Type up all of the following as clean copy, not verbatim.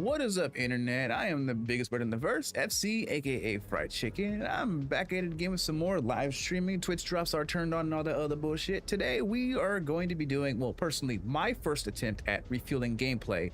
What is up, internet? I am the biggest bird in the verse, FC, aka Fried Chicken. I'm back at it again with some more live streaming. Twitch drops are turned on and all that other bullshit. Today we are going to be doing, well, personally, my first attempt at refueling gameplay.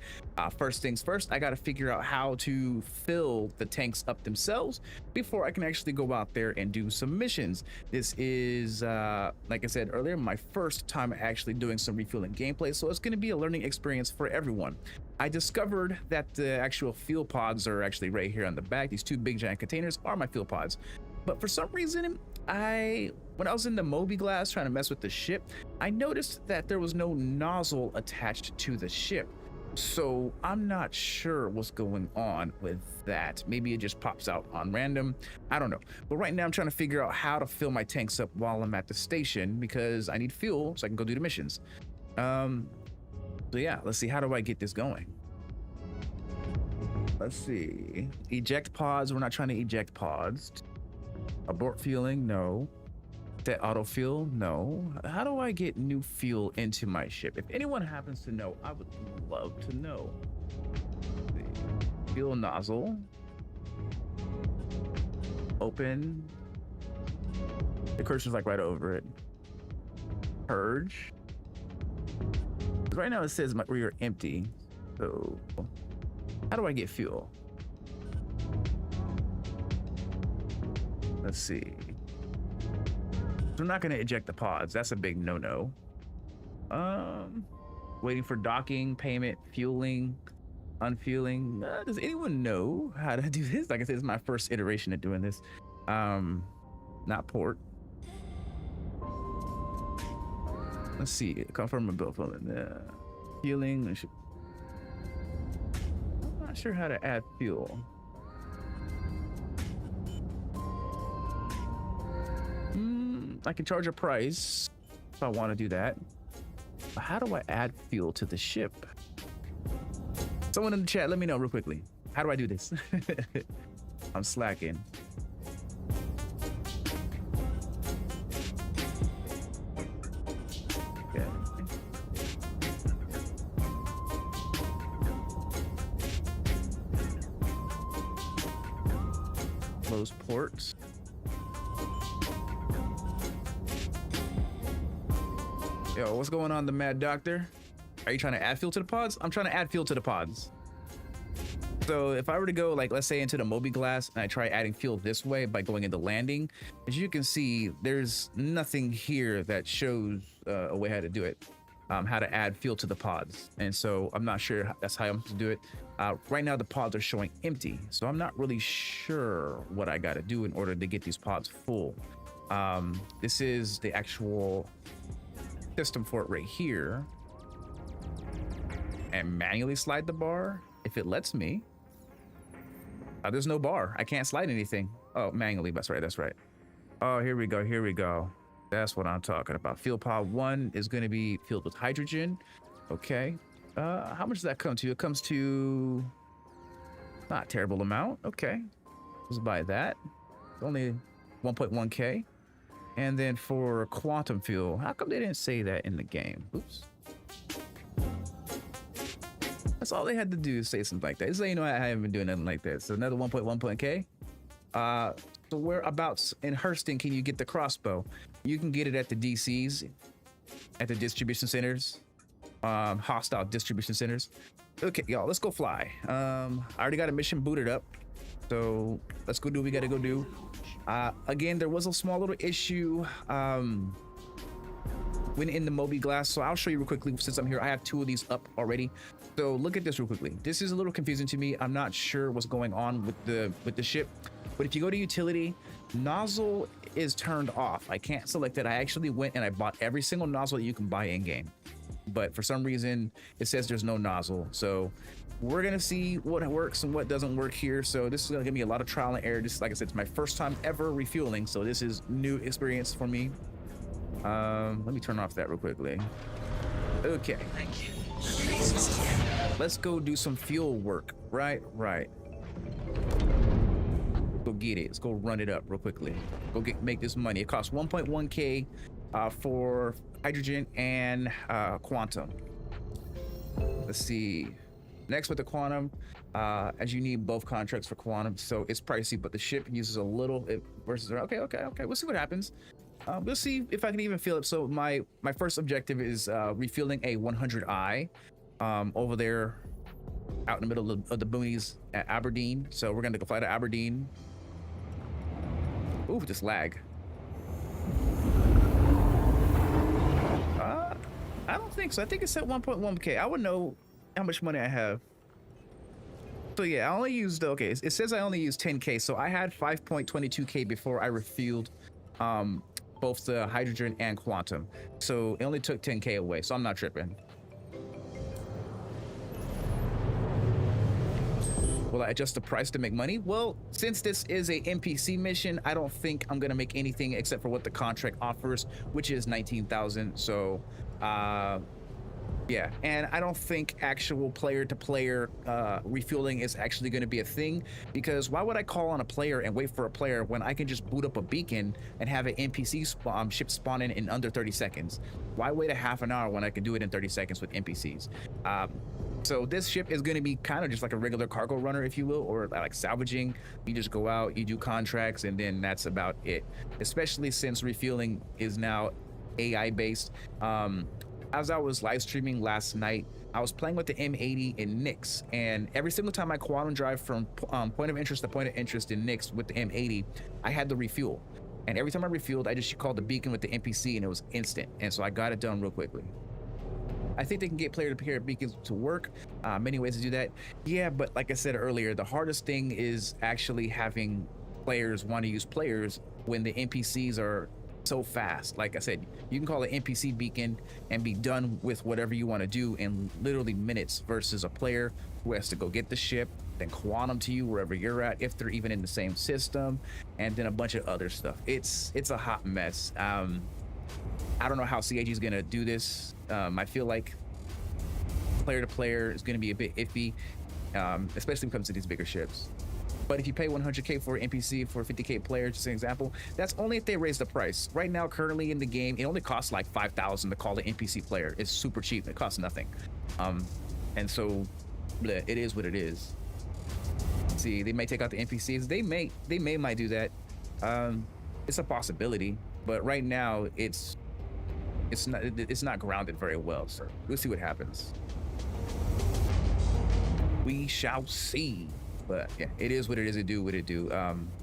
First things first, I got to figure out how to fill the tanks up themselves before I can actually go out there and do some missions. This is, like I said earlier, my first time actually doing some refueling gameplay, so it's going to be a learning experience for everyone. I discovered that the actual fuel pods are actually right here on the back. These two big giant containers are my fuel pods. But for some reason, when I was in the Moby glass trying to mess with the ship, I noticed that there was no nozzle attached to the ship. So I'm not sure what's going on with that. Maybe it just pops out on random. I don't know. But right now I'm trying to figure out how to fill my tanks up while I'm at the station because I need fuel so I can go do the missions. So yeah, let's see, how do I get this going? Let's see, eject pods. We're not trying to eject pods. Abort fueling, no. Set auto fuel, no. How do I get new fuel into my ship? If anyone happens to know, I would love to know. Fuel nozzle. Open. The cursor's like right over it. Purge. Right now it says we are empty. So how do I get fuel? Let's see. I'm not going to eject the pods. That's a big no-no. Waiting for docking, payment, fueling, unfueling. Does anyone know how to do this? Like I said, it's my first iteration of doing this. Not port. Let's see. Confirm a bill filling. Fueling. I'm not sure how to add fuel. I can charge a price if I want to do that. But how do I add fuel to the ship? Someone in the chat, let me know real quickly. How do I do this? I'm slacking. Okay. Close ports. Yo, what's going on, the Mad Doctor? Are you trying to add fuel to the pods? I'm trying to add fuel to the pods. So if I were to go, like, let's say into the Moby glass and I try adding fuel this way by going into landing, as you can see, there's nothing here that shows a way how to do it, how to add fuel to the pods. And so I'm not sure that's how I'm supposed to do it. Right now the pods are showing empty, so I'm not really sure what I got to do in order to get these pods full. This is the actual system for it right here, and manually slide the bar if it lets me. There's no bar. I can't slide anything. Oh, manually. That's right. Oh, here we go. That's what I'm talking about. Fuel pod 1 is going to be filled with hydrogen. Okay. How much does that come to? It comes to not a terrible amount. Okay, let's buy that. It's only 1.1k. And then for quantum fuel, how come they didn't say that in the game? Oops. That's all they had to do is say something like that. It's like, you know, I haven't been doing nothing like that. So another 1.1k. So whereabouts in Hurston can you get the crossbow? You can get it at the DCs, at the distribution centers, hostile distribution centers. Okay, y'all, let's go fly. I already got a mission booted up, so let's go do what we gotta go do. Again, there was a small little issue when in the Moby glass, so I'll show you real quickly since I'm here. I have 2 of these up already. So look at this real quickly. This is a little confusing to me. I'm not sure what's going on with the ship, but if you go to utility, nozzle is turned off. I can't select it. I actually went and I bought every single nozzle that you can buy in game, but for some reason it says there's no nozzle. So we're gonna see what works and what doesn't work here. So this is gonna give me a lot of trial and error. Just like I said, it's my first time ever refueling, so this is new experience for me. Let me turn off that real quickly. Okay, let's go do some fuel work. Right. Go get it. Let's go run it up real quickly. Make this money. It costs 1.1k for hydrogen and quantum. Let's see. Next with the quantum, as you need both contracts for quantum, so it's pricey, but the ship uses a little versus okay. We'll see what happens. We'll see if I can even feel it. So my first objective is refueling a 100i over there out in the middle of the boonies at Aberdeen. So we're gonna go fly to Aberdeen. Ooh, just lag. I don't think so. I think it's at 1.1k. I would know how much money I have. So yeah, I only used, okay, it says I only used 10k. So I had 5.22k before I refueled both the hydrogen and quantum. So it only took 10k away. So I'm not tripping. Will I adjust the price to make money? Well, since this is a NPC mission, I don't think I'm gonna make anything except for what the contract offers, which is 19,000. So yeah, and I don't think actual player-to-player refueling is actually going to be a thing, because why would I call on a player and wait for a player when I can just boot up a beacon and have an NPC ship spawn in under 30 seconds? Why wait a half an hour when I can do it in 30 seconds with NPCs? So this ship is going to be kind of just like a regular cargo runner, if you will, or like salvaging. You just go out, you do contracts, and then that's about it. Especially since refueling is now AI based. As I was live streaming last night, I was playing with the M80 in Nix, and every single time I quantum drive from point of interest to point of interest in Nix with the M80, I had the refuel. And every time I refueled, I just called the beacon with the NPC, and it was instant. And so I got it done real quickly. I think they can get player-to-player beacons to work. Many ways to do that. Yeah, but like I said earlier, the hardest thing is actually having players want to use players when the NPCs are so fast. Like I said, you can call an NPC beacon and be done with whatever you want to do in literally minutes, versus a player who has to go get the ship, then quantum to you wherever you're at, if they're even in the same system, and then a bunch of other stuff. It's a hot mess. I don't know how CAG is gonna do this. I feel like player to player is gonna be a bit iffy, especially when it comes to these bigger ships. But if you pay 100k for an NPC for a 50k player, just an example, that's only if they raise the price. Right now, currently in the game, it only costs like 5,000 to call an NPC player. It's super cheap. It costs nothing. And so, bleh, it is what it is. See, they may take out the NPCs. They might do that. It's a possibility, but right now it's not grounded very well. So we'll see what happens. We shall see. But yeah, it is what it is. It do what it do.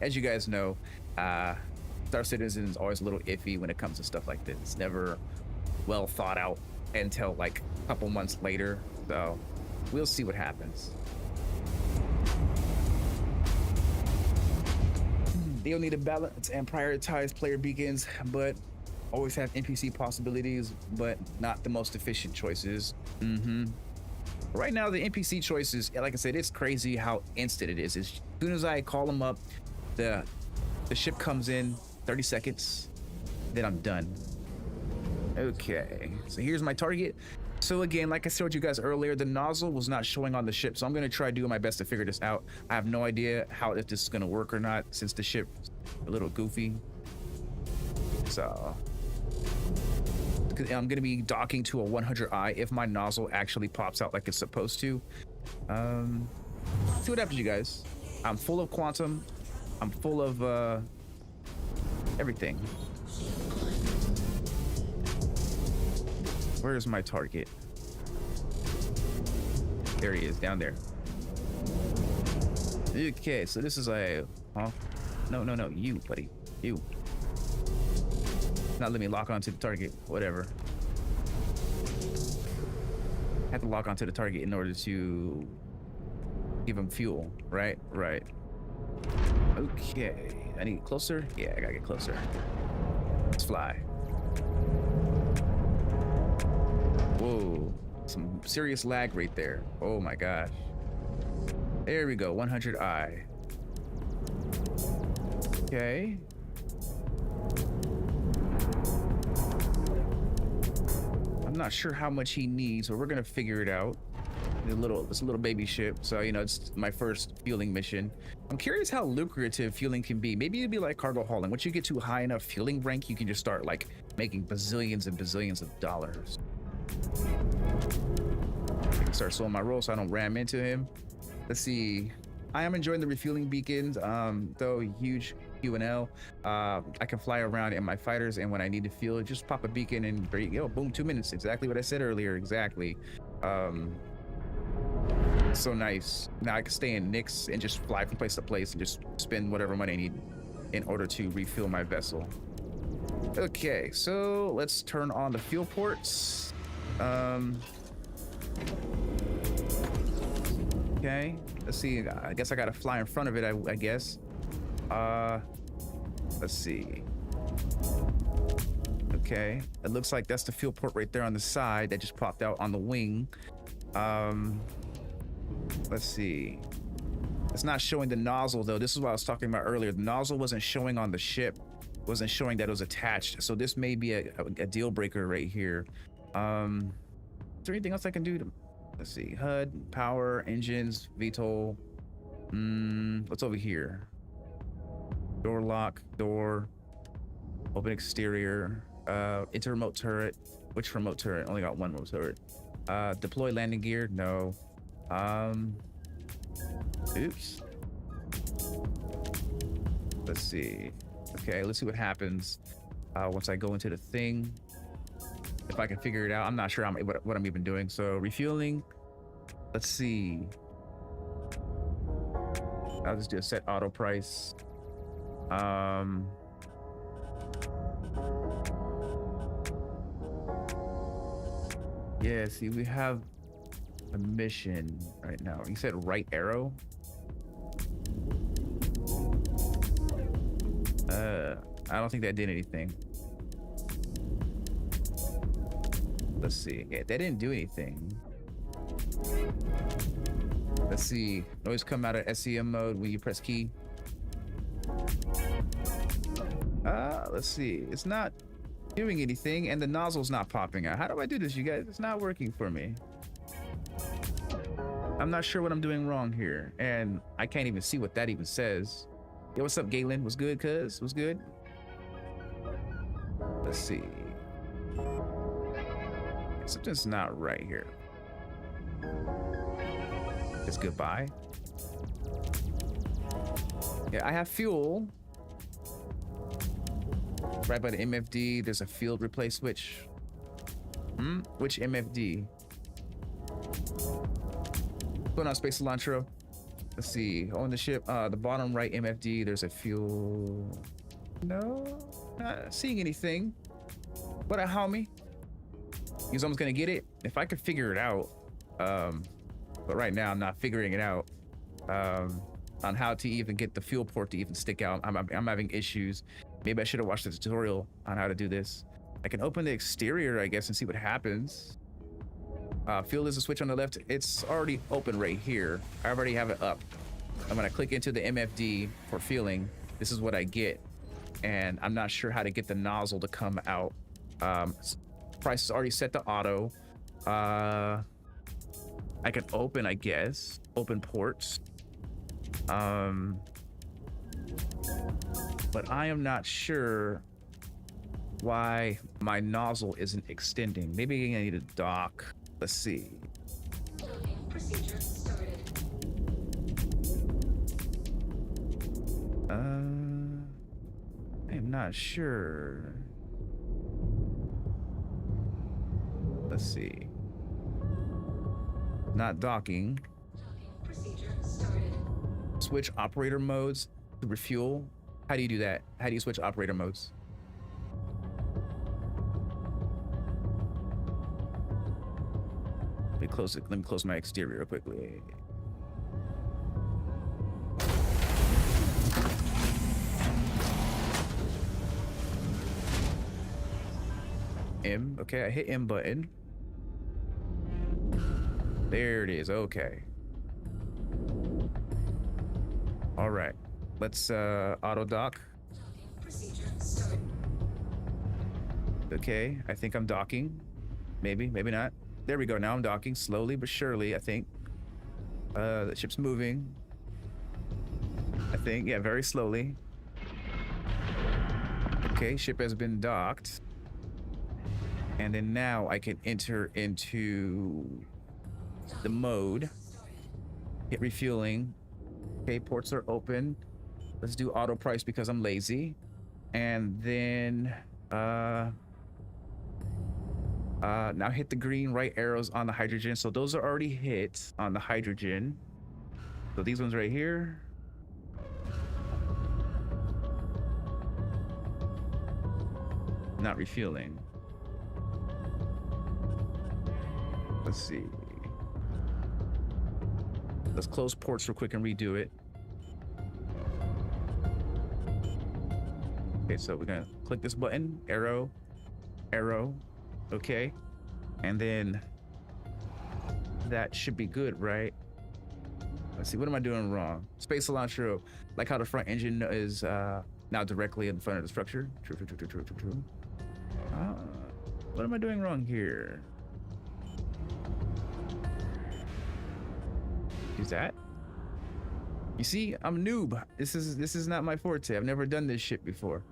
As you guys know, Star Citizen is always a little iffy when it comes to stuff like this. It's never well thought out until like a couple months later. So we'll see what happens. They'll need to balance and prioritize player beacons, but always have NPC possibilities, but not the most efficient choices. Right now, the NPC choices, like I said, it's crazy how instant it is. As soon as I call them up, the ship comes in, 30 seconds, then I'm done. Okay, so here's my target. So again, like I showed you guys earlier, the nozzle was not showing on the ship, so I'm gonna try doing my best to figure this out. I have no idea if this is gonna work or not, since the ship's a little goofy. So I'm gonna be docking to a 100i if my nozzle actually pops out like it's supposed to. See what happens, you guys. I'm full of quantum. I'm full of everything. Where's my target? There he is, down there. Okay, so this is a, no, you, buddy, you. Not let me lock onto the target, whatever. I have to lock onto the target in order to give him fuel, right? Right. Okay, I need closer. Yeah, I gotta get closer. Let's fly. Whoa, some serious lag right there. Oh my gosh. There we go, 100i. Okay. I'm not sure how much he needs, but we're gonna figure it out. It's a little baby ship, so you know, it's my first fueling mission. I'm curious how lucrative fueling can be. Maybe it'd be like cargo hauling. Once you get to a high enough fueling rank, you can just start like making bazillions and bazillions of dollars. start slowing my roll so I don't ram into him. Let's see. I am enjoying the refueling beacons, though huge QNL. I can fly around in my fighters, and when I need to fuel, just pop a beacon and there you go, boom, 2 minutes. Exactly what I said earlier. Exactly. So nice. Now I can stay in Nix and just fly from place to place and just spend whatever money I need in order to refuel my vessel. Okay, so let's turn on the fuel ports. Okay, let's see. I guess I gotta fly in front of it, I guess. Let's see. Okay, it looks like that's the fuel port right there on the side that just popped out on the wing. Let's see. It's not showing the nozzle though. This is what I was talking about earlier. The nozzle wasn't showing on the ship, wasn't showing that it was attached. So this may be a deal breaker right here. Is there anything else I can do to, let's see, HUD, power, engines, VTOL. What's over here? Door lock, door, open exterior, enter remote turret. Which remote turret? Only got one remote turret. Deploy landing gear, no. Oops. Let's see. Okay, let's see what happens once I go into the thing. If I can figure it out. I'm not sure what I'm even doing. So refueling. Let's see. I'll just do a set auto price. Yeah, see, we have a mission right now. You said right arrow? I don't think that did anything. Let's see. Yeah, that didn't do anything. Let's see. Noise come out of SCM mode when you press key. Let's see. It's not doing anything, and the nozzle's not popping out. How do I do this, you guys? It's not working for me. I'm not sure what I'm doing wrong here, and I can't even see what that even says. Yo, what's up, Galen? What's good, cuz? What's good? Let's see. Something's not right here. It's goodbye. Yeah, I have fuel. Right by the MFD, there's a field replay switch. Which MFD? What's going on, Space Cilantro? Let's see. On the ship, the bottom right MFD, there's a fuel. No, not seeing anything. What a homie. He's almost gonna get it if I could figure it out. But right now I'm not figuring it out. On how to even get the fuel port to even stick out. I'm having issues. Maybe I should have watched the tutorial on how to do this. I can open the exterior, I guess, and see what happens. Fuel is a switch on the left. It's already open right here. I already have it up. And when I click into the MFD for fueling, this is what I get. And I'm not sure how to get the nozzle to come out. Price is already set to auto. I can open, I guess. Open ports. But I am not sure why my nozzle isn't extending. Maybe I need a dock. Let's see. Procedure started. I'm not sure. Let's see. Not docking. Procedure started. Switch operator modes to refuel. How do you do that? How do you switch operator modes? Let me close it. Let me close my exterior real quickly. M. Okay, I hit M button. There it is. Okay. All right. Let's auto dock. Procedure started. Okay, I think I'm docking. Maybe, maybe not. There we go. Now I'm docking slowly but surely, I think. The ship's moving. I think, yeah, very slowly. Okay, ship has been docked. And then now I can enter into the mode. Hit refueling. Okay, ports are open. Let's do auto price because I'm lazy. And then now hit the green right arrows on the hydrogen. So those are already hit on the hydrogen. So these ones right here. Not refueling. Let's see. Let's close ports real quick and redo it. Okay, so we're gonna click this button, arrow, arrow, okay. And then that should be good, right? Let's see, what am I doing wrong? Space cilantro, like how the front engine is now directly in front of the structure. True, true, true, true, true, true, true. What am I doing wrong here? Use that. You see, I'm a noob. This is not my forte. I've never done this shit before.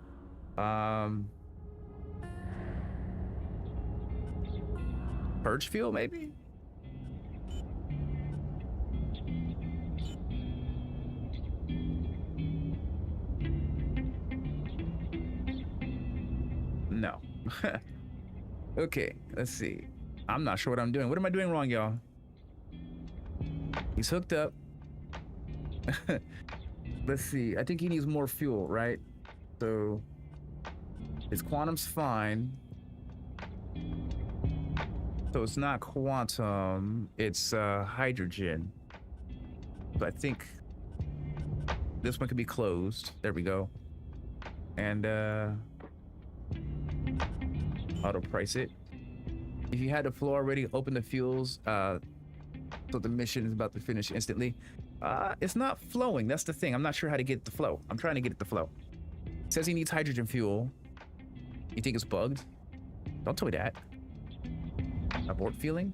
Purge fuel, maybe? No. Okay, let's see. I'm not sure what I'm doing. What am I doing wrong, y'all? He's hooked up. Let's see. I think he needs more fuel, right? So his quantum's fine. So it's not quantum, it's hydrogen. So I think this one could be closed. There we go. And auto price it. If you had the flow already, open the fuels. So the mission is about to finish instantly. It's not flowing. That's the thing. I'm not sure how to get it to flow. I'm trying to get it to flow. It says he needs hydrogen fuel. You think it's bugged? Don't tell me that. Abort feeling?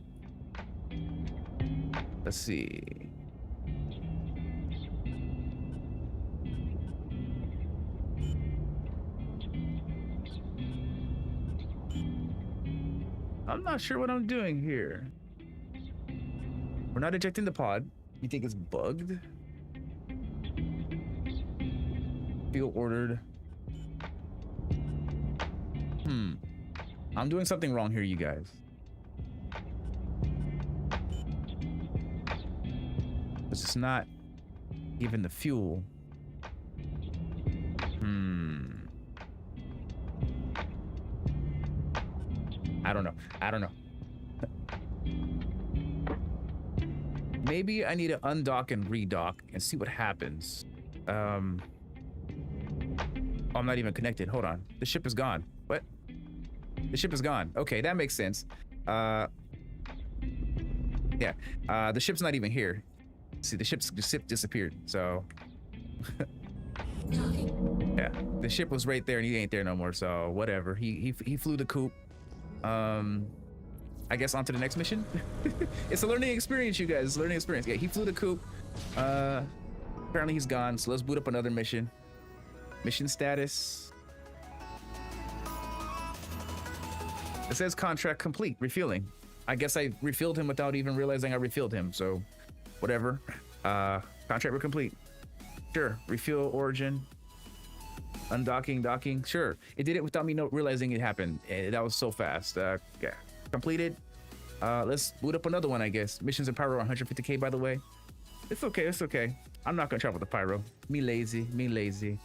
Let's see. I'm not sure what I'm doing here. We're not ejecting the pod. You think it's bugged? Fuel ordered. I'm doing something wrong here, you guys. This is not even the fuel. I don't know. I don't know. Maybe I need to undock and redock and see what happens. Oh, I'm not even connected. Hold on. The ship is gone. What? The ship is gone. Okay, that makes sense. Yeah. The ship's not even here. See, the ship disappeared. So. Yeah, the ship was right there and he ain't there no more. So whatever. He flew the coop. I guess on to the next mission. It's a learning experience, you guys. It's a learning experience. Yeah, he flew the coop. Apparently he's gone. So let's boot up another mission. Mission status. It says contract complete. Refueling. I guess I refilled him without even realizing I refilled him. So whatever. Contract were complete. Sure. Refuel origin. Undocking, docking. Sure. It did it without me realizing it happened. That was so fast. Yeah. Completed. Let's boot up another one, I guess. Missions in Pyro 150k, by the way. It's okay. It's okay. I'm not gonna travel the Pyro. Me lazy. Me lazy.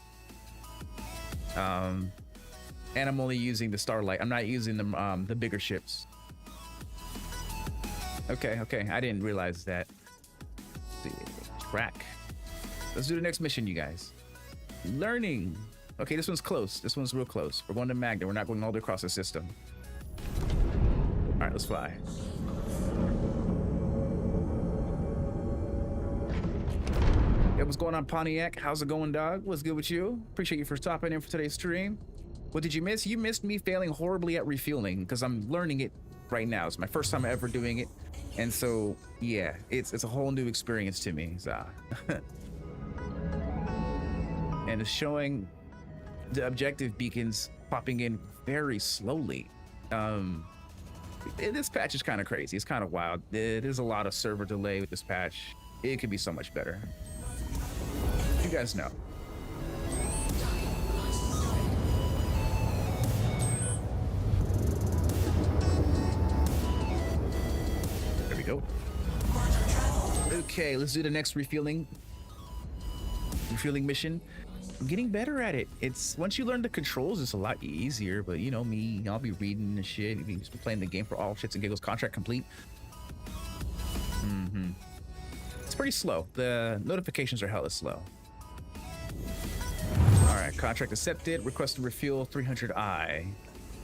And I'm only using the Starlite. I'm not using the bigger ships. Okay. Okay. I didn't realize that. Let's see. Track. Let's do the next mission, you guys. Learning. Okay, this one's close. This one's real close. We're going to Magna. We're not going all the way across the system. All right, let's fly. Hey, what's going on, Pontiac? How's it going, dog? What's good with you? Appreciate you for stopping in for today's stream. What did you miss? You missed me failing horribly at refueling because I'm learning it right now. It's my first time ever doing it. And so, yeah, it's a whole new experience to me. So. And it's showing the objective beacons popping in very slowly. This patch is kind of crazy. It's kind of wild. There's a lot of server delay with this patch. It could be so much better. You guys know. There we go. Okay, let's do the next refueling mission. I'm getting better at it. It's once you learn the controls, it's a lot easier. But you know me, I'll be reading the shit. I've been playing the game for all shits and giggles. Contract complete. It's pretty slow. The notifications are hella slow. All right, contract accepted. Request to refuel 300I.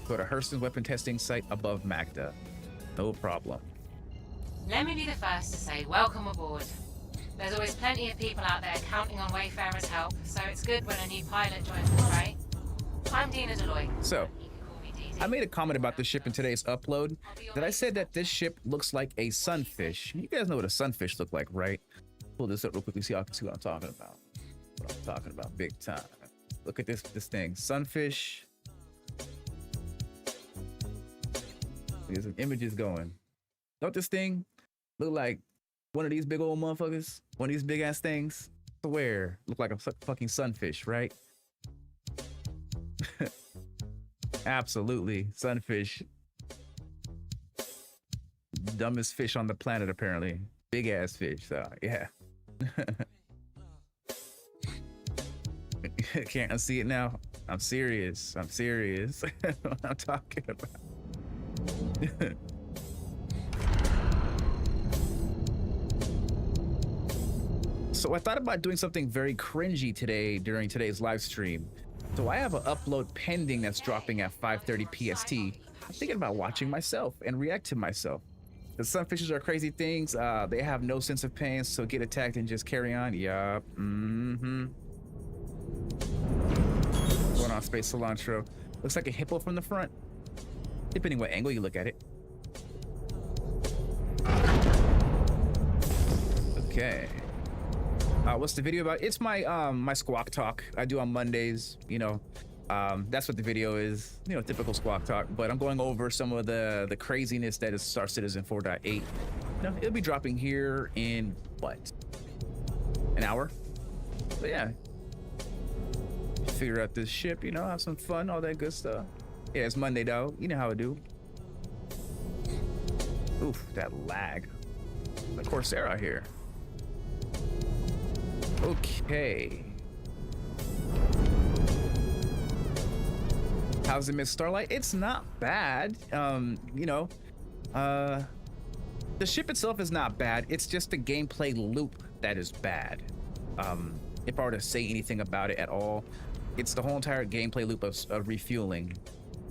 Go to Hurston's weapon testing site above Magda. No problem. Let me be the first to say welcome aboard. There's always plenty of people out there counting on Wayfarer's help, so it's good when a new pilot joins the fray. I'm Dina Deloy. So, I made a comment about this ship in today's upload that I said that this ship looks like a sunfish. You guys know what a sunfish look like, right? Pull this up real quickly so y'all can see what I'm talking about. What I'm talking about big time. Look at this thing. Sunfish. There's some images going. Don't this thing look like one of these big old motherfuckers? One of these big ass things? I swear, look like a fucking sunfish, right? Absolutely, sunfish. Dumbest fish on the planet, apparently. Big ass fish, so yeah. Can't unsee it now. I'm serious. I'm serious. What I'm talking about. So I thought about doing something very cringy today during today's live stream. So I have an upload pending that's dropping at 5:30 PST. I'm thinking about watching myself and react to myself. The sunfishes are crazy things. They have no sense of pain, so get attacked and just carry on. Yup. Going on, Space Cilantro. Looks like a hippo from the front, depending what angle you look at it. Okay. What's the video about? It's my my squawk talk I do on Mondays. You know, that's what the video is. You know, typical squawk talk. But I'm going over some of the craziness that is Star Citizen 4.8. You know, it'll be dropping here in what? An hour? But yeah, figure out this ship. You know, have some fun, all that good stuff. Yeah, it's Monday though. You know how I do. Oof, that lag. The Coursera here. Okay. How's the Misc Starlite? It's not bad. You know, the ship itself is not bad. It's just the gameplay loop that is bad. If I were to say anything about it at all, it's the whole entire gameplay loop of refueling.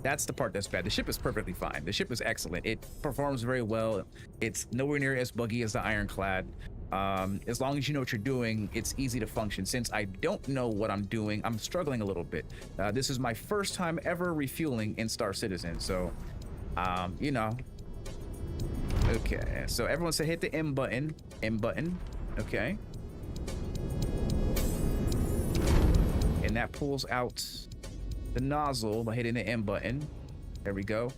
That's the part that's bad. The ship is perfectly fine. The ship is excellent. It performs very well. It's nowhere near as buggy as the Ironclad. As long as you know what you're doing, it's easy to function. Since I don't know what I'm doing, I'm struggling a little bit. This is my first time ever refueling in Star Citizen, so you know. Okay, so everyone say hit the M button. Okay, and that pulls out the nozzle by hitting the M button. There we go.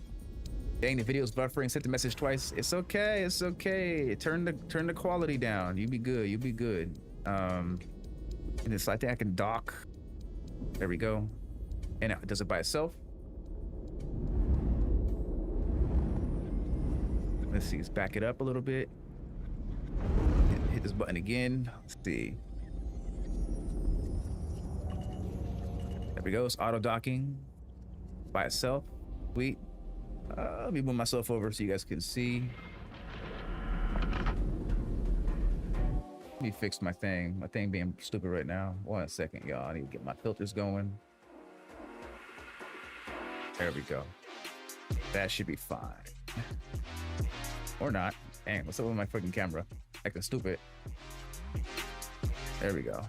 Dang, the video's buffering. Sent the message twice. It's okay. It's okay. Turn the quality down. You be good. You be good. And it's like I can dock. There we go. And it does it by itself. Let's see. Let's back it up a little bit. Hit this button again. Let's see. There we go. It's auto docking by itself. Sweet. Let me move myself over so you guys can see. Let me fix my thing. My thing being stupid right now. 1 second, y'all. I need to get my filters going. There we go. That should be fine. Or not. Dang, what's up with my fucking camera? Acting stupid. There we go.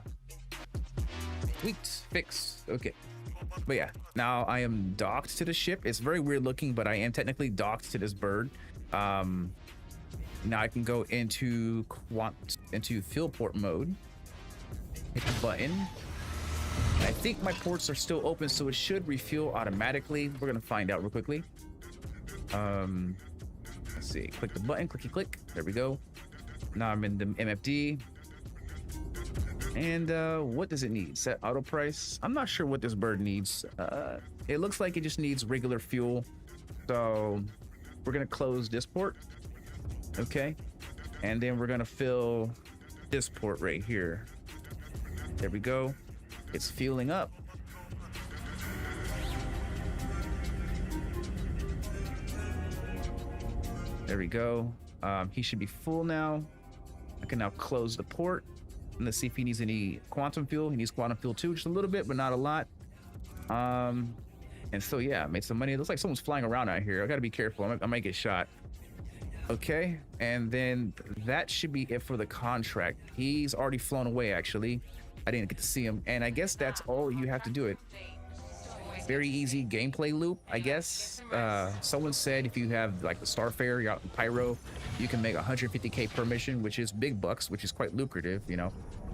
Sweet. Fix. Okay. But yeah, now I am docked to the ship. It's very weird looking, but I am technically docked to this bird. Now I can go into fuel port mode. Hit the button. I think my ports are still open, so it should refuel automatically. We're gonna find out real quickly. Let's see, click the button, clicky click. There we go. Now I'm in the MFD. And what does it need? Set auto price. I'm not sure what this bird needs. It looks like it just needs regular fuel. So we're gonna close this port. Okay. And then we're gonna fill this port right here. There we go. It's fueling up. There we go. He should be full now. I can now close the port. And let's see if he needs any quantum fuel. He needs quantum fuel too, just a little bit, but not a lot. And so yeah, made some money. It looks like someone's flying around out here. I gotta be careful. I might get shot. Okay, and then that should be it for the contract. He's already flown away, actually. I didn't get to see him, and I guess that's all you have to do it. Very easy gameplay loop, I guess. Someone said if you have like the Starfare, you're out in Pyro, you can make 150k per mission, which is big bucks, which is quite lucrative, you know.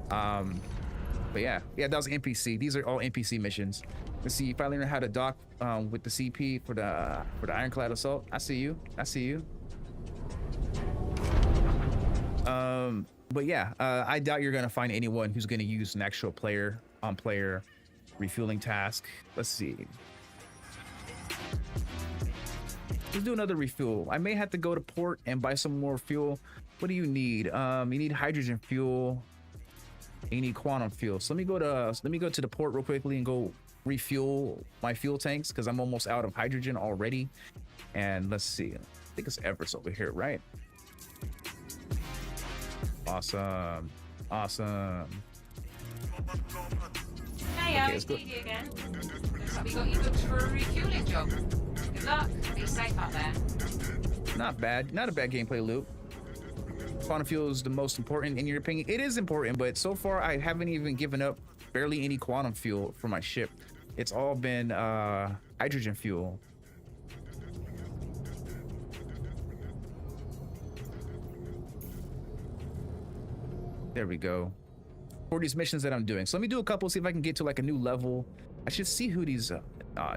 But yeah, that was NPC. These are all NPC missions. Let's see, you finally learn how to dock with the CP for the Ironclad Assault. I see you. But yeah, I doubt you're gonna find anyone who's gonna use an actual player on player refueling task. Let's see. Let's do another refuel. I may have to go to port and buy some more fuel. What do you need? You need hydrogen fuel. You need quantum fuel. So let me go to the port real quickly and go refuel my fuel tanks because I'm almost out of hydrogen already. And let's see. I think it's Everest over here, right? Awesome. Hey, it's Dee again. Looks like we got you booked for a refueling job. Good luck. Be safe out there. Not bad. Not a bad gameplay loop. Quantum fuel is the most important in your opinion. It is important, but so far I haven't even given up barely any quantum fuel for my ship. It's all been hydrogen fuel. There we go. For these missions that I'm doing. So let me do a couple, see if I can get to like a new level. I should see who these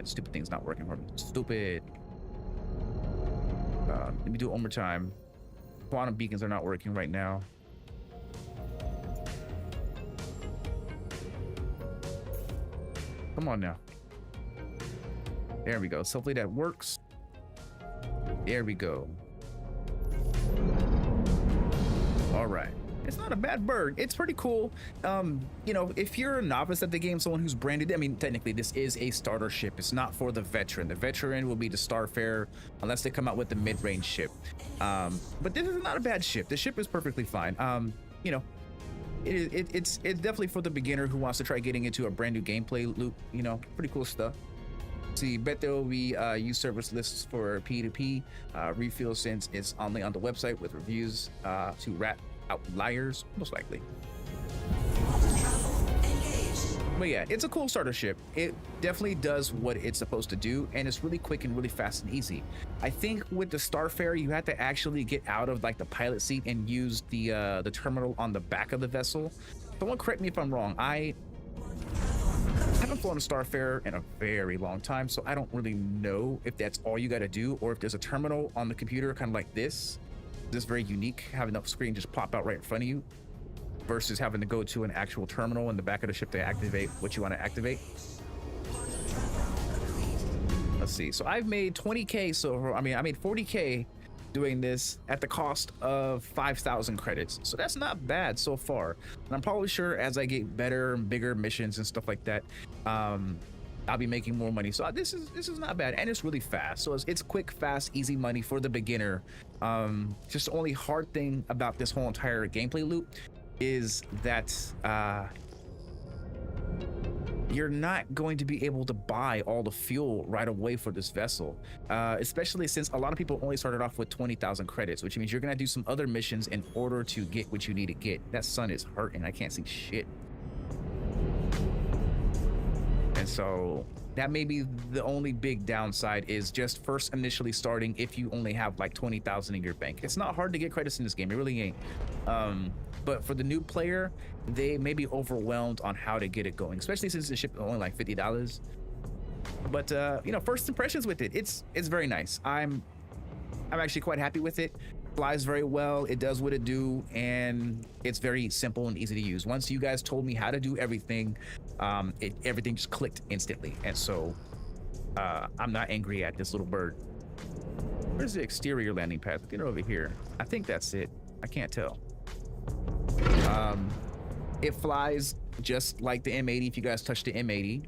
stupid thing's not working for me. Stupid. Let me do it one more time. Quantum beacons are not working right now. Come on now. There we go. So hopefully that works. There we go. All right. It's not a bad bird. It's pretty cool. You know, if you're a novice at the game, someone who's branded, I mean, technically this is a starter ship. It's not for the veteran. The veteran will be the Starfare unless they come out with the mid-range ship. But this is not a bad ship. The ship is perfectly fine. You know, it's definitely for the beginner who wants to try getting into a brand new gameplay loop. You know, pretty cool stuff. See, bet there will be use service lists for P2P refuel since it's only on the website with reviews to rat out liars, most likely. But yeah, it's a cool starter ship. It definitely does what it's supposed to do, and it's really quick and really fast and easy. I think with the Starfare, you have to actually get out of like the pilot seat and use the terminal on the back of the vessel. Someone correct me if I'm wrong. I haven't flown a Starfare in a very long time, so I don't really know if that's all you got to do, or if there's a terminal on the computer kind of like this. This is very unique, having the screen just pop out right in front of you versus having to go to an actual terminal in the back of the ship to activate what you want to activate. Let's see. So I've made 20k. So I made 40k doing this at the cost of 5,000 credits. So that's not bad so far. And I'm probably sure as I get better and bigger missions and stuff like that, I'll be making more money. So this is not bad, and it's really fast. So it's quick, fast, easy money for the beginner. Just the only hard thing about this whole entire gameplay loop is that you're not going to be able to buy all the fuel right away for this vessel, especially since a lot of people only started off with 20,000 credits, which means you're gonna do some other missions in order to get what you need to get. That sun is hurting. I can't see shit. And so that may be the only big downside, is just first initially starting if you only have like 20,000 in your bank. It's not hard to get credits in this game, it really ain't. But for the new player, they may be overwhelmed on how to get it going, especially since the ship is only like $50. But you know, first impressions with it, it's very nice. I'm I'm actually quite happy with it. Flies very well, it does what it do, and it's very simple and easy to use. Once you guys told me how to do everything, everything just clicked instantly. And so I'm not angry at this little bird. Where's the exterior landing pad? Get it over here. I think that's it. I can't tell. It flies just like the M80 if you guys touch the M80.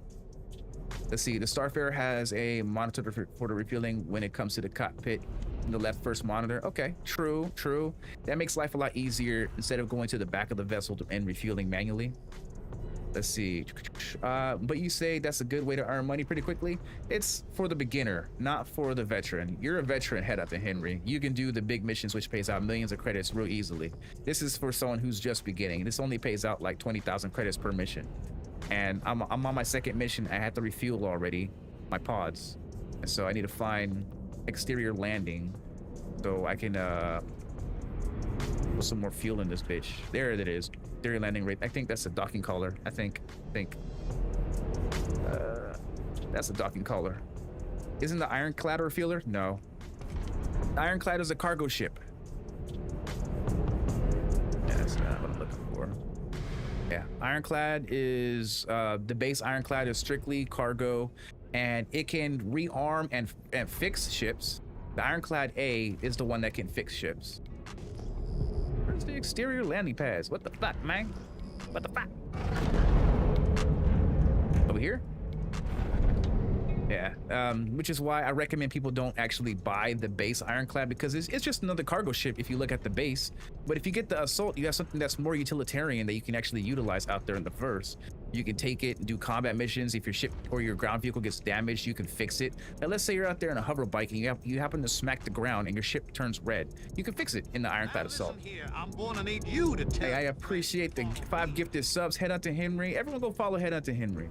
Let's see, the Starfarer has a monitor for the refueling when it comes to the cockpit. The left first monitor. Okay, true. That makes life a lot easier instead of going to the back of the vessel and refueling manually. Let's see. But you say that's a good way to earn money pretty quickly. It's for the beginner, not for the veteran. You're a veteran, head out to Henry. You can do the big missions, which pays out millions of credits real easily. This is for someone who's just beginning. This only pays out like 20,000 credits per mission. And I'm on my second mission. I had to refuel already my pods. And so I need to find exterior landing so I can put some more fuel in this bitch. There it is. Exterior landing rate. I think that's a docking collar. I think that's a docking collar. Isn't the Ironclad a refueler? No. The Ironclad is a cargo ship. Yeah, that's not what I'm looking for. Yeah, Ironclad is the base Ironclad is strictly cargo, and it can rearm and fix ships. The Ironclad A is the one that can fix ships. Where's the exterior landing pads? What the fuck, man? What the fuck? Over here? Yeah, which is why I recommend people don't actually buy the base Ironclad, because it's just another cargo ship if you look at the base. But if you get the Assault, you have something that's more utilitarian that you can actually utilize out there in the verse. You can take it and do combat missions. If your ship or your ground vehicle gets damaged, you can fix it. Now, let's say you're out there in a hover bike and you happen to smack the ground and your ship turns red. You can fix it in the Ironclad Assault. Here, I'm gonna need you to tell. Hey, I appreciate the 5 gifted subs. Head out to Henry. Everyone go follow Head out to Henry.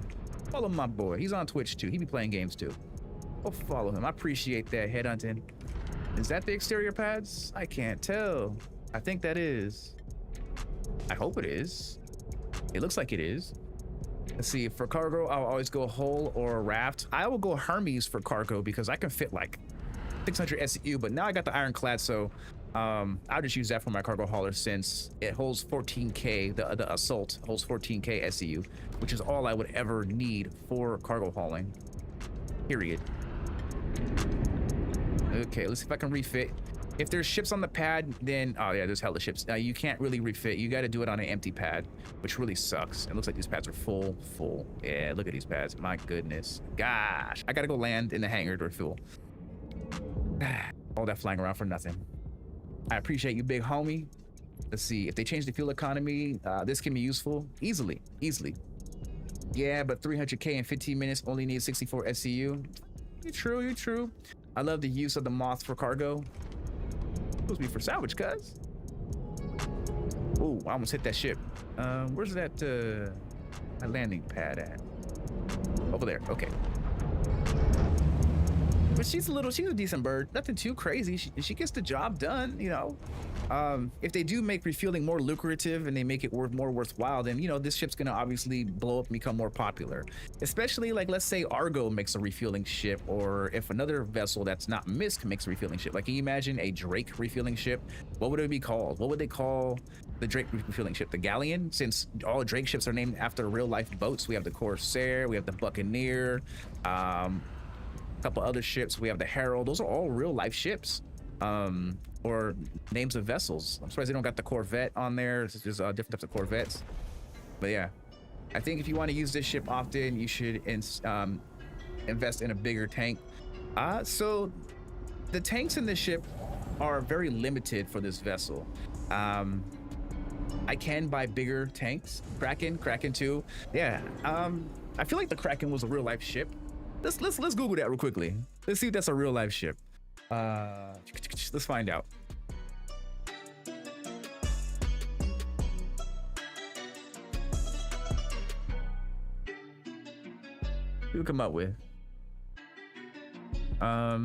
Follow my boy. He's on Twitch too. He be playing games too. Go follow him. I appreciate that, Head hunting. Is that the exterior pads? I can't tell. I think that is. I hope it is. It looks like it is. Let's see, for cargo, I'll always go hull or raft. I will go Hermes for cargo because I can fit like 600 SCU, but now I got the Ironclad, so I'll just use that for my cargo hauler since it holds 14K. The Assault holds 14K SCU, which is all I would ever need for cargo hauling, period. Okay, let's see if I can refit. If there's ships on the pad, then, oh yeah, there's hella ships. You can't really refit. You got to do it on an empty pad, which really sucks. It looks like these pads are full. Yeah, look at these pads. My goodness. Gosh, I got to go land in the hangar to refuel. All that flying around for nothing. I appreciate you, big homie. Let's see, if they change the fuel economy, this can be useful easily. Yeah, but 300K in 15 minutes only needs 64 SCU. You're true. I love the use of the moth for cargo. Supposed to be for salvage, cuz. Oh, I almost hit that ship. Where's that landing pad at? Over there. Okay. But she's a decent bird. Nothing too crazy. She gets the job done, you know. If they do make refueling more lucrative and they make it more worthwhile, then, you know, this ship's gonna obviously blow up and become more popular. Especially, like, let's say Argo makes a refueling ship, or if another vessel that's not Misc makes a refueling ship. Like, can you imagine a Drake refueling ship? What would it be called? What would they call the Drake refueling ship? The Galleon? Since all Drake ships are named after real-life boats, we have the Corsair, we have the Buccaneer, couple other ships. We have the Herald. Those are all real life ships, or names of vessels. I'm surprised they don't got the Corvette on there. There's different types of Corvettes. But yeah, I think if you want to use this ship often, you should invest in a bigger tank. So the tanks in this ship are very limited for this vessel. I can buy bigger tanks. Kraken too. Yeah. I feel like the Kraken was a real life ship. Let's Google that real quickly. Let's see if that's a real life ship. Let's find out. What do we come up with? I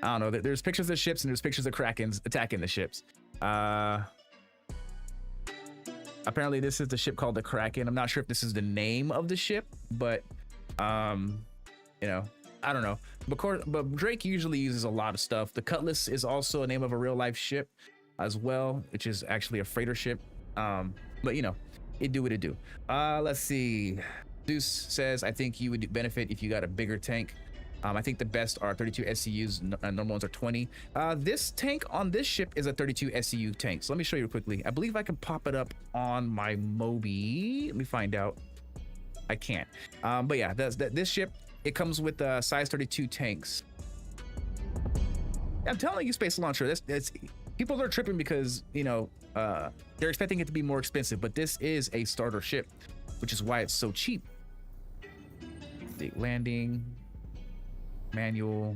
don't know. There's pictures of ships and there's pictures of Krakens attacking the ships. Apparently this is the ship called the Kraken. I'm not sure if this is the name of the ship, but you know, I don't know. But Drake usually uses a lot of stuff. The Cutlass is also a name of a real life ship as well, which is actually a freighter ship. But you know, it do what it do. Let's see. Deuce says, I think you would benefit if you got a bigger tank. I think the best are 32 SCUs, normal ones are 20. This tank on this ship is a 32 SCU tank. So let me show you quickly. I believe I can pop it up on my Moby. Let me find out. I can't. But yeah, this ship, it comes with size 32 tanks. I'm telling you, Space Launcher, people are tripping because, you know, they're expecting it to be more expensive, but this is a starter ship, which is why it's so cheap. The landing. Manual.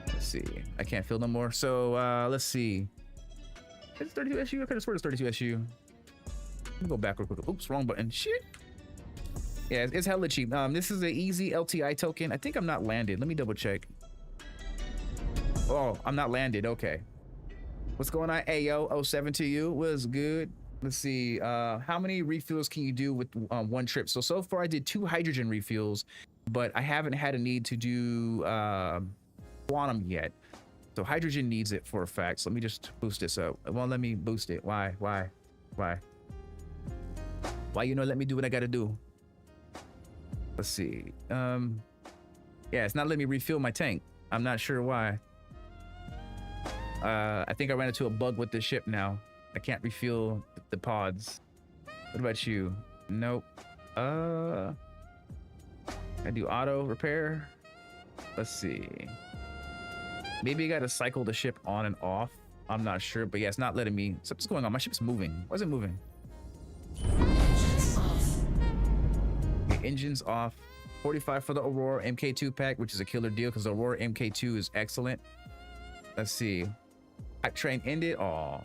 Let's see. I can't feel no more. So let's see. Is it 32 SU? I could have sworn it's 32 SU. Let me go back real quick. Oops, wrong button. Shit. Yeah, it's hella cheap. This is an easy LTI token. I think I'm not landed. Let me double check. Oh, I'm not landed. Okay. What's going on? Ayo 07 to you. Was good. Let's see, how many refuels can you do with one trip? So far I did 2 hydrogen refuels, but I haven't had a need to do quantum yet. So hydrogen needs it for a fact. So let me just boost this up. It won't let me boost it. Why you know let me do what I gotta do? Let's see. Yeah, it's not letting me refill my tank. I'm not sure why. I think I ran into a bug with this ship now. I can't refuel the pods. What about you? Nope. I do auto repair. Let's see. Maybe I gotta cycle the ship on and off. I'm not sure, but yeah, it's not letting me. Something's going on. My ship's moving. Why is it moving? Engines off. Okay, engines off. 45 for the Aurora MK2 pack, which is a killer deal because the Aurora MK2 is excellent. Let's see. Hack train ended. Oh.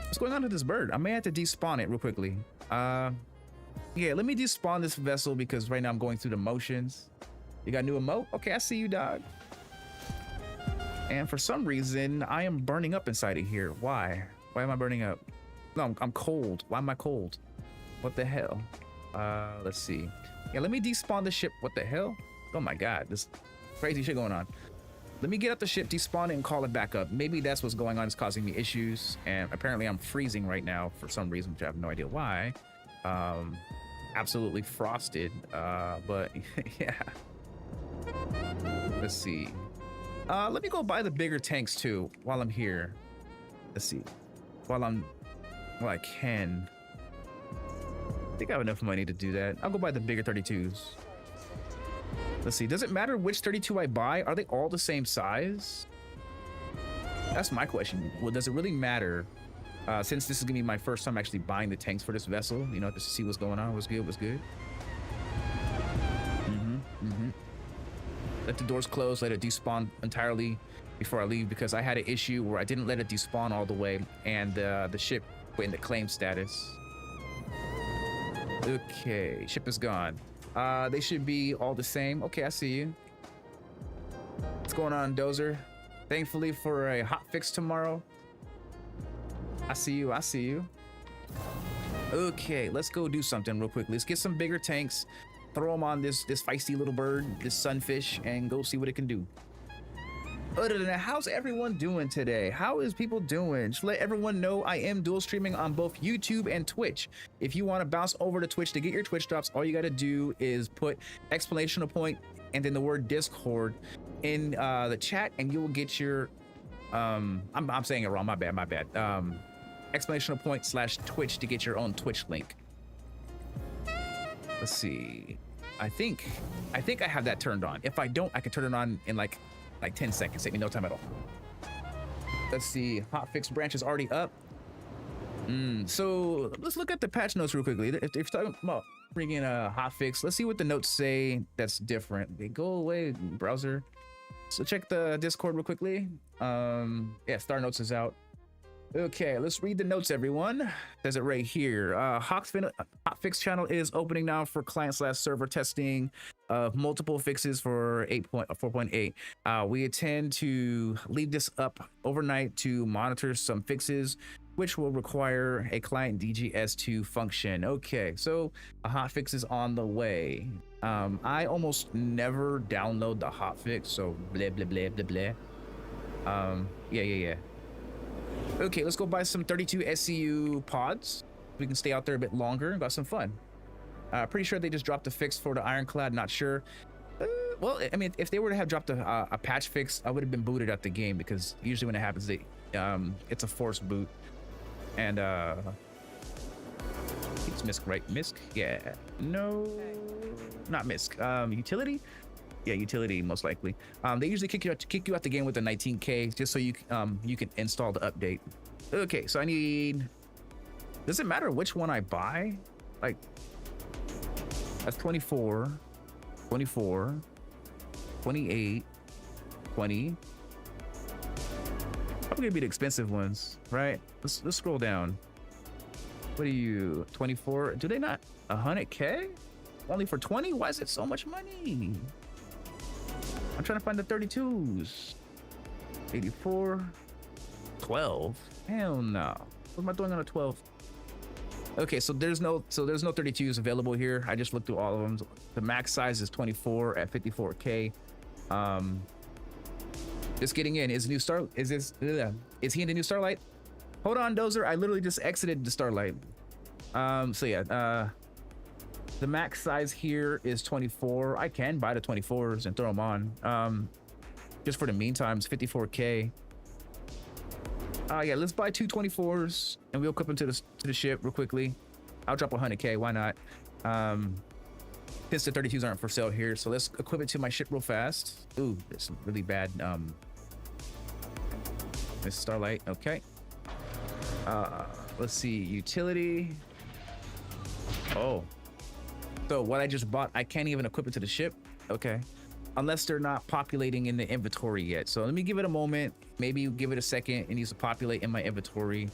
What's going on with this bird? I may have to despawn it real quickly. Yeah, let me despawn this vessel because right now I'm going through the motions. You got a new emote? Okay, I see you, dog. And for some reason, I am burning up inside of here. Why? Why am I burning up? No, I'm cold. Why am I cold? What the hell? Let's see. Yeah, let me despawn the ship. What the hell? Oh my God, this crazy shit going on. Let me get up the ship, despawn it, and call it back up. Maybe that's what's going on. It's causing me issues. And apparently I'm freezing right now for some reason, which I have no idea why. Absolutely frosted. But yeah. Let's see. Let me go buy the bigger tanks too while I'm here. Let's see. While I can. I think I have enough money to do that. I'll go buy the bigger 32s. Let's see, does it matter which 32 I buy? Are they all the same size? That's my question. Well, does it really matter? Since this is gonna be my first time actually buying the tanks for this vessel, you know, just to see what's going on. What's good, what's good. Let the doors close, let it despawn entirely before I leave, because I had an issue where I didn't let it despawn all the way and the ship went into claim status. Okay, ship is gone. They should be all the same. Okay, I see you. What's going on, Dozer? Thankfully for a hot fix tomorrow. I see you, I see you. Okay, let's go do something real quick. Let's get some bigger tanks, throw them on this feisty little bird, this sunfish, and go see what it can do. Other than that, how's everyone doing today? How is people doing? Just let everyone know I am dual streaming on both YouTube and Twitch. If you want to bounce over to Twitch to get your Twitch drops, all you got to do is put exclamation point and then the word Discord in the chat, and you will get your I'm saying it wrong. My bad. Exclamation point / Twitch to get your own Twitch link. Let's see. I think I have that turned on. If I don't, I can turn it on in like 10 seconds. Take me no time at all. Let's see. Hotfix branch is already up. So let's look at the patch notes real quickly. If you're talking about bringing a hotfix, let's see what the notes say that's different. They go away, browser. So check the Discord real quickly. Yeah, Star Notes is out. Okay, let's read the notes, everyone. Says it right here. Hotfix channel is opening now for client/server testing of multiple fixes for 4.8. We intend to leave this up overnight to monitor some fixes which will require a client DGS2 function. Okay, so a hotfix is on the way. I almost never download the hotfix, so blah blah blah blah blah. Yeah. Okay, let's go buy some 32 SCU pods. We can stay out there a bit longer and got some fun. Pretty sure they just dropped a fix for the Ironclad, not sure. Well, I mean, if they were to have dropped a patch fix, I would have been booted out the game, because usually when it happens, it's a forced boot. And it's Misc, right? Misc? Yeah. No, not Misc. Utility? Yeah, utility most likely. They usually kick you out the game with a 19K just so you can install the update. Okay, so I need. Does it matter which one I buy? Like, that's 24, 24, 28, 20. Probably gonna be the expensive ones, right? Let's scroll down. What are you? 24? Do they not 100K? Only for 20? Why is it so much money? I'm trying to find the 32s. 84, 12. Hell no. What am I doing on a 12? Okay, so there's no 32s available here. I just looked through all of them. The max size is 24 at 54K. Just getting in. Is he in the new Starlite? Hold on, Dozer. I literally just exited the Starlite. So yeah, the max size here is 24. I can buy the 24s and throw them on. Just for the meantime, it's 54K. Yeah, let's buy two 24s and we'll equip them to the ship real quickly. I'll drop 100K. Why not? Since the 32s aren't for sale here, so let's equip it to my ship real fast. Ooh, there's some really bad. Misc Starlite. Okay. Let's see. Utility. Oh. So what I just bought, I can't even equip it to the ship. Okay. Unless they're not populating in the inventory yet. So let me give it a moment. Maybe give it a second. It needs to populate in my inventory.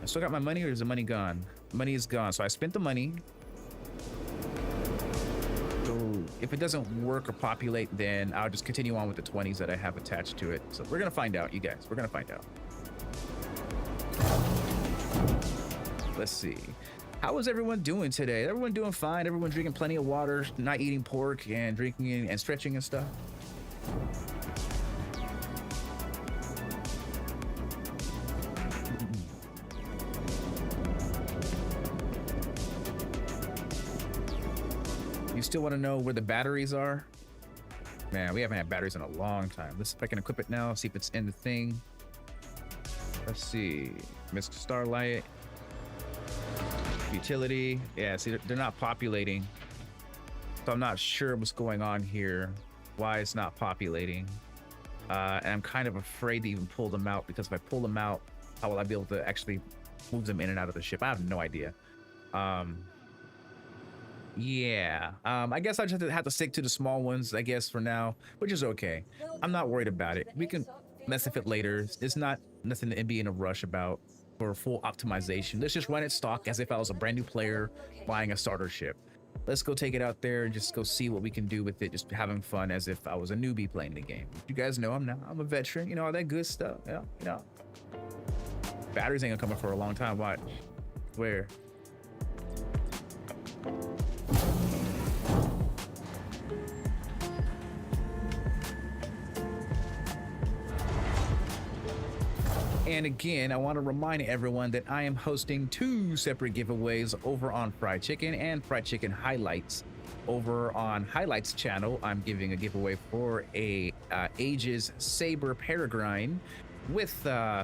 I still got my money, or is the money gone? Money is gone. So I spent the money. So if it doesn't work or populate, then I'll just continue on with the 20s that I have attached to it. So we're gonna find out, you guys. We're gonna find out. Let's see. How is everyone doing today? Everyone doing fine? Everyone drinking plenty of water, not eating pork, and drinking and stretching and stuff? You still want to know where the batteries are? Man, we haven't had batteries in a long time. Let's see if I can equip it now, see if it's in the thing. Let's see. Misc Starlite. Utility. Yeah, see, they're not populating. So I'm not sure what's going on here. Why it's not populating. And I'm kind of afraid to even pull them out, because if I pull them out, how will I be able to actually move them in and out of the ship? I have no idea. Yeah. I guess I just have to stick to the small ones, I guess, for now, which is okay. I'm not worried about it. We can mess with it later. It's not nothing to be in a rush about. For full optimization, let's just run it stock as if I was a brand new player buying a starter ship. Let's go take it out there and just go see what we can do with it, just having fun as if I was a newbie playing the game. You guys know I'm a veteran, you know, all that good stuff. Yeah, you know, batteries ain't gonna come up for a long time. Watch. Where? And again, I want to remind everyone that I am hosting 2 separate giveaways over on Fried Chicken and Fried Chicken Highlights. Over on Highlights channel, I'm giving a giveaway for a Ages Sabre Peregrine with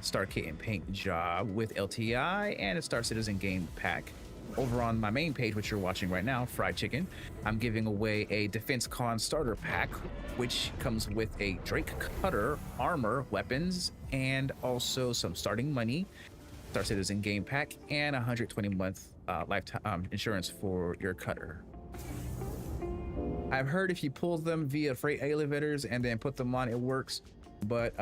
Star Kit and Paint Job with LTI and a Star Citizen game pack. Over on my main page, which you're watching right now, Fried Chicken, I'm giving away a Defense Con starter pack, which comes with a Drake cutter, armor, weapons, and also some starting money, Star Citizen game pack, and 120-month lifetime insurance for your cutter. I've heard if you pull them via freight elevators and then put them on, it works, but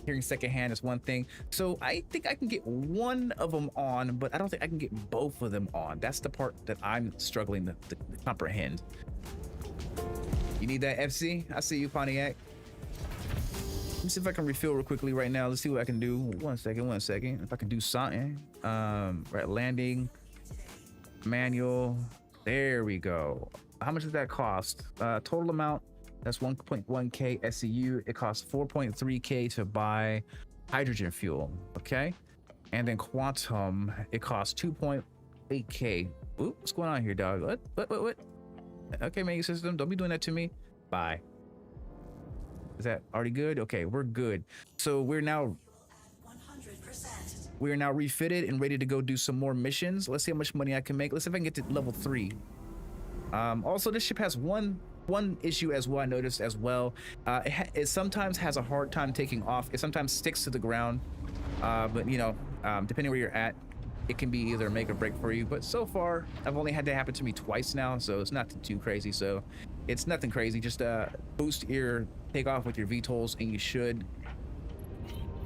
hearing secondhand is one thing. So I think I can get one of them on, but I don't think I can get both of them on. That's the part that I'm struggling to comprehend. You need that FC? I see you, Pontiac. Let me see if I can refill real quickly right now. Let's see what I can do. One second. If I can do something. Right, landing, manual. There we go. How much does that cost? Total amount, that's 1.1k SCU. It costs 4.3k to buy hydrogen fuel. Okay. And then quantum, it costs 2.8k. Ooh, what's going on here, dog? What? Okay, menu system, don't be doing that to me. Bye. Is that already good? Okay, we're good. So we're now 100%. we are now refitted and ready to go do some more missions. Let's see how much money I can make. Let's see if I can get to level 3. Also, this ship has one issue as well. I noticed as well. It sometimes has a hard time taking off. It sometimes sticks to the ground. But you know, depending where you're at, it can be either make or break for you. But so far, I've only had that happen to me twice now, so it's not too crazy. So it's nothing crazy. Just boost your takeoff with your VTOLs, and you should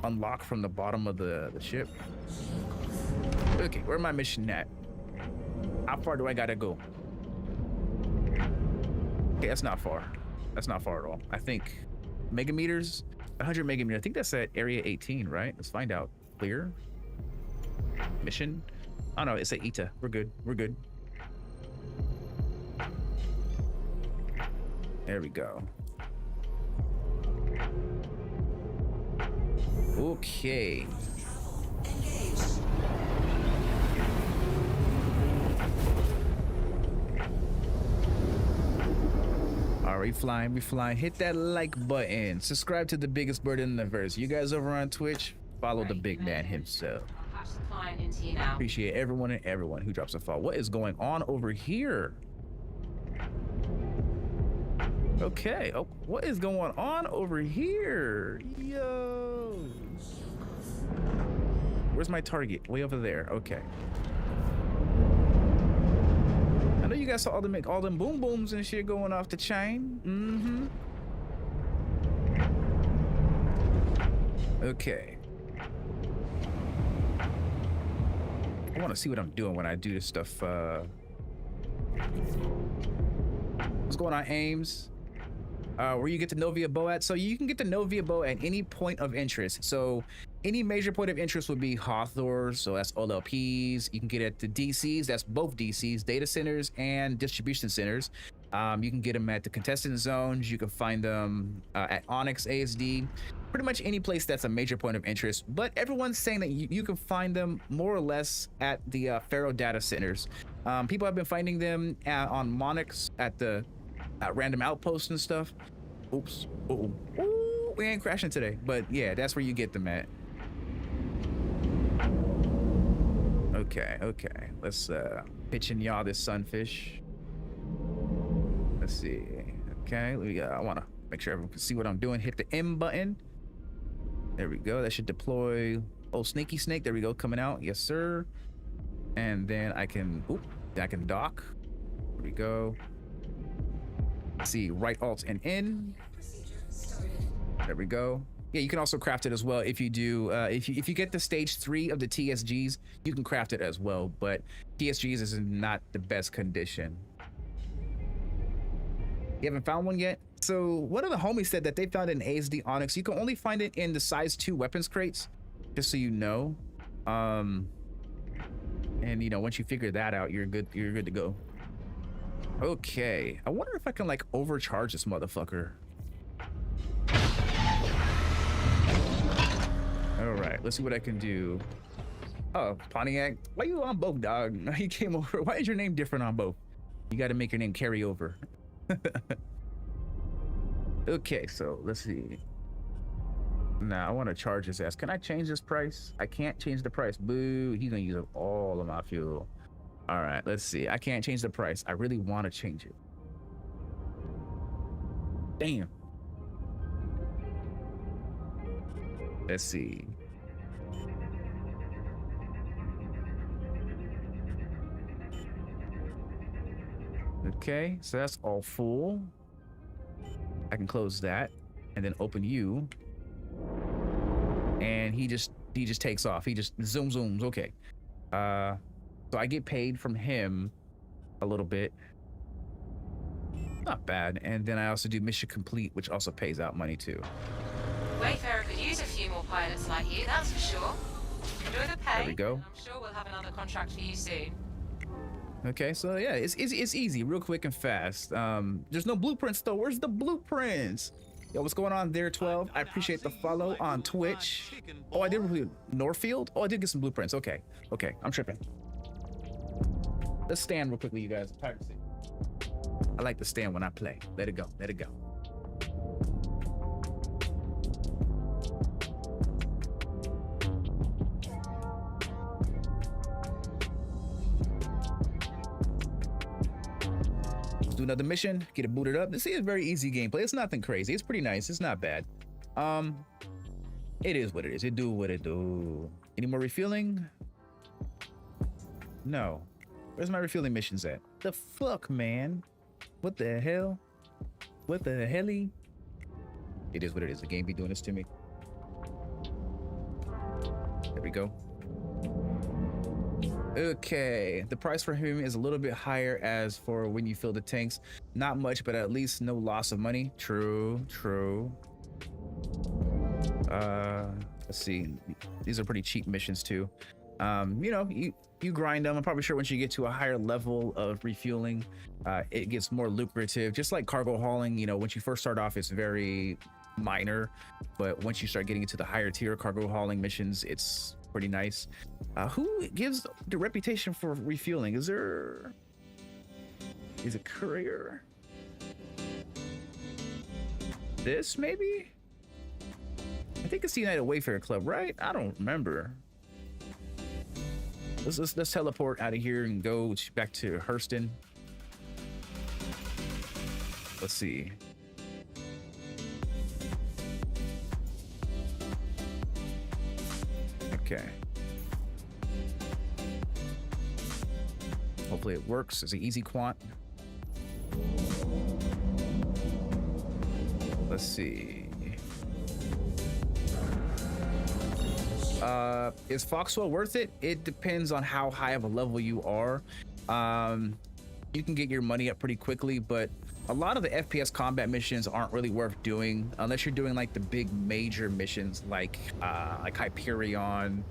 unlock from the bottom of the ship. Okay, where my mission at? How far do I gotta go? Okay, that's not far. That's not far at all. I think megameters, 100 megameters. I think that's at area 18, right? Let's find out. Clear. Mission. Oh no, it's at ETA. We're good. We're good. There we go. Okay. Engaged. All right, we flying. Hit that like button. Subscribe to the biggest bird in the verse. You guys over on Twitch, follow the big man himself. I'll patch the client into you now. Appreciate everyone who drops a follow. What is going on over here? Okay. Oh, what is going on over here? Yo. Where's my target? Way over there. Okay. I know you guys saw all them boom booms and shit going off the chain. Okay. I want to see what I'm doing when I do this stuff. What's going on, Ames? Where you get the Novia bow at? So you can get the Novia bow at any point of interest. So any major point of interest would be Hawthorne, so that's OLPs. You can get it at the DCs, that's both DCs, data centers and distribution centers. You can get them at the contestant zones. You can find them at Onyx ASD, pretty much any place that's a major point of interest. But everyone's saying that you can find them more or less at the Pharaoh data centers. People have been finding them on Monix at the random outposts and stuff. Oops. Ooh, we ain't crashing today, but yeah, that's where you get them at. Okay, let's pitching y'all this sunfish. Let's see. Okay, I want to make sure everyone can see what I'm doing. Hit the M button. There we go. That should deploy. Oh, sneaky snake. There we go. Coming out. Yes, sir. And then I can dock. There we go. Let's see, right alt and in. There we go. Yeah, you can also craft it as well if you do. If you get the stage 3 of the TSGs, you can craft it as well. But TSGs is in not the best condition. You haven't found one yet? So one of the homies said that they found an ASD Onyx. You can only find it in the size 2 weapons crates, just so you know. And you know, once you figure that out, you're good to go. Okay, I wonder if I can like overcharge this motherfucker. All right, let's see what I can do. Oh, Pontiac, why you on both, dog? You came over. Why is your name different on both? You got to make your name carry over. Okay, so let's see. Now I want to charge his ass. Can I change this price? I can't change the price. Boo, he's gonna use up all of my fuel. All right, let's see. I can't change the price. I really want to change it. Damn. Let's see. Okay, so that's all full. I can close that and then open you. And he just takes off. He just zooms. Okay. So I get paid from him a little bit. Not bad. And then I also do mission complete, which also pays out money too. Wayfarer could use a few more pilots like you, that's for sure. Enjoy the pay. There we go. I'm sure we'll have another contract for you soon. Okay, so yeah, it's easy, real quick and fast. There's no blueprints though. Where's the blueprints? Yo, what's going on there, 12? I appreciate the follow on Twitch. Oh, I did review Northfield. Oh, I did get some blueprints. Okay, I'm tripping. Let's stand real quickly, you guys. Piracy. I like to stand when I play. Let it go. Let it go. Let's do another mission. Get it booted up. This is very easy gameplay. It's nothing crazy. It's pretty nice. It's not bad. It is what it is. It do what it do. Any more refueling? No. Where's my refueling missions at? The fuck, man? What the hell? What the helly? It is what it is. The game be doing this to me. There we go. Okay, the price for him is a little bit higher as for when you fill the tanks. Not much, but at least no loss of money. True. Let's see. These are pretty cheap missions too. You know, you grind them. I'm probably sure once you get to a higher level of refueling, it gets more lucrative. Just like cargo hauling, you know, once you first start off, it's very minor, but once you start getting into the higher tier cargo hauling missions, it's pretty nice. Who gives the reputation for refueling? Is a courier? This maybe? I think it's the United Wayfarer Club, right? I don't remember. Let's teleport out of here and go back to Hurston. Let's see. Okay. Hopefully it works. It's an easy quant. Let's see. Is Foxwell worth it? It depends on how high of a level you are. You can get your money up pretty quickly, but a lot of the FPS combat missions aren't really worth doing unless you're doing like the big major missions like Hyperion,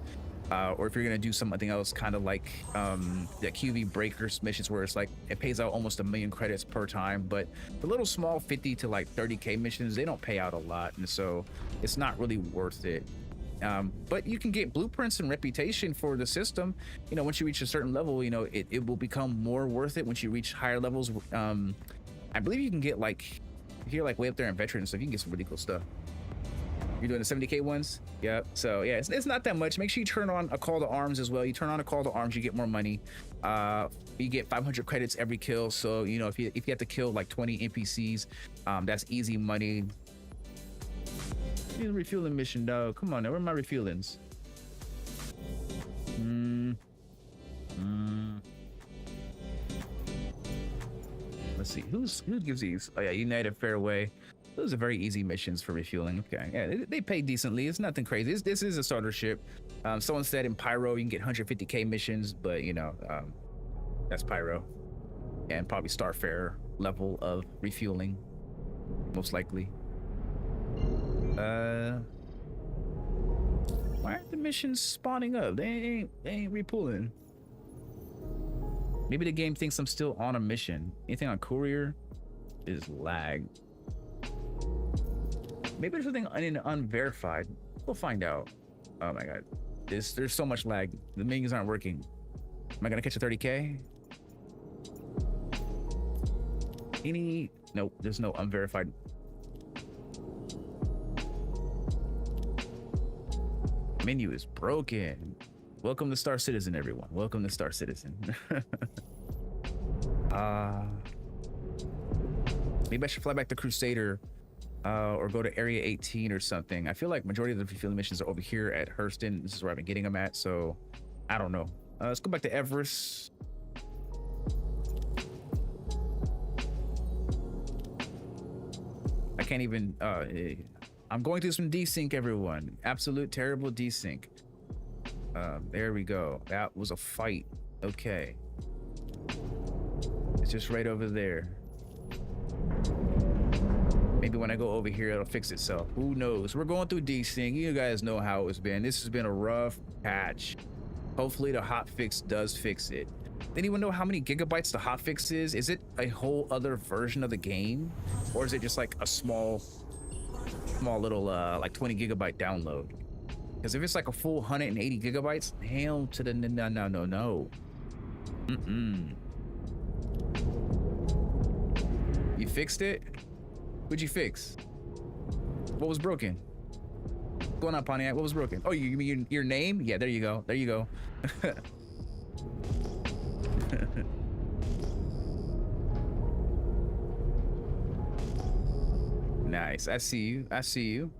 or if you're gonna do something else kind of like the QV Breakers missions where it's like it pays out almost 1 million credits per time. But the little small 50 to like 30k missions, they don't pay out a lot, and so it's not really worth it. But you can get blueprints and reputation for the system. You know, once you reach a certain level, you know, it will become more worth it once you reach higher levels. I believe you can get like, if you're like way up there in veteran stuff, you can get some really cool stuff. You're doing the 70k ones? Yep. So yeah, it's not that much. Make sure you turn on a call to arms as well. You turn on a call to arms, you get more money. You get 500 credits every kill. So, you know, if you have to kill like 20 NPCs, that's easy money. Need a refueling mission, dog. Come on now, where are my refuelings? Let's see, who gives these? Oh yeah, United Fairway. Those are very easy missions for refueling. Okay, yeah, they pay decently. It's nothing crazy. This is a starter ship. Someone said in Pyro you can get 150k missions, but you know, that's Pyro, and probably Starfarer level of refueling, most likely. Why aren't the missions spawning up? They ain't repulling. Maybe the game thinks I'm still on a mission. Anything on courier is lag. Maybe there's something unverified. We'll find out. Oh my god, there's so much lag. The menus aren't working. Am I gonna catch a 30k? Nope, there's no unverified. Menu is broken. Welcome to Star Citizen, everyone. Welcome to Star Citizen. Maybe I should fly back to Crusader, or go to Area 18 or something. I feel like majority of the refueling missions are over here at Hurston. This is where I've been getting them at, so I don't know. Let's go back to Everest. I can't even, I'm going through some desync, everyone. Absolute terrible desync. There we go. That was a fight. Okay. It's just right over there. Maybe when I go over here, it'll fix itself. Who knows? We're going through desync. You guys know how it's been. This has been a rough patch. Hopefully the hotfix does fix it. Anyone know how many gigabytes the hotfix is? Is it a whole other version of the game? Or is it just like a small little like 20 gigabyte download? Because if it's like a full 180 gigabytes, hell to the no. You fixed it? What'd you fix? What was broken? What's going on, Pontiac? What was broken? Oh, you mean your name? Yeah, there you go. There you go. Nice. I see you. I see you.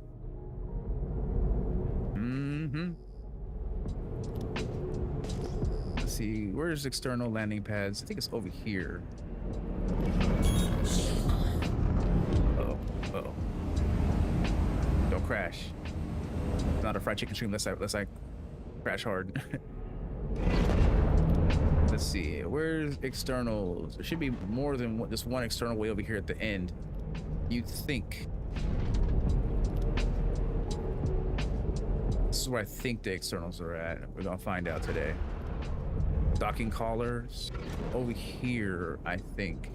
Let's see. Where's external landing pads? I think it's over here. Uh-oh. Don't crash. It's not a fried chicken stream. Let's like crash hard. Let's see. Where's externals? There should be more than this one external way over here at the end. You'd think. This is where I think the externals are at. We're gonna find out today. Docking collars over here, I think.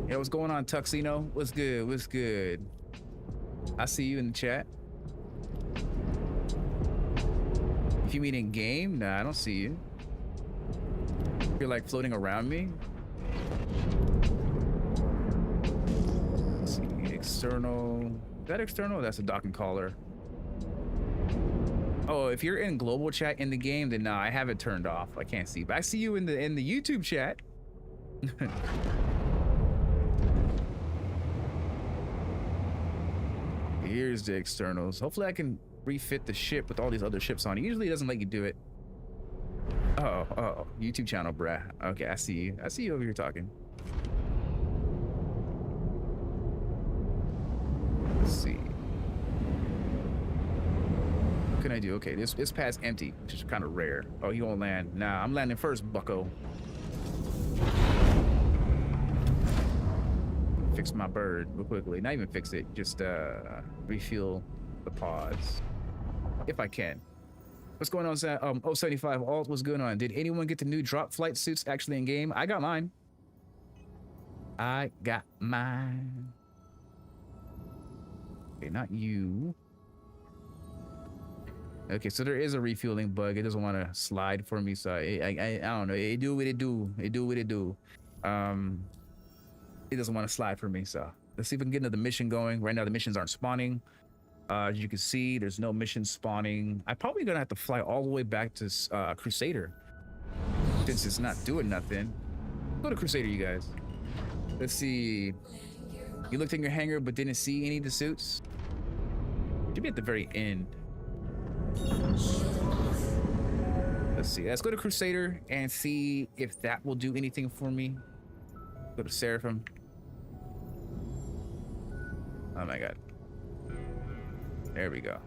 Yeah, what's going on, Tuxino? What's good? What's good? I see you in the chat. If you mean in game, nah, I don't see you. You're like floating around me. Let's see, external. Is that external? That's a docking collar. Oh, if you're in global chat in the game, then nah, I have it turned off. I can't see, but I see you in the YouTube chat. Here's the externals. Hopefully I can refit the ship with all these other ships on it. Usually it doesn't let you do it. Oh, YouTube channel, bruh. Okay, I see you. I see you over here talking. Let's see. What can I do? Okay, this pad's empty, which is kind of rare. Oh, you won't land. Nah, I'm landing first, bucko. Fix my bird real quickly. Not even fix it, just refuel the pods if I can. What's going on, 075 alt? What's going on? Did anyone get the new drop flight suits actually in game? I got mine. Okay, not you. Okay, so there is a refueling bug. It doesn't want to slide for me, so I don't know. It do what it do. It do what it do. It doesn't want to slide for me, so let's see if we can get into the mission going. Right now the missions aren't spawning. As you can see, there's no mission spawning. I'm probably gonna have to fly all the way back to Crusader since it's not doing nothing. Go to Crusader, you guys. Let's see. You looked in your hangar but didn't see any of the suits. Should be at the very end. Let's see. Let's go to Crusader and see if that will do anything for me. Go to Seraphim. Oh my god. There we go.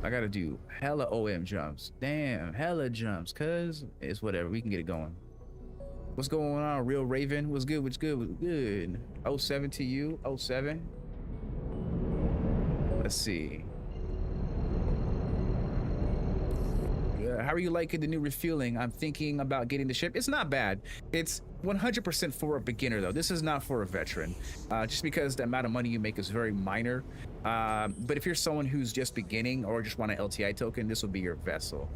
I gotta do hella OM jumps. Damn, hella jumps, cuz it's whatever. We can get it going. What's going on, Real Raven? What's good? What's good? What's good? 07 to you, 07. Let's see. How are you liking the new refueling? I'm thinking about getting the ship. It's not bad. It's 100% for a beginner though. This is not for a veteran. Just because the amount of money you make is very minor. But if you're someone who's just beginning or just want an LTI token, this will be your vessel.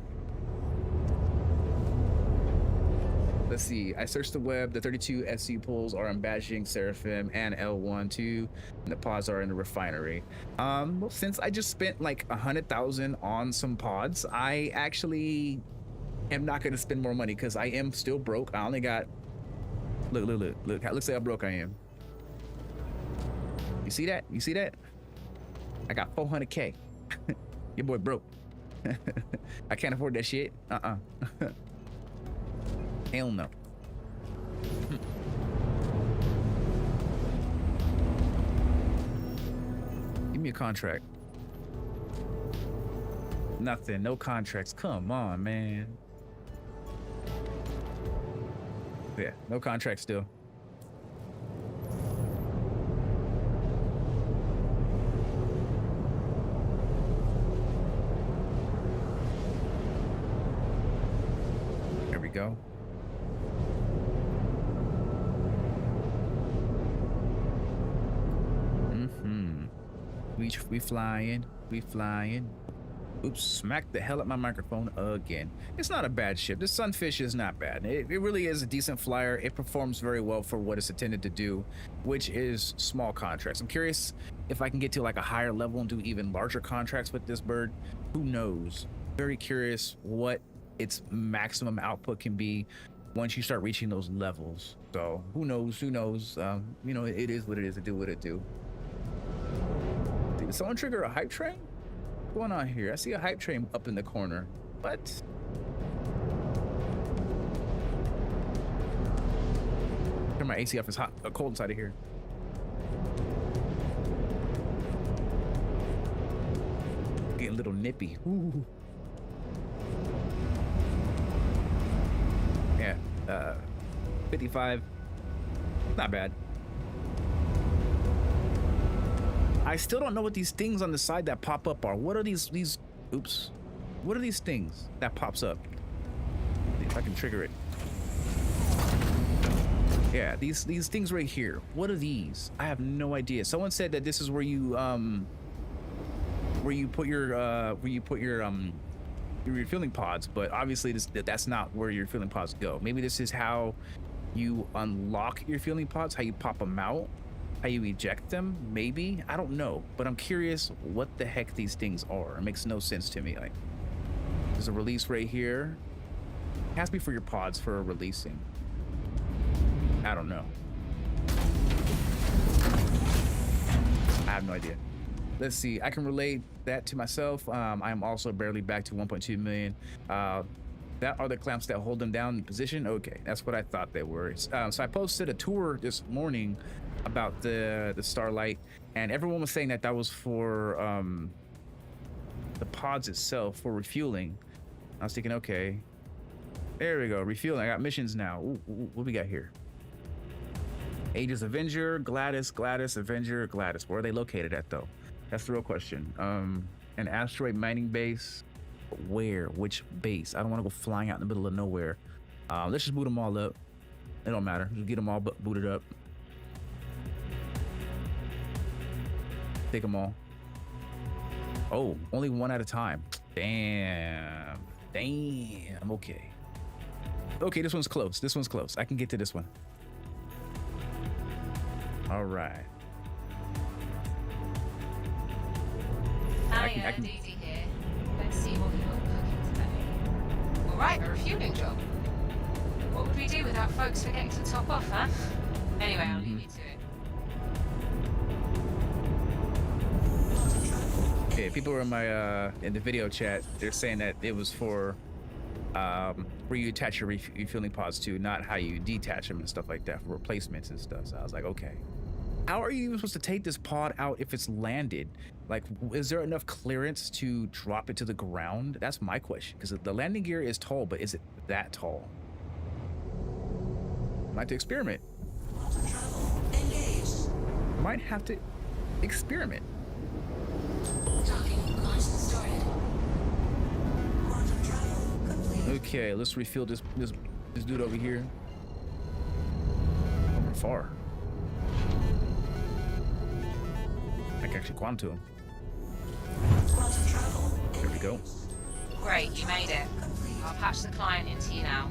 Let's see. I searched the web. The 32 SC pools are on badging, Seraphim, and L12, and the pods are in the refinery. Well, since I just spent like 100,000 on some pods, I actually am not going to spend more money because I am still broke. I only got look. Looks like how broke I am. You see that? You see that? I got 400K. Your boy broke. I can't afford that shit. Hell no. Give me a contract. Nothing. No contracts. Come on, man. Yeah, no contracts still. There we go. We flying. We flying. Oops, smacked the hell at my microphone again. It's not a bad ship. This Sunfish is not bad. It really is a decent flyer. It performs very well for what it's intended to do, which is small contracts. I'm curious if I can get to like a higher level and do even larger contracts with this bird. Who knows? Very curious what its maximum output can be once you start reaching those levels. So who knows? Who knows? You know, it is what it is. It do what it do. Did someone trigger a hype train? What's going on here? I see a hype train up in the corner. What? Turn my AC off. It's hot, cold inside of here. Getting a little nippy. Ooh. Yeah. 55. Not bad. I still don't know what these things on the side that pop up are. What are these oops. What are these things that pops up? If I can trigger it. Yeah, these things right here. What are these? I have no idea. Someone said that this is where you put your refueling pods, but obviously that's not where your refueling pods go. Maybe this is how you unlock your refueling pods, how you pop them out. How you eject them, maybe? I don't know, but I'm curious what the heck these things are. It makes no sense to me. Like, there's a release right here. It has to be for your pods for releasing. I don't know. I have no idea. Let's see. I can relate that to myself. I'm also barely back to 1.2 million. That are the clamps that hold them down in position? Okay, that's what I thought they were. So I posted a tour this morning about the Starlite, and everyone was saying that that was for the pods itself, for refueling. I was thinking, okay, there we go, refueling. I got missions now. Ooh, what we got here? Aegis Avenger, Gladys, Avenger, Gladys. Where are they located at though? That's the real question. An asteroid mining base. Where? Which base? I don't want to go flying out in the middle of nowhere. Let's just boot them all up. It don't matter. Just get them all booted up. Take them all. Oh, only one at a time. Damn. Okay. Okay, this one's close. This one's close. I can get to this one. All right. Hi, Daisy here. Let's see what you're cooking today. All right, a refueling job. What would we do without folks forgetting to top off, huh? Anyway, I'll leave you to it. Okay, people were in my in the video chat. They're saying that it was for where you attach your refueling pods to, not how you detach them and stuff like that for replacements and stuff. So I was like, okay. How are you even supposed to take this pod out if it's landed? Like, is there enough clearance to drop it to the ground? That's my question, because the landing gear is tall, but is it that tall? Might have to experiment. Might have to experiment. Okay, let's refuel this dude over here. Over far. I can actually quantum to him. There we go. Great, you made it. I'll patch the client into you now.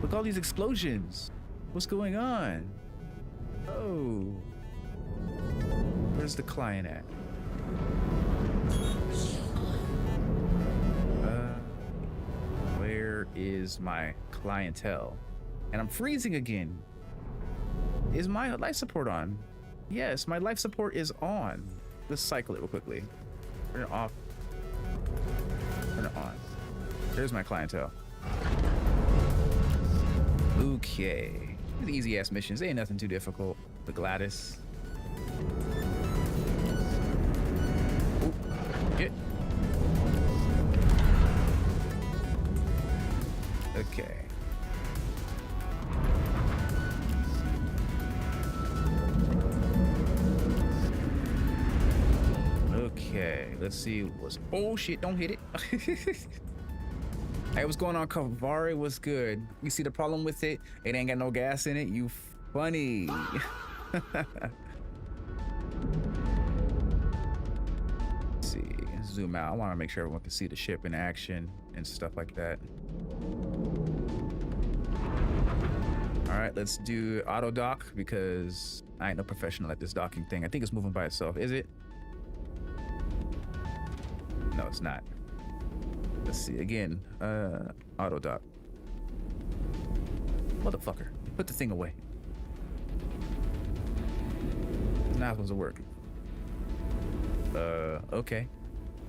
Look at all these explosions. What's going on? Oh. Where's the client at? Where is my clientele? And I'm freezing again. Is my life support on? Yes, my life support is on. Let's cycle it real quickly. Turn it off. Turn it on. There's my clientele. Okay. These easy ass missions. They ain't nothing too difficult. The Gladys. Ooh. Get. let's see what's, oh shit, don't hit it. Hey, what's going on, Kavari? What's good? You see the problem with it? It ain't got no gas in it. You funny. Let's see, zoom out. I want to make sure everyone can see the ship in action and stuff like that. All right, let's do auto dock because I ain't no professional at this docking thing. I think it's moving by itself. Is it? No, it's not. Let's see again. Auto dock. Motherfucker, put the thing away. It's not supposed to work. Okay.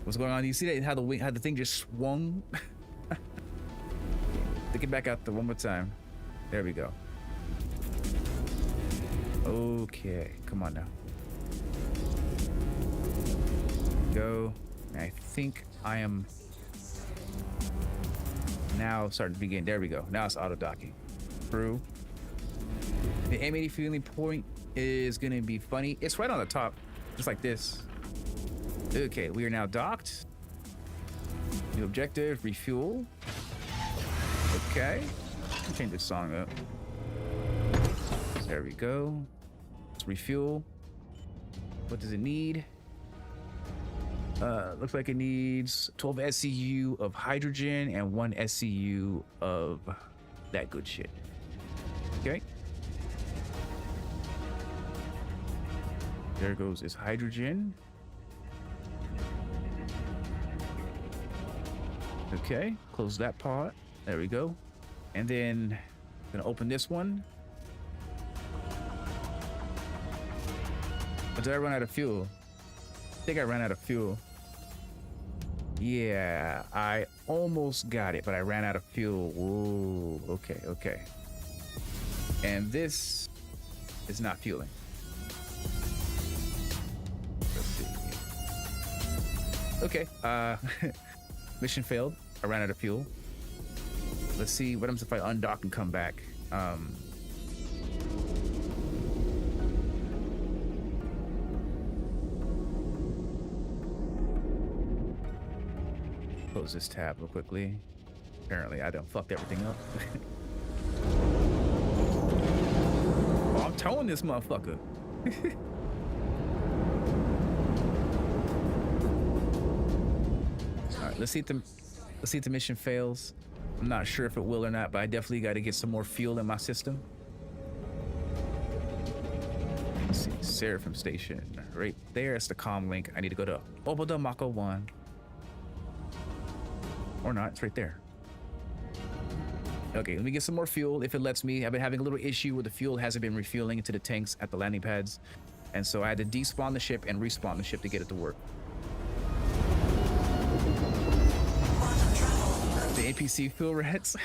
What's going on? You see that how the thing just swung? Take it back out there one more time. There we go. Okay, come on now. Go. I think I am now starting to begin. There we go. Now it's auto docking. Through. The M80 fueling point is gonna be funny. It's right on the top, just like this. Okay, we are now docked. New objective, refuel. Okay. I'll change this song up. There we go. Let's refuel. What does it need? Looks like it needs 12 SCU of hydrogen and 1 SCU of that good shit. Okay. There goes its hydrogen. Okay, close that part. There we go. And then I'm gonna open this one. But did I run out of fuel? I think I ran out of fuel. Yeah, I almost got it, but I ran out of fuel. Whoa, okay, okay. And this is not fueling. Let's see. Okay, mission failed. I ran out of fuel. Let's see what happens if I undock and come back. Close this tab real quickly. Apparently I done fucked everything up. Oh, I'm towing this motherfucker. All right, let's see if the mission fails. I'm not sure if it will or not, but I definitely got to get some more fuel in my system. Let's see, Seraphim Station, right there. It's the comm link. I need to go to Oboda Mako 1. Or not, it's right there. Okay, let me get some more fuel if it lets me. I've been having a little issue where the fuel hasn't been refueling into the tanks at the landing pads. And so I had to despawn the ship and respawn the ship to get it to work. The APC fuel rats?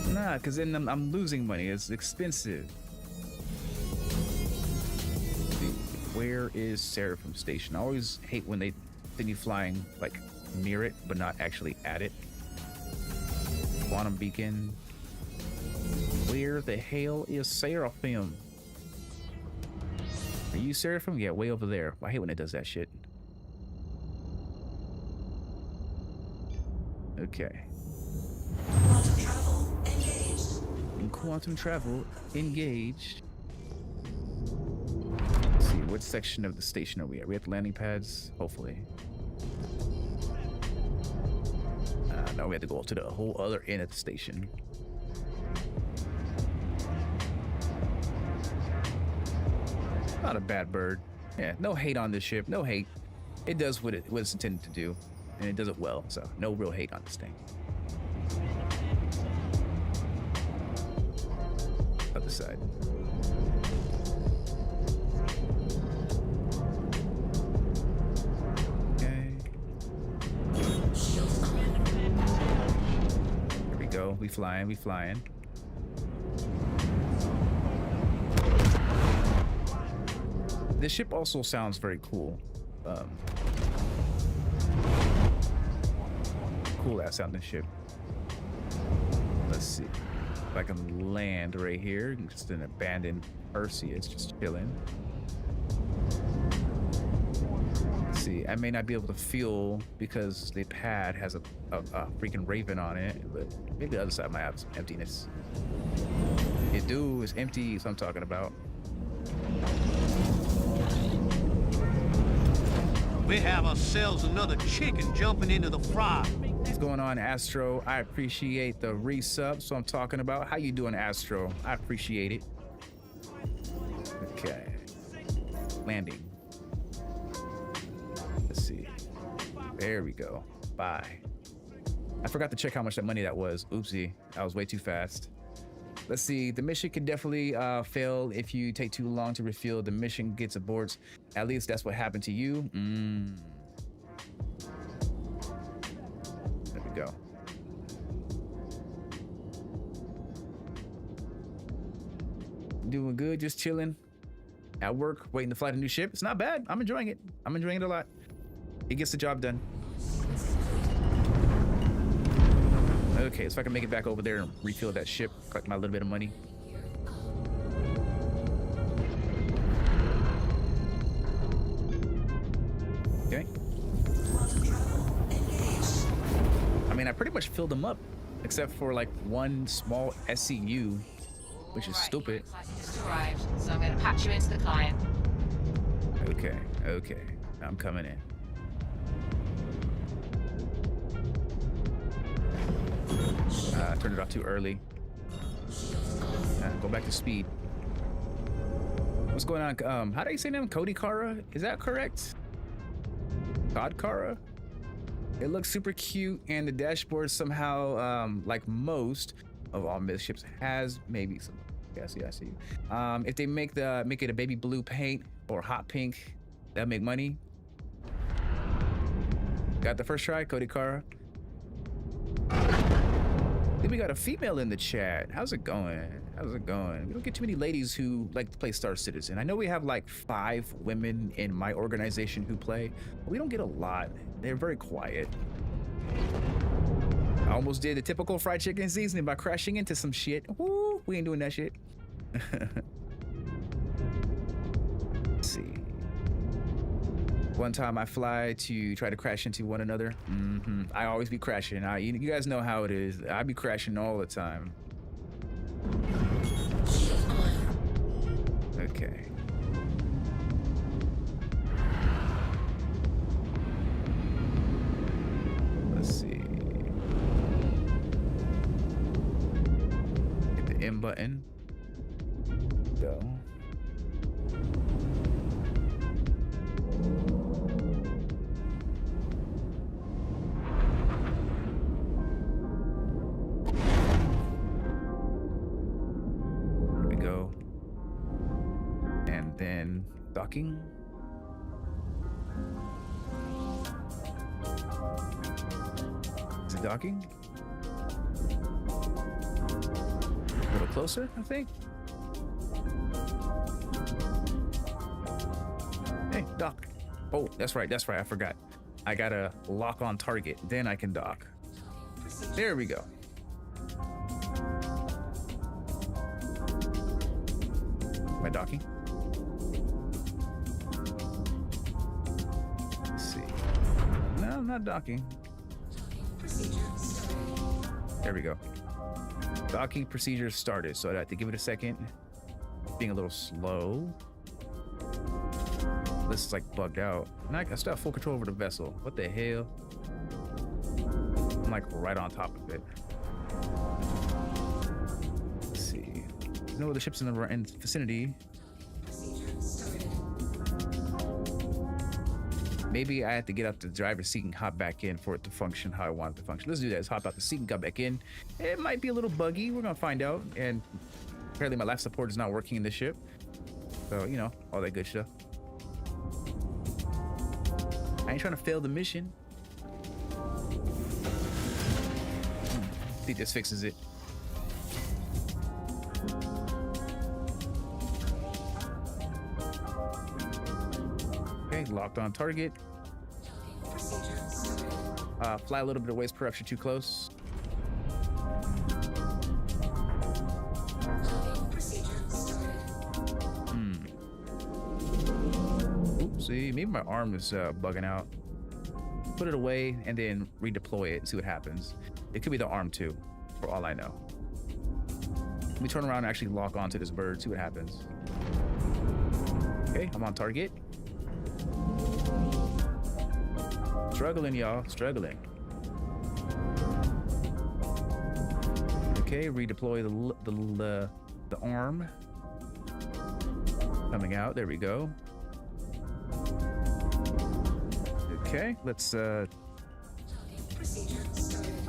Nah, because then I'm losing money. It's expensive. Where is Seraphim Station? I always hate when they continue flying like near it, but not actually at it. Quantum Beacon. Where the hell is Seraphim? Are you Seraphim? Yeah, way over there. I hate when it does that shit. Okay. Quantum travel engaged. Quantum travel engaged. Let's see, what section of the station are we at? We at the landing pads? Hopefully. No, we have to go up to the whole other end of the station. Not a bad bird. Yeah, no hate on this ship. No hate. It does what it's intended to do, and it does it well. So no real hate on this thing. Other side. We flying, we flying. This ship also sounds very cool. Cool ass sounding ship. Let's see if I can land right here. Just an abandoned Perseus, just chilling. see, I may not be able to fuel because the pad has a freaking raven on it, but maybe the other side might have some emptiness. It do, it's empty, is what I'm talking about. We have ourselves another chicken jumping into the fry. What's going on, Astro? I appreciate the resub, so I'm talking about. How you doing, Astro? I appreciate it. Okay. Landing. Let's see. There we go. Bye. I forgot to check how much that money that was. Oopsie. I was way too fast. Let's see. The mission can definitely fail if you take too long to refuel. The mission gets aborted. At least that's what happened to you. There we go. Doing good, just chilling at work, waiting to fly the new ship. It's not bad. I'm enjoying it. I'm enjoying it a lot. It gets the job done. Okay, so I can make it back over there and refill that ship, collect my little bit of money. Okay. I mean, I pretty much filled them up, except for like one small SCU, which is stupid. Looks like you just arrived, so I'm going to patch you into the client. Okay, okay, I'm coming in. I turned it off too early. Go back to speed. What's going on? How do you say name? Cody Kara? Is that correct? Todd Kara? It looks super cute, and the dashboard somehow, like most of all Misc ships, has maybe some. Yeah, I see you. If they make it a baby blue paint or hot pink, that'll make money. Got the first try, Cody Kara. Then we got a female in the chat. How's it going? How's it going? We don't get too many ladies who like to play Star Citizen. I know we have like 5 women in my organization who play, but we don't get a lot. They're very quiet. I almost did the typical fried chicken seasoning by crashing into some shit. Woo, we ain't doing that shit. Let's see. One time I fly to try to crash into one another. I always be crashing. You guys know how it is. I be crashing all the time. Okay. Let's see. Hit the M button. Go. Then docking. Is it docking? A little closer, I think. Hey, dock. Oh, that's right, I forgot. I gotta lock on target, then I can dock. There we go. Am I docking? I'm not docking. There we go. Docking procedure started, so I have to give it a second. Being a little slow. This is like bugged out. And I still have full control over the vessel. What the hell? I'm like right on top of it. Let's see. No other ships in the vicinity. Maybe I have to get out the driver's seat and hop back in for it to function how I want it to function. Let's do that. Let's hop out the seat and come back in. It might be a little buggy. We're gonna find out. And apparently my life support is not working in this ship. So, you know, all that good stuff. I ain't trying to fail the mission. I think this fixes it. Okay, locked on target. Fly a little bit of waste per extra too close. Oops. see. Maybe my arm is bugging out. Put it away and then redeploy it and see what happens. It could be the arm too, for all I know. Let me turn around and actually lock onto this bird, see what happens. Okay, I'm on target. Struggling, y'all, struggling. Okay, redeploy the arm. Coming out, there we go. Okay, let's Procedure started.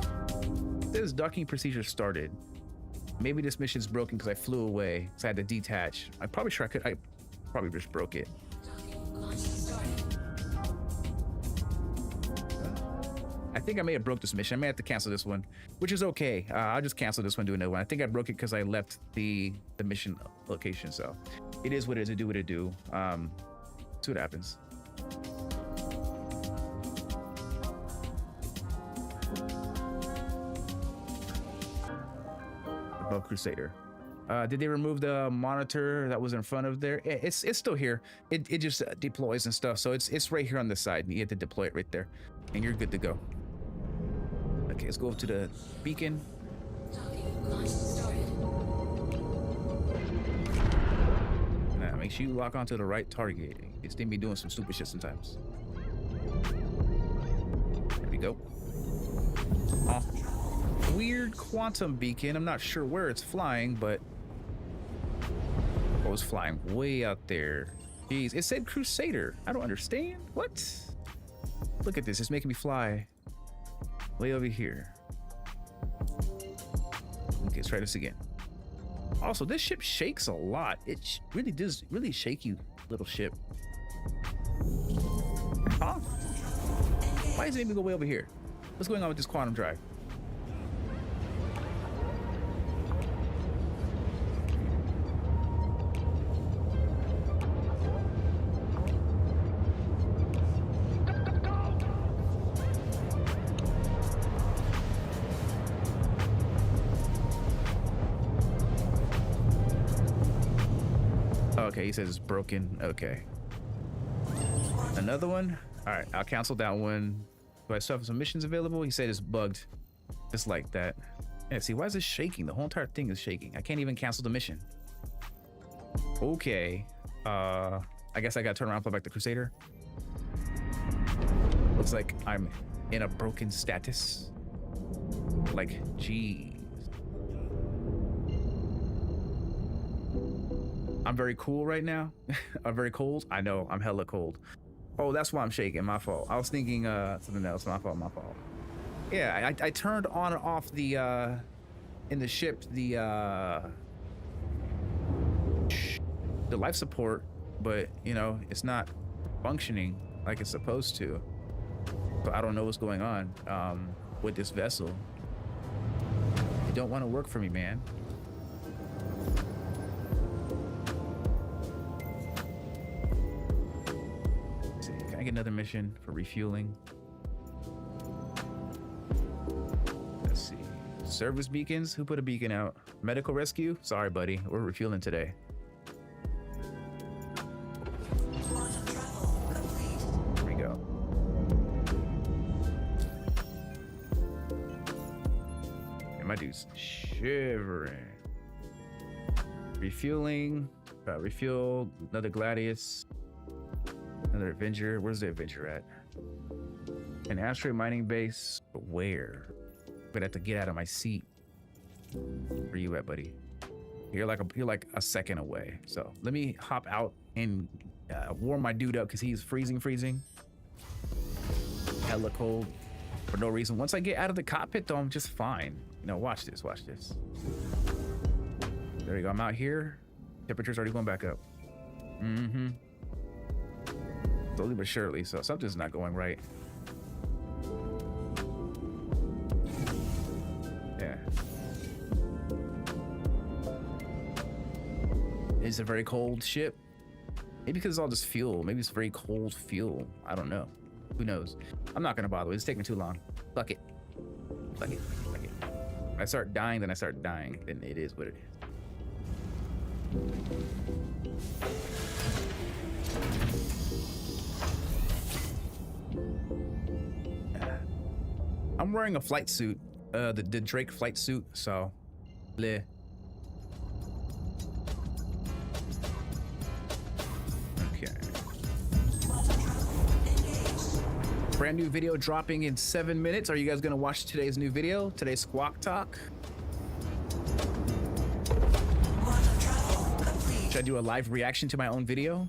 this docking procedure started. Maybe this mission's broken because I flew away, so I had to detach. I'm probably sure I probably just broke it. Docking launch started. I think I may have broke this mission. I may have to cancel this one, which is okay. I'll just cancel this one, do another one. I think I broke it because I left the mission location, so it is what it is. It do what it do. See what happens. Above Crusader. Did they remove the monitor that was in front of there? It's still here. It just deploys and stuff. So it's right here on this side. You have to deploy it right there, and you're good to go. Okay, let's go over to the beacon. Docking launch started. Now make sure you lock onto the right target. It's they be doing some stupid shit sometimes. There we go. Oh. Weird quantum beacon. I'm not sure where it's flying, but oh, it's flying way out there. Jeez, it said Crusader. I don't understand. What? Look at this. It's making me fly way over here. Okay, let's try this again. Also, this ship shakes a lot. It really does really shaky little ship. Huh? Why is it making me go way over here? What's going on with this quantum drive? Okay, he says it's broken. Okay. Another one? All right, I'll cancel that one. Do I still have some missions available? He said it's bugged. Just like that. Yeah, see, why is this shaking? The whole entire thing is shaking. I can't even cancel the mission. Okay. I guess I gotta turn around and fly back to Crusader. Looks like I'm in a broken status. Like, geez. I'm very cool right now. I'm very cold. I know, I'm hella cold. Oh, that's why I'm shaking. My fault. I was thinking something else. My fault. Yeah, I turned on and off the in the ship the life support, but you know it's not functioning like it's supposed to. So I don't know what's going on with this vessel. It don't want to work for me, man. I get another mission for refueling. Let's see. Service beacons? Who put a beacon out? Medical rescue? Sorry, buddy. We're refueling today. Quantum travel complete. Here we go. And my dude's shivering. Refueling. Refuel. Another Gladius. Another Avenger. Where's the Avenger at? An asteroid mining base. Where? I'm gonna have to get out of my seat. Where you at, buddy? You're like a second away. So let me hop out and warm my dude up because he's freezing. Hella cold for no reason. Once I get out of the cockpit, though, I'm just fine. You know, watch this. There you go. I'm out here. Temperature's already going back up. Mm-hmm. Slowly but surely, so something's not going right. Yeah. It's a very cold ship. Maybe because it's all just fuel. Maybe it's very cold fuel. I don't know. Who knows? I'm not gonna bother with it. It's taking too long. Fuck it. If I start dying, then I start dying. Then it is what it is. I'm wearing a flight suit, the Drake flight suit, so bleh. Okay. Brand new video dropping in 7 minutes. Are you guys gonna watch today's new video? Today's Squawk Talk? Should I do a live reaction to my own video?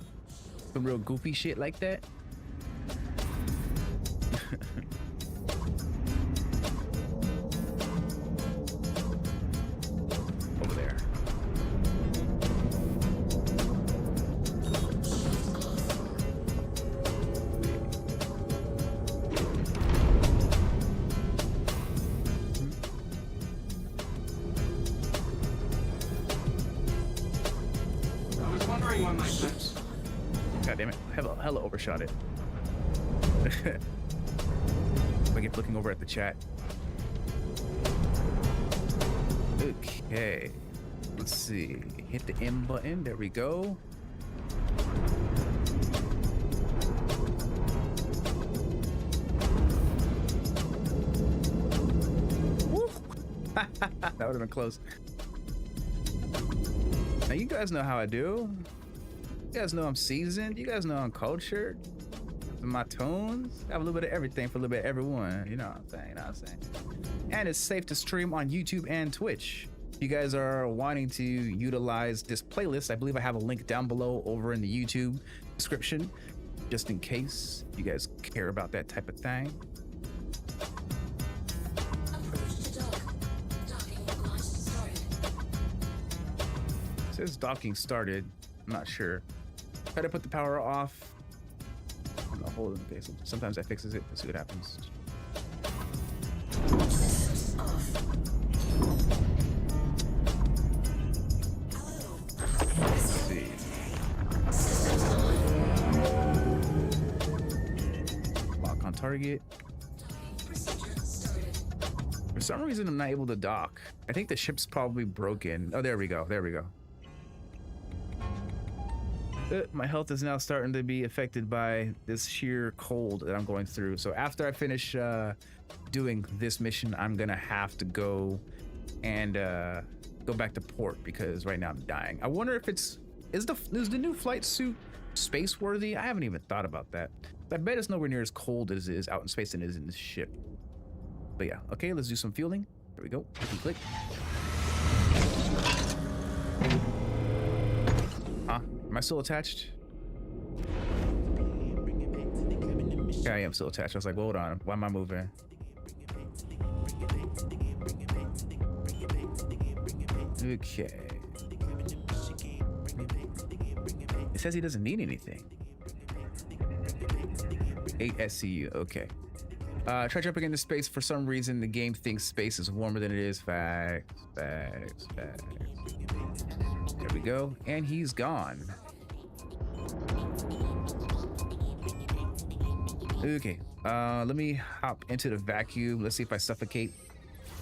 Some real goofy shit like that? Over there. I was wondering when my steps. God damn it. Hella overshot it. I keep looking over at the chat. Okay. Let's see. Hit the M button. There we go. Woo. That would have been close. Now you guys know how I do. You guys know I'm seasoned. You guys know I'm cultured. My tones, I have a little bit of everything for a little bit of everyone. You know what I'm saying? You know what I'm saying? And it's safe to stream on YouTube and Twitch. If you guys are wanting to utilize this playlist, I believe I have a link down below over in the YouTube description, just in case you guys care about that type of thing. Approach to dock. Docking license started. It says docking started. I'm not sure. Try to put the power off. I'm gonna hold it in case. Sometimes that fixes it. Let's see what happens. Systems off. Let's see. Systems on. Lock on target. Docking procedure started. For some reason, I'm not able to dock. I think the ship's probably broken. Oh, there we go. There we go. My health is now starting to be affected by this sheer cold that I'm going through. So after I finish doing this mission, I'm gonna have to go and go back to port because right now I'm dying. I wonder if is the new flight suit space worthy? I haven't even thought about that. I bet it's nowhere near as cold as it is out in space than it is in this ship. But yeah, okay, let's do some fueling. There we go. Click. Huh? Am I still attached? Yeah, I am still attached. I was like, well, hold on. Why am I moving? Okay. It says he doesn't need anything. 8 SCU. Okay. Try jumping into space. For some reason, the game thinks space is warmer than it is. Facts. There we go. And he's gone. Okay. Let me hop into the vacuum. Let's see if I suffocate.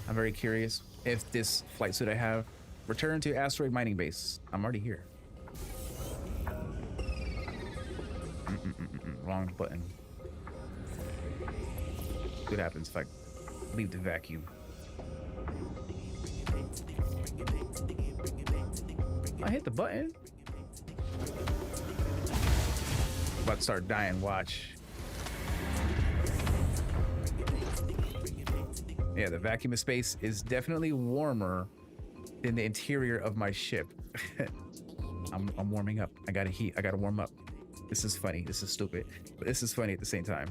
I'm very curious if this flight suit I have. Return to asteroid mining base. I'm already here. Wrong button. What happens if I leave the vacuum? I hit the button. About to start dying, watch. Yeah, the vacuum of space is definitely warmer than the interior of my ship. I'm warming up. I gotta heat. I gotta warm up. This is funny. This is stupid. But this is funny at the same time.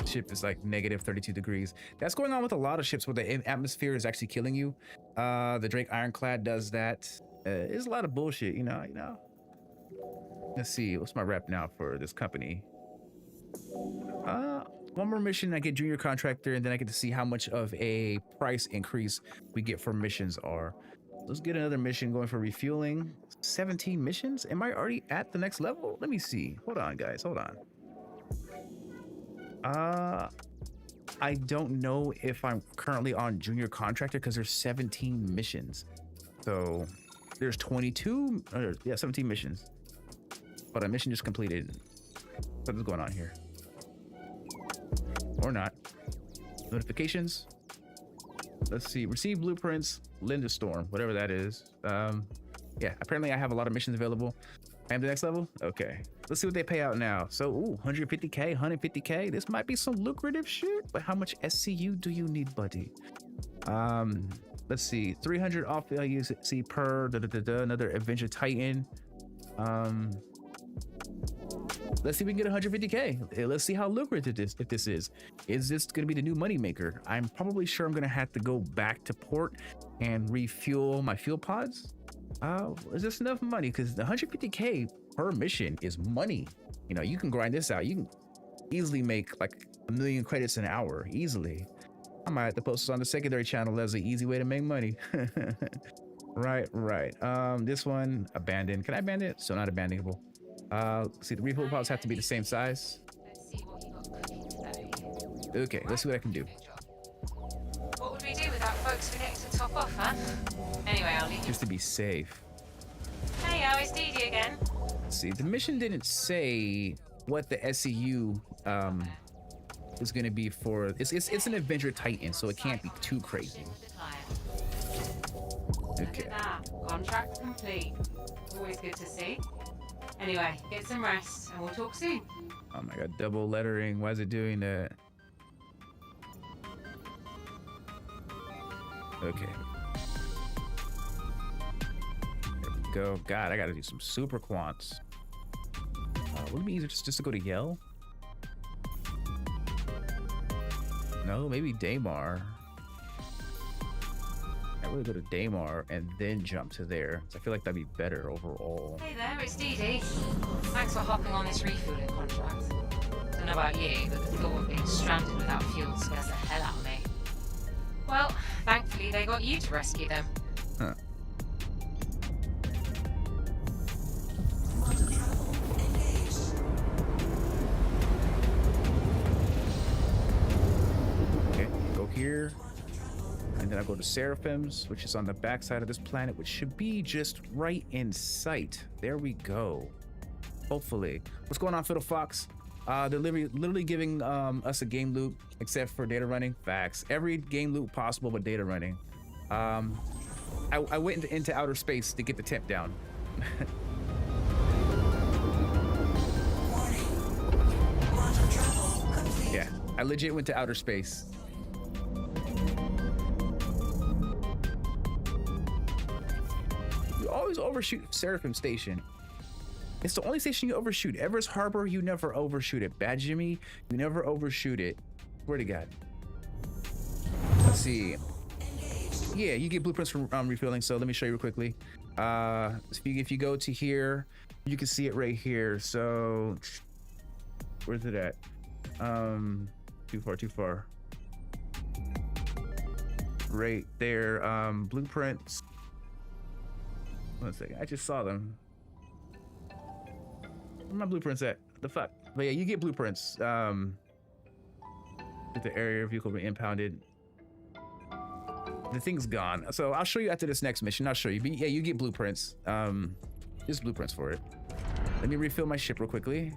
Ship is like negative 32 degrees. That's going on with a lot of ships where the atmosphere is actually killing you. The Drake Ironclad does that. It's a lot of bullshit, you know. Let's see, what's my rep now for this company? One more mission, I get junior contractor, and then I get to see how much of a price increase we get for missions are. Let's get another mission going for refueling. 17 missions? Am I already at the next level? Let me see. Hold on, guys. Hold on. I don't know if I'm currently on junior contractor because there's 17 missions. So there's 17 missions. But a mission just completed. What's going on here? or not. Notifications. Let's see. Receive blueprints. Linda Storm, whatever that is. Yeah, apparently I have a lot of missions available. I am the next level. Okay, let's see what they pay out now. So, ooh, 150k, 150k. This might be some lucrative shit. But how much SCU do you need, buddy? Let's see. 300 off UC per. Another Adventure Titan. Let's see if we can get 150k. Let's see how lucrative this is. Is this going to be the new money maker? I'm probably sure I'm going to have to go back to port and refuel my fuel pods. Is this enough money? Because the 150k per mission is money. You know, you can grind this out. You can easily make like 1 million credits an hour easily. I might have to post this on the secondary channel as an easy way to make money. Right. This one abandoned. Can I abandon it? So not abandonable. See, the refill pods have to be the same size. Let's see what you got cooking today. Okay, let's see what I can do. What would we do without folks forgetting to top off, huh? Anyway, I'll leave you. Just to be safe. Hey, it's Dee again. Let's see, the mission didn't say what the SCU is going to be for. It's an Adventure Titan, so it can't be too crazy. Look Okay. at that. Contract complete. Always good to see. Anyway, get some rest and we'll talk soon. Oh my god, double lettering. Why is it doing that? Okay. There we go. God, I gotta do some super quants. Would it be easier just to go to Yell? No, maybe Daymar. I would go to Daymar and then jump to there. So I feel like that'd be better overall. Hey there, it's Dee. Thanks for hopping on this refueling contract. Don't know about you, but the thought of being stranded without fuel scares the hell out of me. Well, thankfully they got you to rescue them. Huh. Okay, go here. And then I go to Seraphim's, which is on the backside of this planet, which should be just right in sight. There we go. Hopefully. What's going on, Fiddle Fox? They're literally giving us a game loop, except for data running. Facts. Every game loop possible but data running. I went into outer space to get the temp down. Yeah, I legit went to outer space. You always overshoot Seraphim Station. It's the only station you overshoot. Everest Harbor, you never overshoot it. Bad Jimmy, you never overshoot it. Swear to God. Let's see. Yeah, you get blueprints from refueling. So let me show you real quickly. If you go to here, you can see it right here. So where's it at? Too far. Right there. Blueprints. One second. I just saw them. Where my blueprints at? The fuck? But yeah, you get blueprints. With the area vehicle being impounded. The thing's gone. So I'll show you after this next mission. I'll show you. But yeah, you get blueprints. Just blueprints for it. Let me refill my ship real quickly.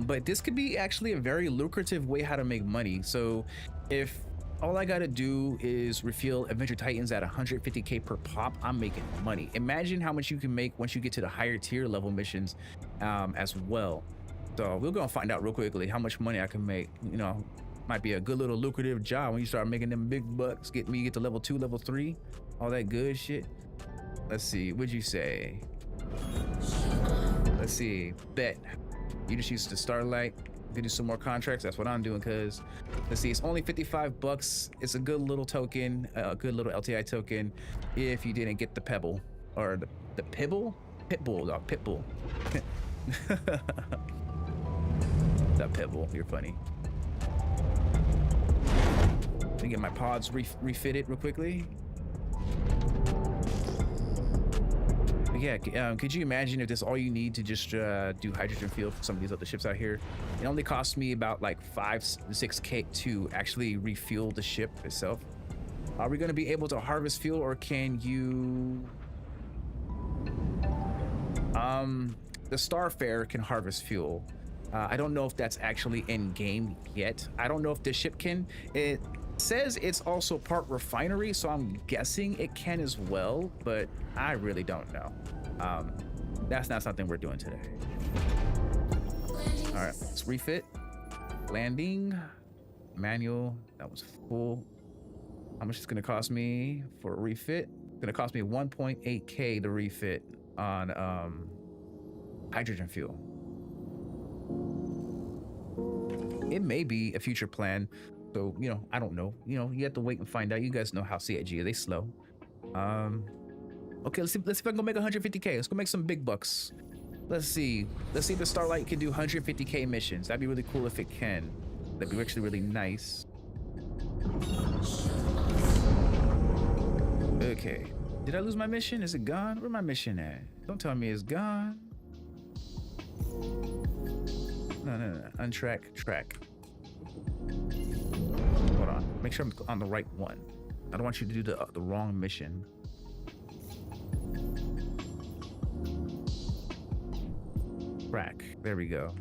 But this could be actually a very lucrative way how to make money. So if all I gotta do is refuel Adventure Titans at 150k per pop, I'm making money. Imagine how much you can make once you get to the higher tier level missions as well. So we're gonna find out real quickly how much money I can make. You know, might be a good little lucrative job when you start making them big bucks. Get to level 2, level 3, all that good shit. Let's see, what'd you say? Let's see, bet. You just use the Starlite. You can do some more contracts. That's what I'm doing, cause let's see, it's only 55 bucks. It's a good little token, a good little LTI token. If you didn't get the Pebble or the Pibble, Pitbull, dog, Pitbull. That Pebble, you're funny. Let me get my pods refitted real quickly. But yeah, could you imagine if this all you need to just do hydrogen fuel for some of these other ships out here? It only costs me about like 5-6k to actually refuel the ship itself. Are we going to be able to harvest fuel, or can you the Starfare can harvest fuel. I don't know if that's actually in game yet. I don't know if this ship can. It says it's also part refinery, so I'm guessing it can as well, but I really don't know. That's not something we're doing today. All right, let's refit. Landing, manual, that was full. How much is it gonna cost me for a refit? It's gonna cost me 1.8K to refit on hydrogen fuel. It may be a future plan, so you know, I don't know. You know, you have to wait and find out. You guys know how CIG is, they slow. Okay, let's see if I can go make 150K. Let's go make some big bucks. Let's see if the Starlite can do 150K missions. That'd be really cool if it can. That'd be actually really nice. Okay, did I lose my mission? Is it gone? Where's my mission at? Don't tell me it's gone. No. Untrack, track. Hold on. Make sure I'm on the right one. I don't want you to do the wrong mission. Track. There we go.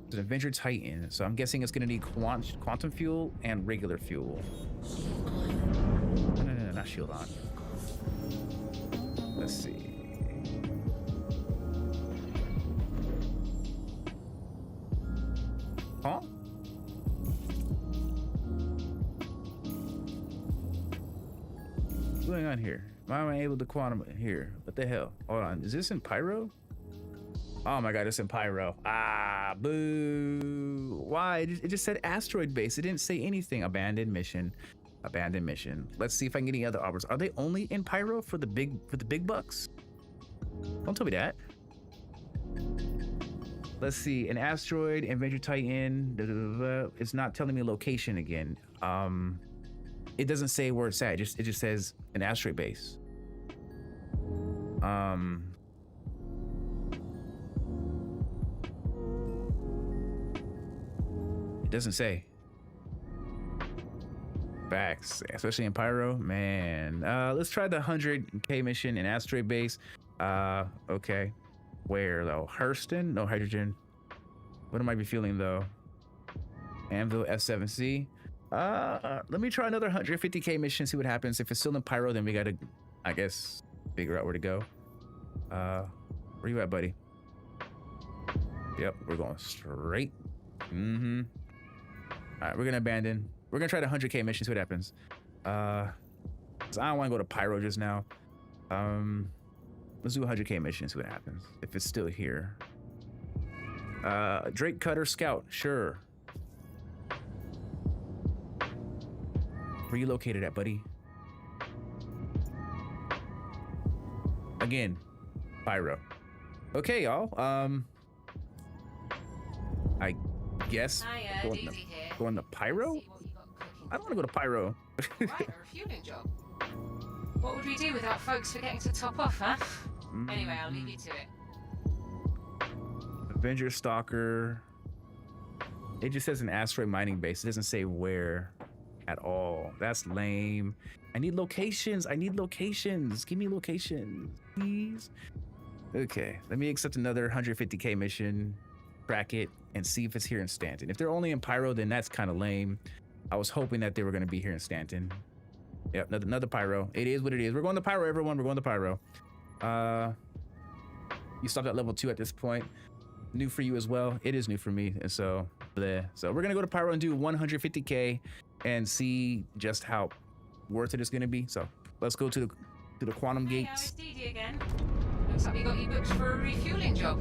It's an Avenger Titan, so I'm guessing it's gonna need quantum fuel and regular fuel. No, not shield on. Let's see. Huh? What's going on here? Why am I able to quantum here? What the hell? Hold on. Is this in Pyro? Oh my god, it's in Pyro. Ah, boo. Why? It just said asteroid base. It didn't say anything. Abandoned mission. Abandoned mission. Let's see if I can get any other offers. Are they only in Pyro for the big bucks? Don't tell me that. Let's see, an asteroid, Avenger Titan, it's not telling me location again. It doesn't say where it's at, it just says an asteroid base. It doesn't say. Facts, especially in Pyro, man. Let's try the 100K mission in asteroid base. Okay. Where though? Hurston? No hydrogen. What am I refueling though? Anvil F7C. Let me try another 150K mission, see what happens. If it's still in Pyro, then we gotta, I guess, figure out where to go. Where you at, buddy? Yep, we're going straight. All right, we're gonna abandon. We're gonna try the 100K mission, see what happens. 'Cause I don't want to go to Pyro just now. Let's do a 100K mission, see what happens. If it's still here. Drake Cutter Scout, sure. Where you located at, buddy? Again, Pyro. Okay, y'all. I guess going to Pyro? I don't want to go to Pyro. Right, a refueling job. What would we do without folks forgetting to top off, huh? Anyway, I'll leave you to it. Avenger Stalker. It just says an asteroid mining base. It doesn't say where at all. That's lame. I need locations. Give me locations, please. Okay, let me accept another 150K mission, track it, and see if it's here in Stanton. If they're only in Pyro, then that's kind of lame. I was hoping that they were going to be here in Stanton. Yep, another Pyro. It is what it is. We're going to Pyro, everyone. We're going to Pyro. You stopped at level 2 at this point. New for you as well. It is new for me, and so bleh. So we're gonna go to Pyro and do 150K and see just how worth it is gonna be. So let's go to the quantum gates. Hey, it's again. Looks like we got you booked for a refueling job.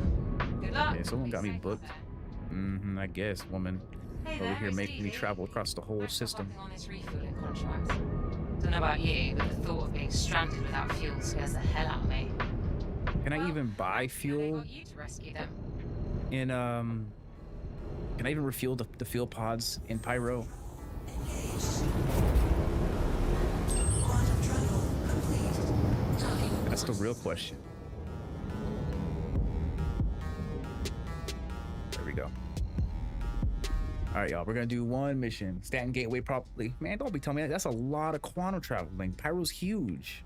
Good luck. Yeah, someone got me Be safe booked. out there. I guess, woman. Hey Over there, here it's making me Dee Dee. travel across the whole Thanks for system. hopping on this refueling contract. Don't know about you, but the thought of being stranded without fuel scares the hell out of me. Can I Well, even buy they fuel got you to rescue them. in can I even refuel the fuel pods in Pyro? That's the real question. There we go. All right, y'all, we're gonna do one mission. Stanton Gateway properly. Man, don't be telling me that. That's a lot of quantum traveling. Pyro's huge.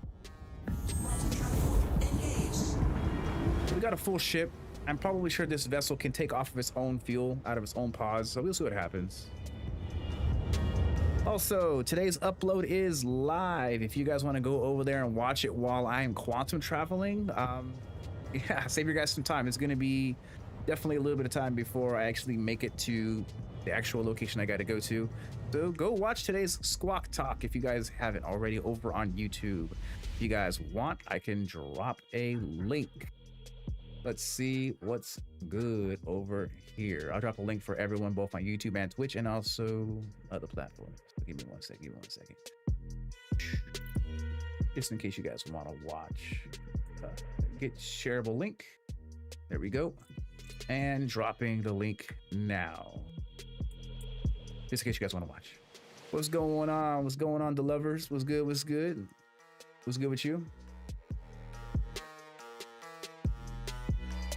We got a full ship. I'm probably sure this vessel can take off of its own fuel out of its own pause, so we'll see what happens. Also, today's upload is live. If you guys want to go over there and watch it while I'm quantum traveling, yeah, save your guys some time. It's going to be definitely a little bit of time before I actually make it to the actual location I got to go to. So go watch today's Squawk Talk if you guys haven't already over on YouTube. If you guys want, I can drop a link. Let's see what's good over here. I'll drop a link for everyone, both on YouTube and Twitch, and also other platforms. Give me one second. Just in case you guys want to watch. Get shareable link. There we go. And dropping the link now. Just in case you guys want to watch. What's going on? What's going on, the lovers? What's good? What's good? What's good with you?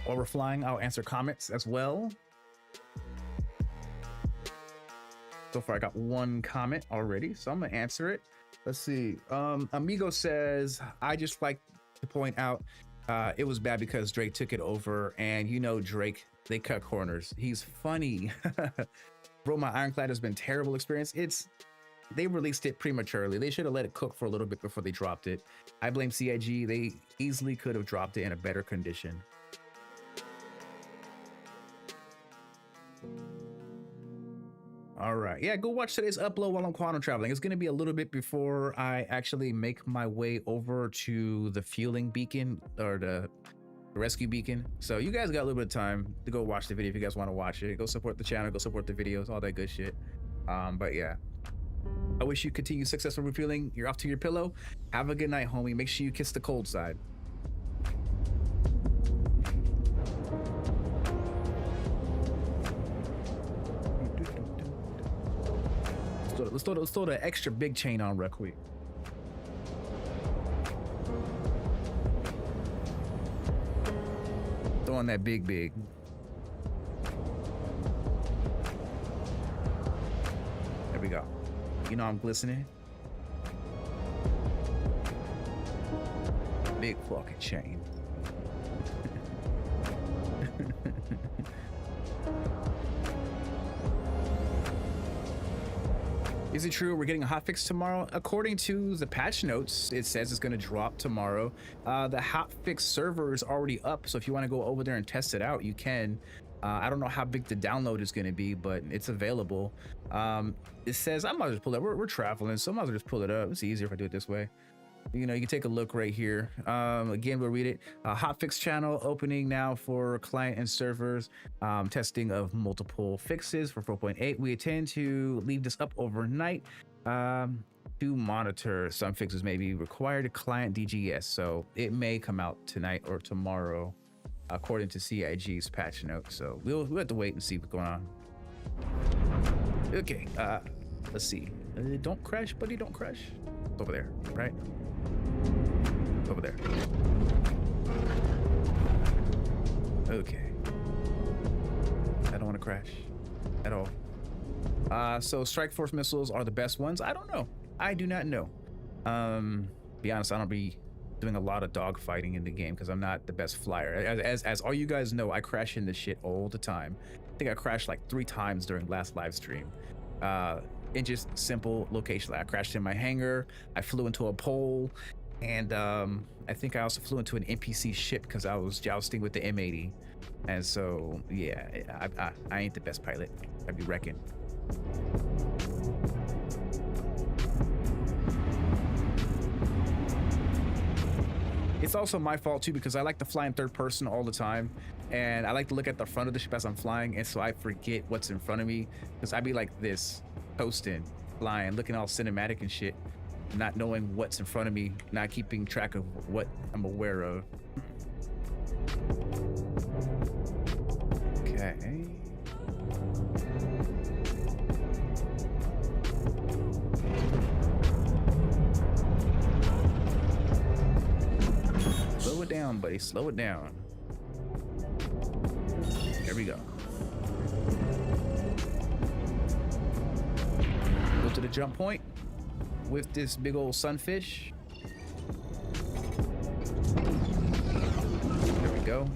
While we're flying, I'll answer comments as well. So far, I got one comment already, so I'm gonna answer it. Let's see. Amigo says, I just like to point out it was bad because Drake took it over, and you know Drake, they cut corners. He's funny. Bro, my Ironclad has been a terrible experience. They released it prematurely. They should have let it cook for a little bit before they dropped it. I blame CIG. They easily could have dropped it in a better condition. All right, yeah, go watch today's upload while I'm quantum traveling. It's going to be a little bit before I actually make my way over to the fueling beacon or the rescue beacon. So you guys got a little bit of time to go watch the video if you guys want to watch it. Go support the channel, go support the videos, all that good shit. But yeah, I wish you continued successful refueling. You're off to your pillow. Have a good night, homie. Make sure you kiss the cold side. Let's throw the extra big chain on real quick. Throw on that big. There we go. You know I'm glistening. Big fucking chain. Is it true we're getting a hotfix tomorrow? According to the patch notes, it says it's going to drop tomorrow. The hotfix server is already up, so if you want to go over there and test it out, you can. I don't know how big the download is going to be, but it's available. It says, I might as well pull it up. We're traveling, so I might as well just pull it up. It's easier if I do it this way. You know, you can take a look right here. Again, we'll read it. Hotfix channel opening now for client and servers. Testing of multiple fixes for 4.8. We intend to leave this up overnight to monitor. Some fixes may be required to client DGS, so it may come out tonight or tomorrow, according to CIG's patch note. So we'll have to wait and see what's going on. Okay, let's see. Don't crash, buddy. Don't crash. It's over there, right? Over there. Okay. I don't want to crash at all. So Strike Force missiles are the best ones. I don't know. I do not know. Be honest, I don't be doing a lot of dog fighting in the game because I'm not the best flyer. As all you guys know, I crash in this shit all the time. I think I crashed like 3 times during last live stream. In just simple locations. I crashed in my hangar. I flew into a pole. And I think I also flew into an NPC ship because I was jousting with the M80. And so, yeah, I ain't the best pilot. I'd be wrecking. It's also my fault too because I like to fly in third person all the time. And I like to look at the front of the ship as I'm flying. And so I forget what's in front of me because I'd be like this, coasting, flying, looking all cinematic and shit. Not knowing what's in front of me, not keeping track of what I'm aware of. Okay. Slow it down, buddy. Slow it down. There we go. Go to the jump point with this big old sunfish. There we go.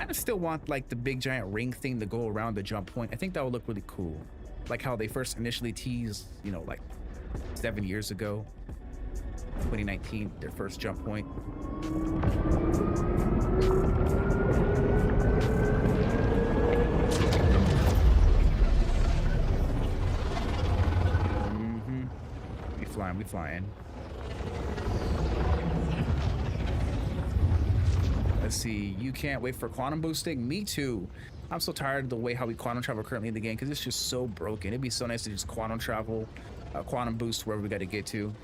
kind of still want like the big giant ring thing to go around the jump point. I think that would look really cool. Like how they first initially teased, you know, like 7 years ago, 2019, their first jump point. We flying. Let's see. You can't wait for quantum boosting. Me too. I'm so tired of the way how we quantum travel currently in the game because it's just so broken. It'd be so nice to just quantum travel, quantum boost wherever we got to get to.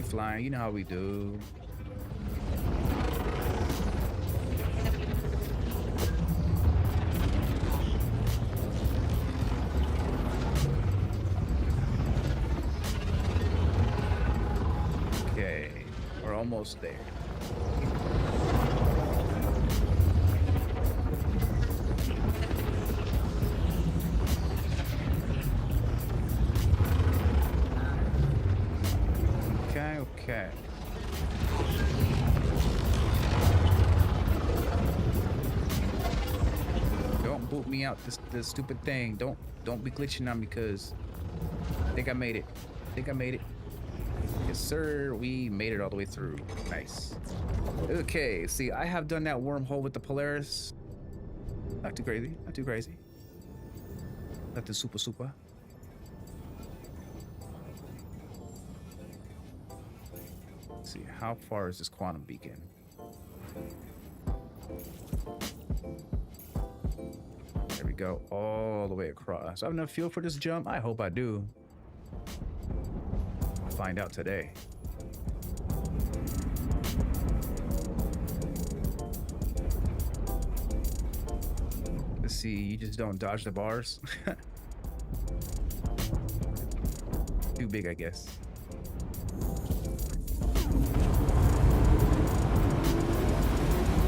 Flying, you know how we do. Okay, we're almost there. Okay. Don't boot me out this stupid thing. Don't be glitching on me because I think I made it. Yes, sir. We made it all the way through. Nice. Okay. See, I have done that wormhole with the Polaris. Not too crazy. Not the super. Let's see, how far is this quantum beacon? There we go, all the way across. I have enough fuel for this jump? I hope I do. I'll find out today. Let's see, you just don't dodge the bars? Too big, I guess.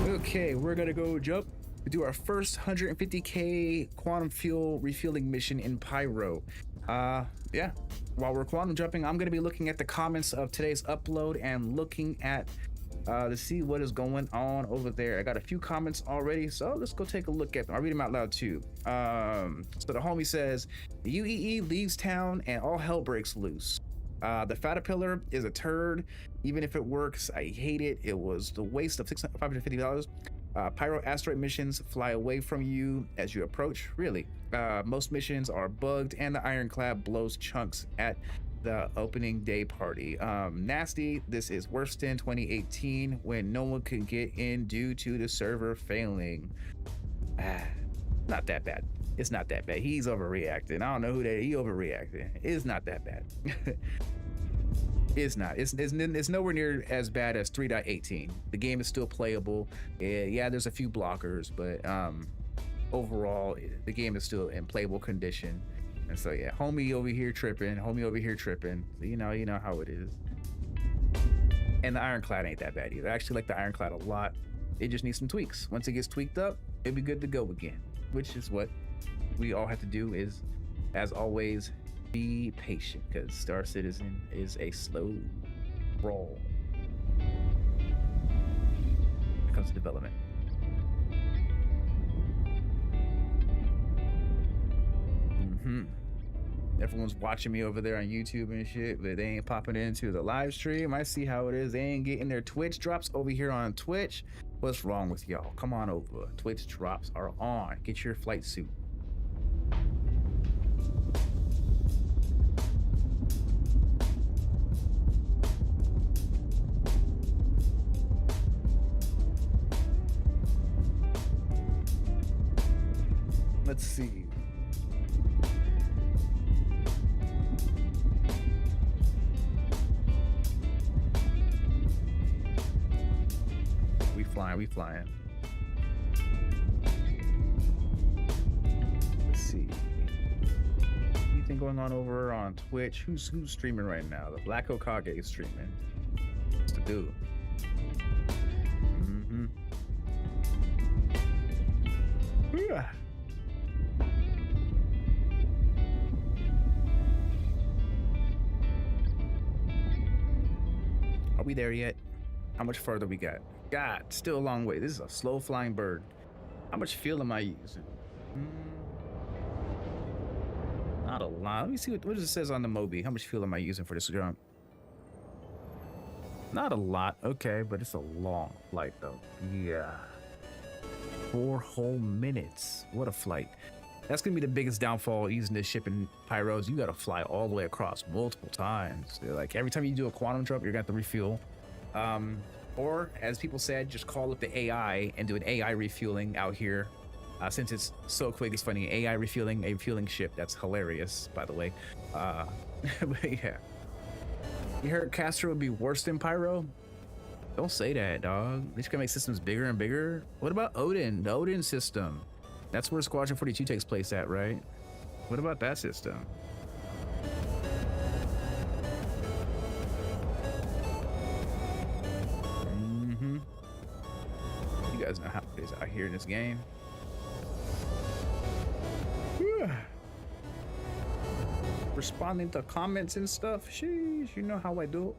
Okay, we're gonna go jump to do our first 150k quantum fuel refueling mission in Pyro. Yeah, while we're quantum jumping, I'm gonna be looking at the comments of today's upload and looking at to see what is going on over there. I got a few comments already, so let's go take a look at them. I'll read them out loud too. So the homie says, the UEE leaves town and all hell breaks loose. The Caterpillar is a turd. Even if it works, I hate it. It was the waste of $550. Pyro asteroid missions fly away from you as you approach. Really, most missions are bugged, and the ironclad blows chunks at the opening day party. Nasty. This is worse than 2018 when no one could get in due to the server failing. Not that bad. It's not that bad. He's overreacting. I don't know who that. He overreacting. It's not that bad. It's not. It's nowhere near as bad as 3.18. The game is still playable. Yeah, there's a few blockers, but overall, the game is still in playable condition. And so yeah, homie over here tripping. So, you know how it is. And the ironclad ain't that bad either. I actually like the ironclad a lot. It just needs some tweaks. Once it gets tweaked up, it'll be good to go again. Which is what we all have to do is, as always, be patient, because Star Citizen is a slow roll when it comes to development. Everyone's watching me over there on YouTube and shit, but they ain't popping into the live stream. I see how it is. They ain't getting their Twitch drops over here on Twitch. What's wrong with y'all? Come on over. Twitch drops are on. Get your flight suit. Let's see. We flying. Let's see. Anything going on over on Twitch? Who's streaming right now? The Black Okage is streaming. What's to do? we there yet? How much further we got? God, still a long way. This is a slow flying bird. How much fuel am I using? Not a lot. Let me see what it says on the Moby. How much fuel am I using for this jump? Not a lot. Okay, but it's a long flight though. Yeah. 4 whole minutes. What a flight. That's gonna be the biggest downfall using this ship in Pyros. You gotta fly all the way across multiple times. Like every time you do a quantum jump, you're gonna have to refuel. Or as people said, just call up the AI and do an AI refueling out here. Since it's so quick, it's funny. AI refueling a fueling ship. That's hilarious, by the way. But yeah. You heard Castro would be worse than Pyro? Don't say that, dog. They just gonna make systems bigger and bigger. What about Odin? The Odin system. That's where Squadron 42 takes place at, right? What about that system? You guys know how it is out here in this game. Responding to comments and stuff. Sheesh, you know how I do it.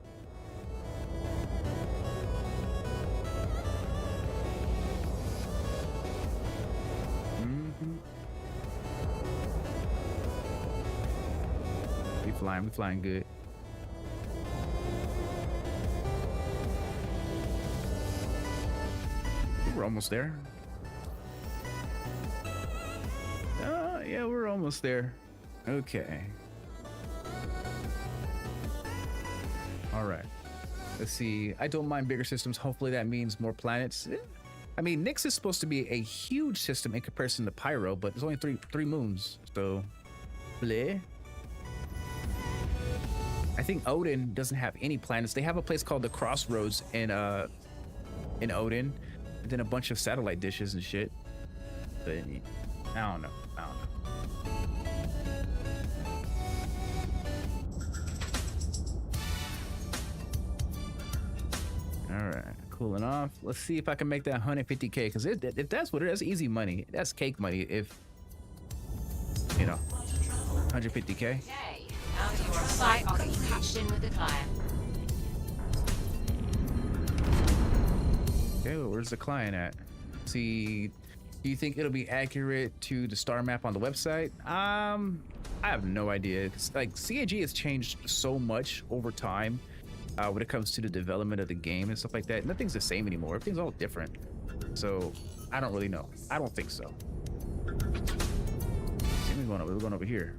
We flying good. We're almost there. Yeah, we're almost there. Okay. All right. Let's see. I don't mind bigger systems. Hopefully that means more planets. I mean, Nyx is supposed to be a huge system in comparison to Pyro, but there's only three moons. So, bleh. I think Odin doesn't have any planets. They have a place called the Crossroads in Odin, and then a bunch of satellite dishes and shit. But I don't know. All right, cooling off. Let's see if I can make that 150K, because if that's what it is, that's easy money. That's cake money. If you know, 150K. Okay, now that you're on site, I'll get you patched in with the client. Okay, well, where's the client at? See, do you think it'll be accurate to the star map on the website? I have no idea. Like, CAG has changed so much over time when it comes to the development of the game and stuff like that. Nothing's the same anymore. Everything's all different. So I don't really know. I don't think so. See, we're going over here.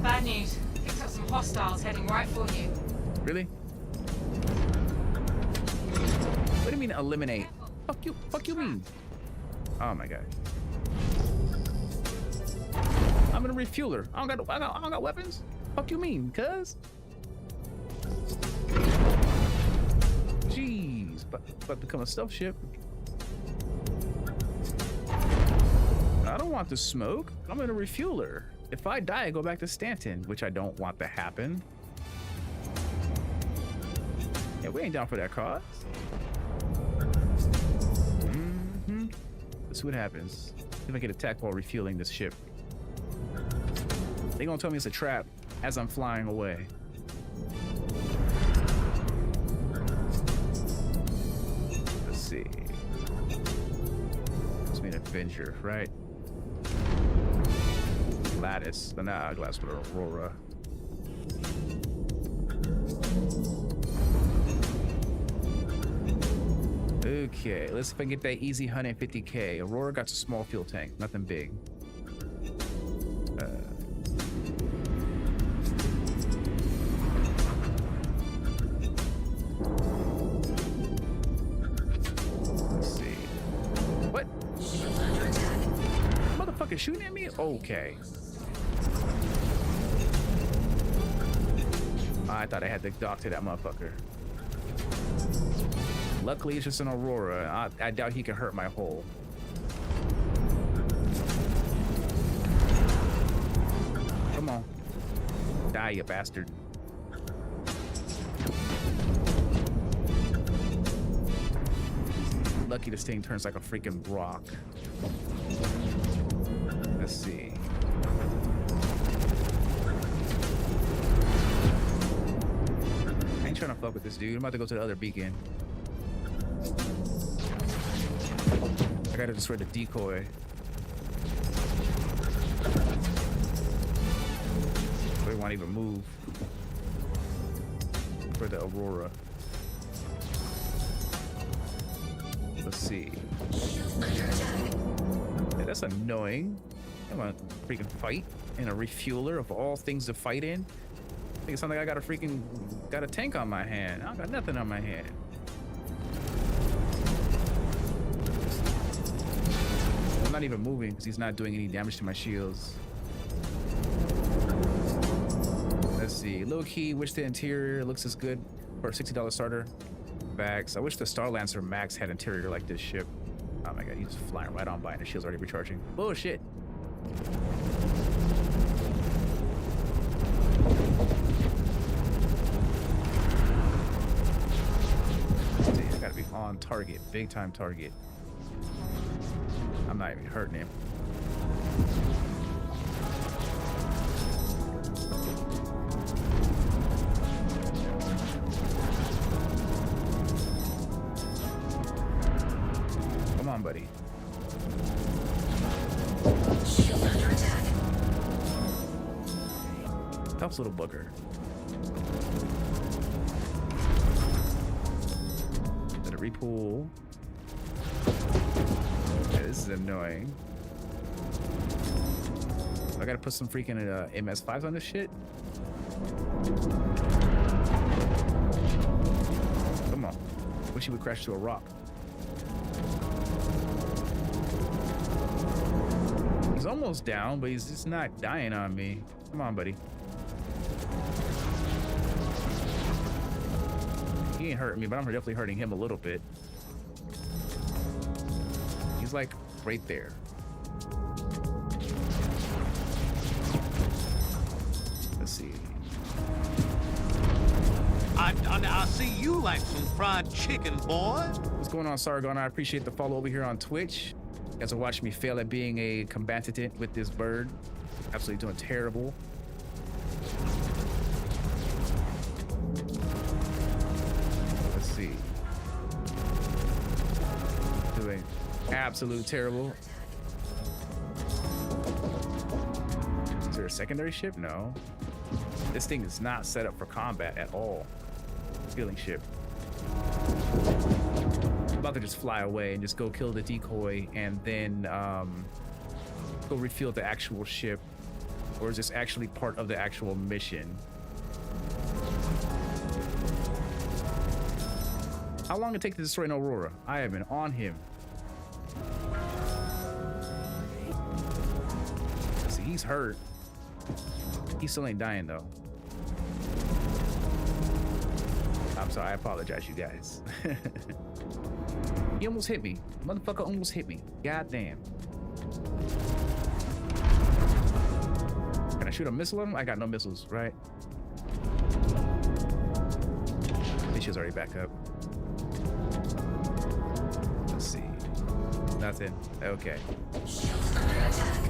Bad news. Picked up some hostiles heading right for you. Really? What do you mean eliminate? Fuck you mean? Oh my god. I'm a refueler. I don't got weapons. Fuck you mean, cuz? Jeez, about to become a stealth ship. I don't want the smoke. I'm in a refueler. If I die, I go back to Stanton, which I don't want to happen. Yeah, we ain't down for that cause. Let's see what happens. See if I get attacked while refueling this ship. They gonna tell me it's a trap as I'm flying away. Let's see. It's me an Avenger, right? Lattice, but nah, glass with Aurora. Okay, let's see if I can get that easy 150K. Aurora got a small fuel tank, nothing big. Let's see. What? Motherfucker shooting at me? Okay. I thought I had to dock to that motherfucker. Luckily, it's just an Aurora. I doubt he can hurt my hull. Come on. Die, you bastard. Lucky this thing turns like a freaking rock. Let's see. trying to fuck with this dude. I'm about to go to the other beacon. I gotta destroy the decoy. They won't even move. For the Aurora. Let's see. Yeah, that's annoying. I'm gonna freaking fight in a refueler of all things to fight in. I think it sounds like I got a tank on my hand. I don't got nothing on my hand. I'm not even moving because he's not doing any damage to my shields. Let's see. Low key, wish the interior looks as good for a $60 starter. Bags. I wish the Starlancer Max had interior like this ship. Oh my god, he's flying right on by and the shield's already recharging. Bullshit. See, I gotta be on target, big time target. I'm not even hurting him. Come on, buddy. Shield under attack. Tough little bugger. Let it repool. Yeah, this is annoying. I gotta put some freaking MS5s on this shit. Come on. Wish he would crash to a rock. He's almost down, but he's just not dying on me. Come on, buddy. He ain't hurting me, but I'm definitely hurting him a little bit. He's like right there. Let's see. I see you like some fried chicken, boy. What's going on, Sargon? I appreciate the follow over here on Twitch. You guys are watching me fail at being a combatant with this bird. Absolutely doing terrible. Let's see. Doing absolute terrible. Is there a secondary ship? No. This thing is not set up for combat at all. Feeling ship. I'm about to just fly away and just go kill the decoy and then go refuel the actual ship. Or is this actually part of the actual mission? How long it take to destroy an Aurora? I have been on him. See, he's hurt. He still ain't dying though. I'm sorry, I apologize, you guys. He almost hit me. Motherfucker almost hit me. God damn. Can I shoot a missile at him? I got no missiles, right? This shit's already back up. Let's see. Nothing. Okay. Shield under attack.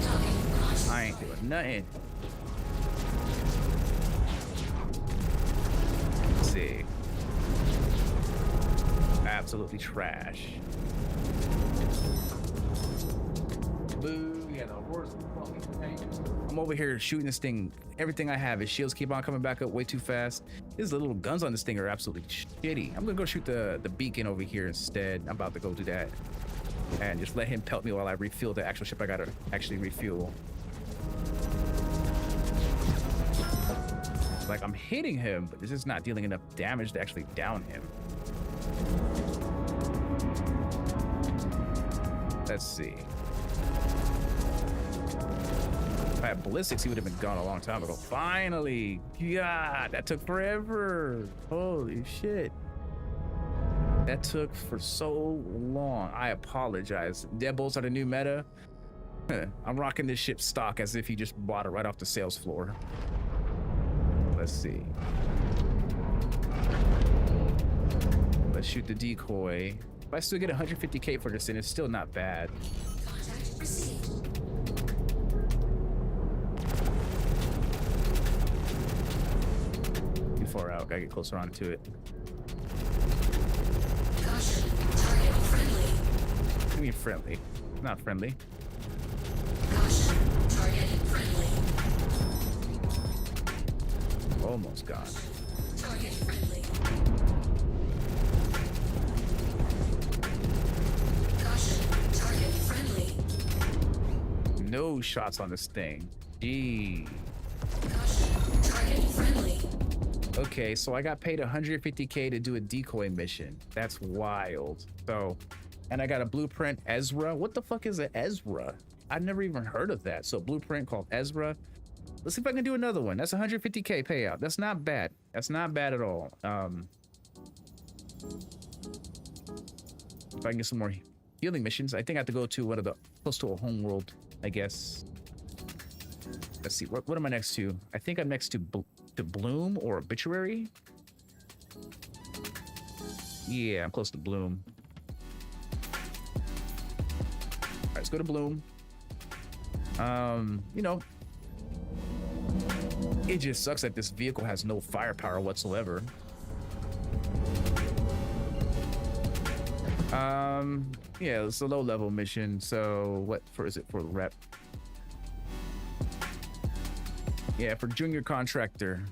Docking constant. I ain't doing nothing. Let's see. Absolutely trash. Boo, yeah, the Aurora's fucking tank. I'm over here shooting this thing. Everything I have, his shields keep on coming back up way too fast. These little guns on this thing are absolutely shitty. I'm gonna go shoot the beacon over here instead. I'm about to go do that. And just let him pelt me while I refuel the actual ship I gotta actually refuel. Like, I'm hitting him, but this is not dealing enough damage to actually down him. Let's see. If I had ballistics, he would have been gone a long time ago. Finally! God, that took forever. Holy shit. That took for so long. I apologize. Deadbolts are the new meta. I'm rocking this ship stock as if he just bought it right off the sales floor. Let's see. Let's shoot the decoy. If I still get 150k for this, then it's still not bad. Contact received. far out. Gotta get closer onto it. Caution, target friendly. What do you mean friendly? Not friendly. Caution, target friendly. Almost gone. Target friendly. Caution, target friendly. No shots on this thing. Gee. Caution, target friendly. Okay, so I got paid 150K to do a decoy mission. That's wild. So, and I got a blueprint Ezra. What the fuck is an Ezra? I've never even heard of that. So blueprint called Ezra. Let's see if I can do another one. That's 150K payout. That's not bad. That's not bad at all. If I can get some more healing missions, I think I have to go to one of the close to a home world, I guess. Let's see. What am I next to? I think I'm next to Bloom or Obituary. Yeah, I'm close to Bloom. All right, let's go to Bloom. You know, it just sucks that this vehicle has no firepower whatsoever. Yeah, it's a low level mission. So what is it for the rep? Yeah, for junior contractor.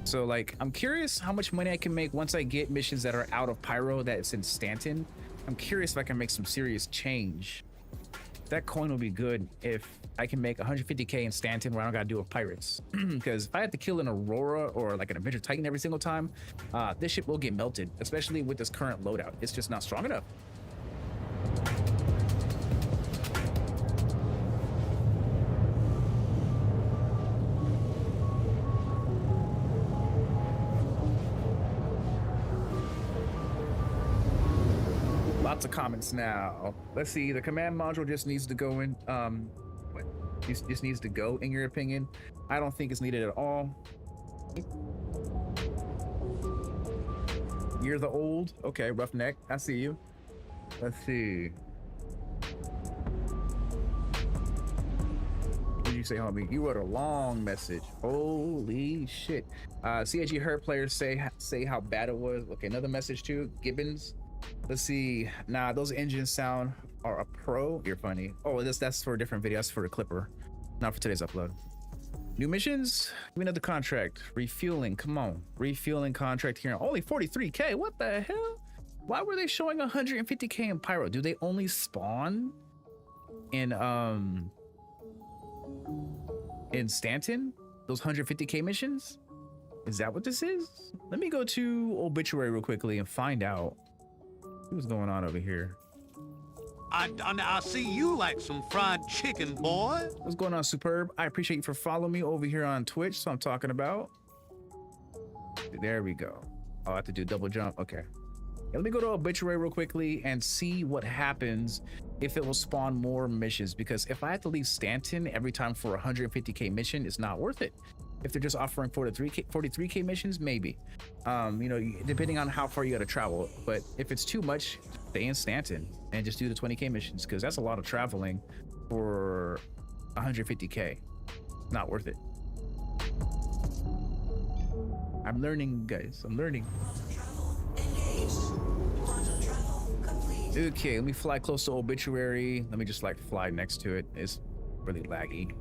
So like, I'm curious how much money I can make once I get missions that are out of Pyro that's in Stanton. I'm curious if I can make some serious change. That coin will be good if I can make 150K in Stanton where I don't gotta deal with pirates. Because if I have to kill an Aurora or like an Avenger Titan every single time, this ship will get melted, especially with this current loadout. It's just not strong enough. Lots of comments now. Let's see. The command module just needs to go in. What? Just needs to go, in your opinion? I don't think it's needed at all. You're the old. Okay, roughneck. I see you. Let's see. What did you say, homie? You wrote a long message. Holy shit. CIG heard players say how bad it was. Okay, another message too. Gibbons. Let's see. Nah, those engines sound are a pro. You're funny. Oh, that's for a different video. That's for the Clipper, not for today's upload. New missions. Give me another contract. Refueling. Come on. Refueling contract here. Only 43K. What the hell? Why were they showing 150K in Pyro? Do they only spawn in Stanton? Those 150K missions? Is that what this is? Let me go to Obituary real quickly and find out. What's going on over here? I see you like some fried chicken, boy. What's going on, Superb? I appreciate you for following me over here on Twitch. So I'm talking about. There we go. I'll have to do double jump. Okay. Let me go to Obituary real quickly and see what happens if it will spawn more missions. Because if I have to leave Stanton every time for a 150K mission, it's not worth it. If they're just offering 43K missions, maybe. You know, depending on how far you got to travel. But if it's too much, stay in Stanton and just do the 20K missions, because that's a lot of traveling for 150K. Not worth it. I'm learning, guys. I'm learning. Okay, let me fly close to Obituary. Let me just like fly next to it. It's really laggy.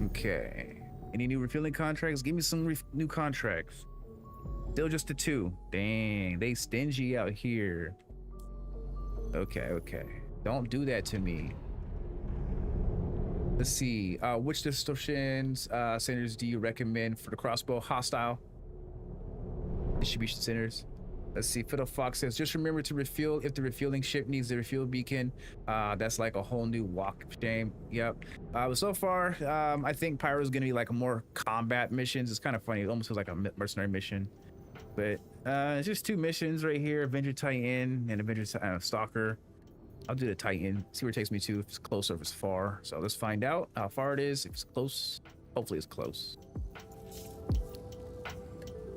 Okay. Any new refueling contracts? Give me some new contracts. Still just the 2. Dang, they stingy out here. Okay. Don't do that to me. Let's see. Which distortions centers do you recommend for the crossbow? Hostile distribution centers. Let's see. Fiddle Fox says, just remember to refuel if the refueling ship needs the refuel beacon. That's like a whole new walk of shame. Yep. But so far, I think Pyro is going to be like a more combat missions. It's kind of funny. It almost feels like a mercenary mission. But it's just 2 missions right here. Avenger Titan and Avenger Stalker. I'll do the Titan. See where it takes me to. If it's close or if it's far. So let's find out how far it is. If it's close, hopefully it's close.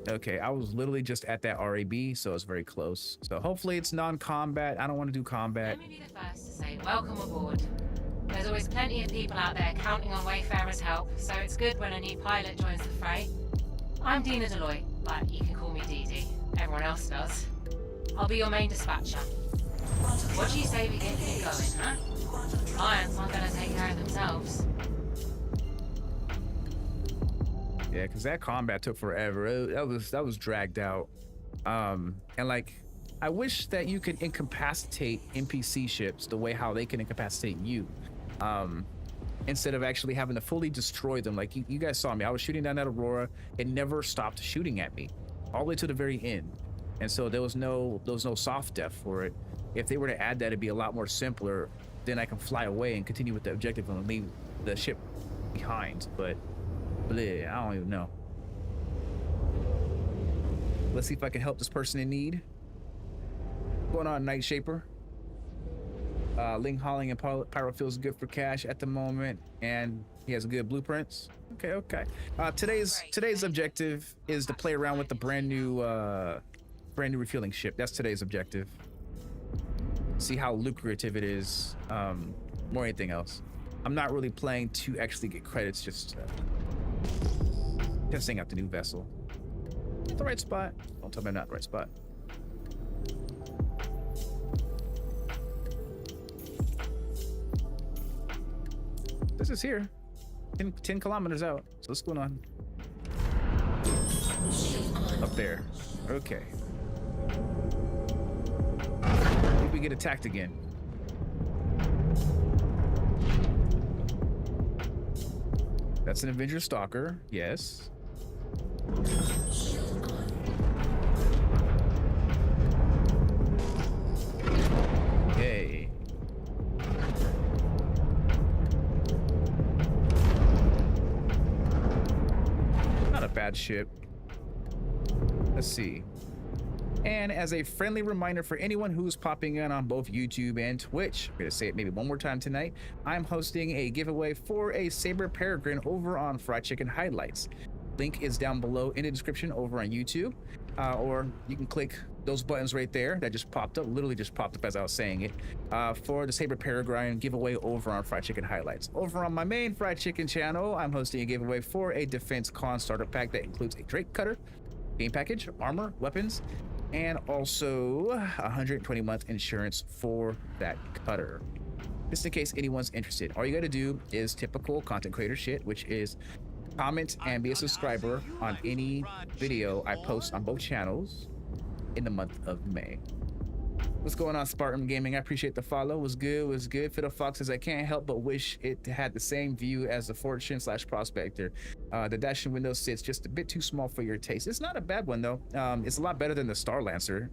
Okay, I was literally just at that RAB, so it's very close. So hopefully it's non-combat. I don't want to do combat. Let me be the first to say welcome aboard. There's There's always plenty of people out there counting on Wayfarer's help, so it's good when a new pilot joins the fray. I'm Dina Deloy, but you can call me Dee Dee. Everyone else does. I'll be your main dispatcher. What do you say we get it going, huh? Clients aren't gonna take care of themselves. Yeah, because that combat took forever. That was dragged out. And like, I wish that you could incapacitate NPC ships the way how they can incapacitate you. Instead of actually having to fully destroy them. Like you guys saw me, I was shooting down that Aurora. It never stopped shooting at me all the way to the very end. And so there was no soft death for it. If they were to add that, it'd be a lot more simpler. Then I can fly away and continue with the objective and leave the ship behind. But bleh, I don't even know. Let's see if I can help this person in need. What's going on, Night Shaper? Ling hauling and Pyro feels good for cash at the moment, and he has good blueprints. Okay. Today's objective is to play around with the brand new refueling ship. That's today's objective. See how lucrative it is. More than anything else. I'm not really playing to actually get credits, just testing out the new vessel. The right spot. Don't tell me I'm not the right spot. This is here. 10 kilometers out. So what's going on? Up there. Okay. I think we get attacked again. That's an Avenger Stalker. Yes. Okay. Not a bad ship. Let's see. And as a friendly reminder for anyone who's popping in on both YouTube and Twitch, I'm gonna say it maybe one more time tonight, I'm hosting a giveaway for a Sabre Peregrine over on Fried Chicken Highlights. Link is down below in the description over on YouTube, or you can click those buttons right there that just popped up, literally just popped up as I was saying it, for the Sabre Peregrine giveaway over on Fried Chicken Highlights. Over on my main Fried Chicken channel, I'm hosting a giveaway for a Defense Con starter pack that includes a Drake cutter, game package, armor, weapons, and also 120-month insurance for that cutter. Just in case anyone's interested, all you gotta do is typical content creator shit, which is comment and be a subscriber on any video I post on both channels in the month of May. What's going on, Spartan Gaming? I appreciate the follow. Was good. Fiddle Fox says I can't help but wish it had the same view as the Fortune / Prospector. The dashing window sits just a bit too small for your taste. It's not a bad one though. It's a lot better than the Star Lancer.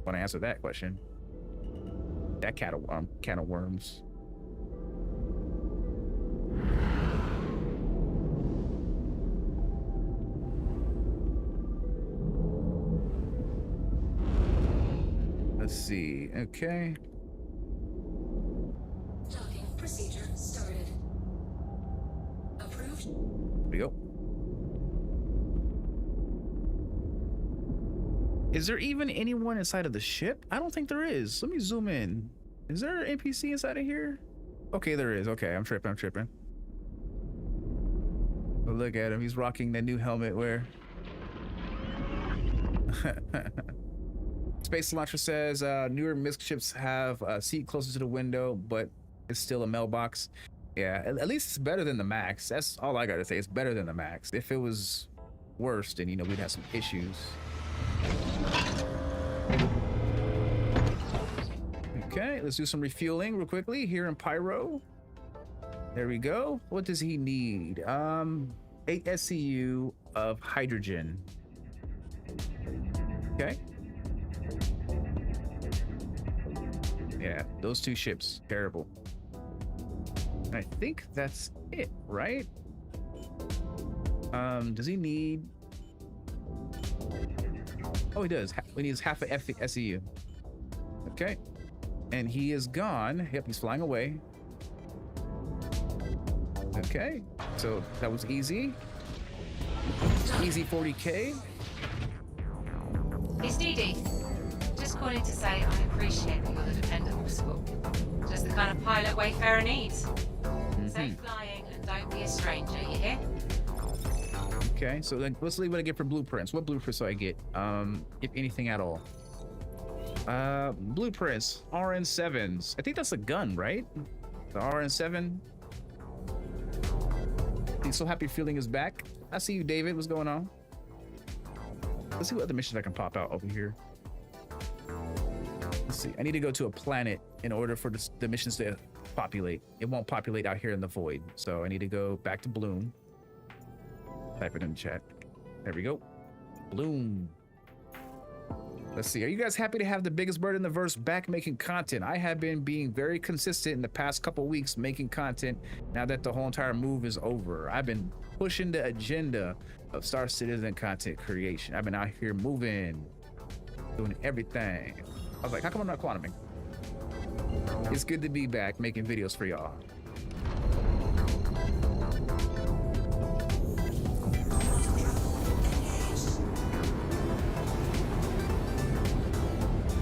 When I answer that question, that can of worms. Let's see. Okay. Docking procedure started. Approved. Here we go. Is there even anyone inside of the ship? I don't think there is. Let me zoom in. Is there an NPC inside of here? Okay, there is. Okay, I'm tripping. But look at him. He's rocking the new helmet wear. Space Launcher says newer Misc ships have a seat closer to the window, but it's still a mailbox. Yeah, at least it's better than the Max. That's all I gotta say. It's better than the Max. If it was worse, then we'd have some issues. Okay, let's do some refueling real quickly here in Pyro. There we go. What does he need? 8 SCU of hydrogen. Okay. Yeah, those two ships, terrible. I think that's it, right? Does he need? Oh, he does. He needs half a SCU. Okay, and he is gone. Yep, he's flying away. Okay, so that was easy. Easy 40K. It's Dee Dee. Just calling to say I appreciate that you're the dependable school. Just the kind of pilot Wayfarer needs. Safe flying and don't be a stranger, you hear? Okay, so then let's see what I get for blueprints. What blueprints do I get? If anything at all. Blueprints, RN7s. I think that's a gun, right? The RN7. He's so happy feeling is back. I see you, David. What's going on? Let's see what other missions I can pop out over here. Let's see. I need to go to a planet in order for the missions to populate. It won't populate out here in the void. So I need to go back to Bloom. Type it in the chat. There we go. Bloom. Let's see. Are you guys happy to have the biggest bird in the verse back making content? I have been being very consistent in the past couple weeks making content now that the whole entire move is over. I've been pushing the agenda of Star Citizen content creation. I've been out here moving, doing everything. I was like, how come I'm not quantuming? It's good to be back making videos for y'all.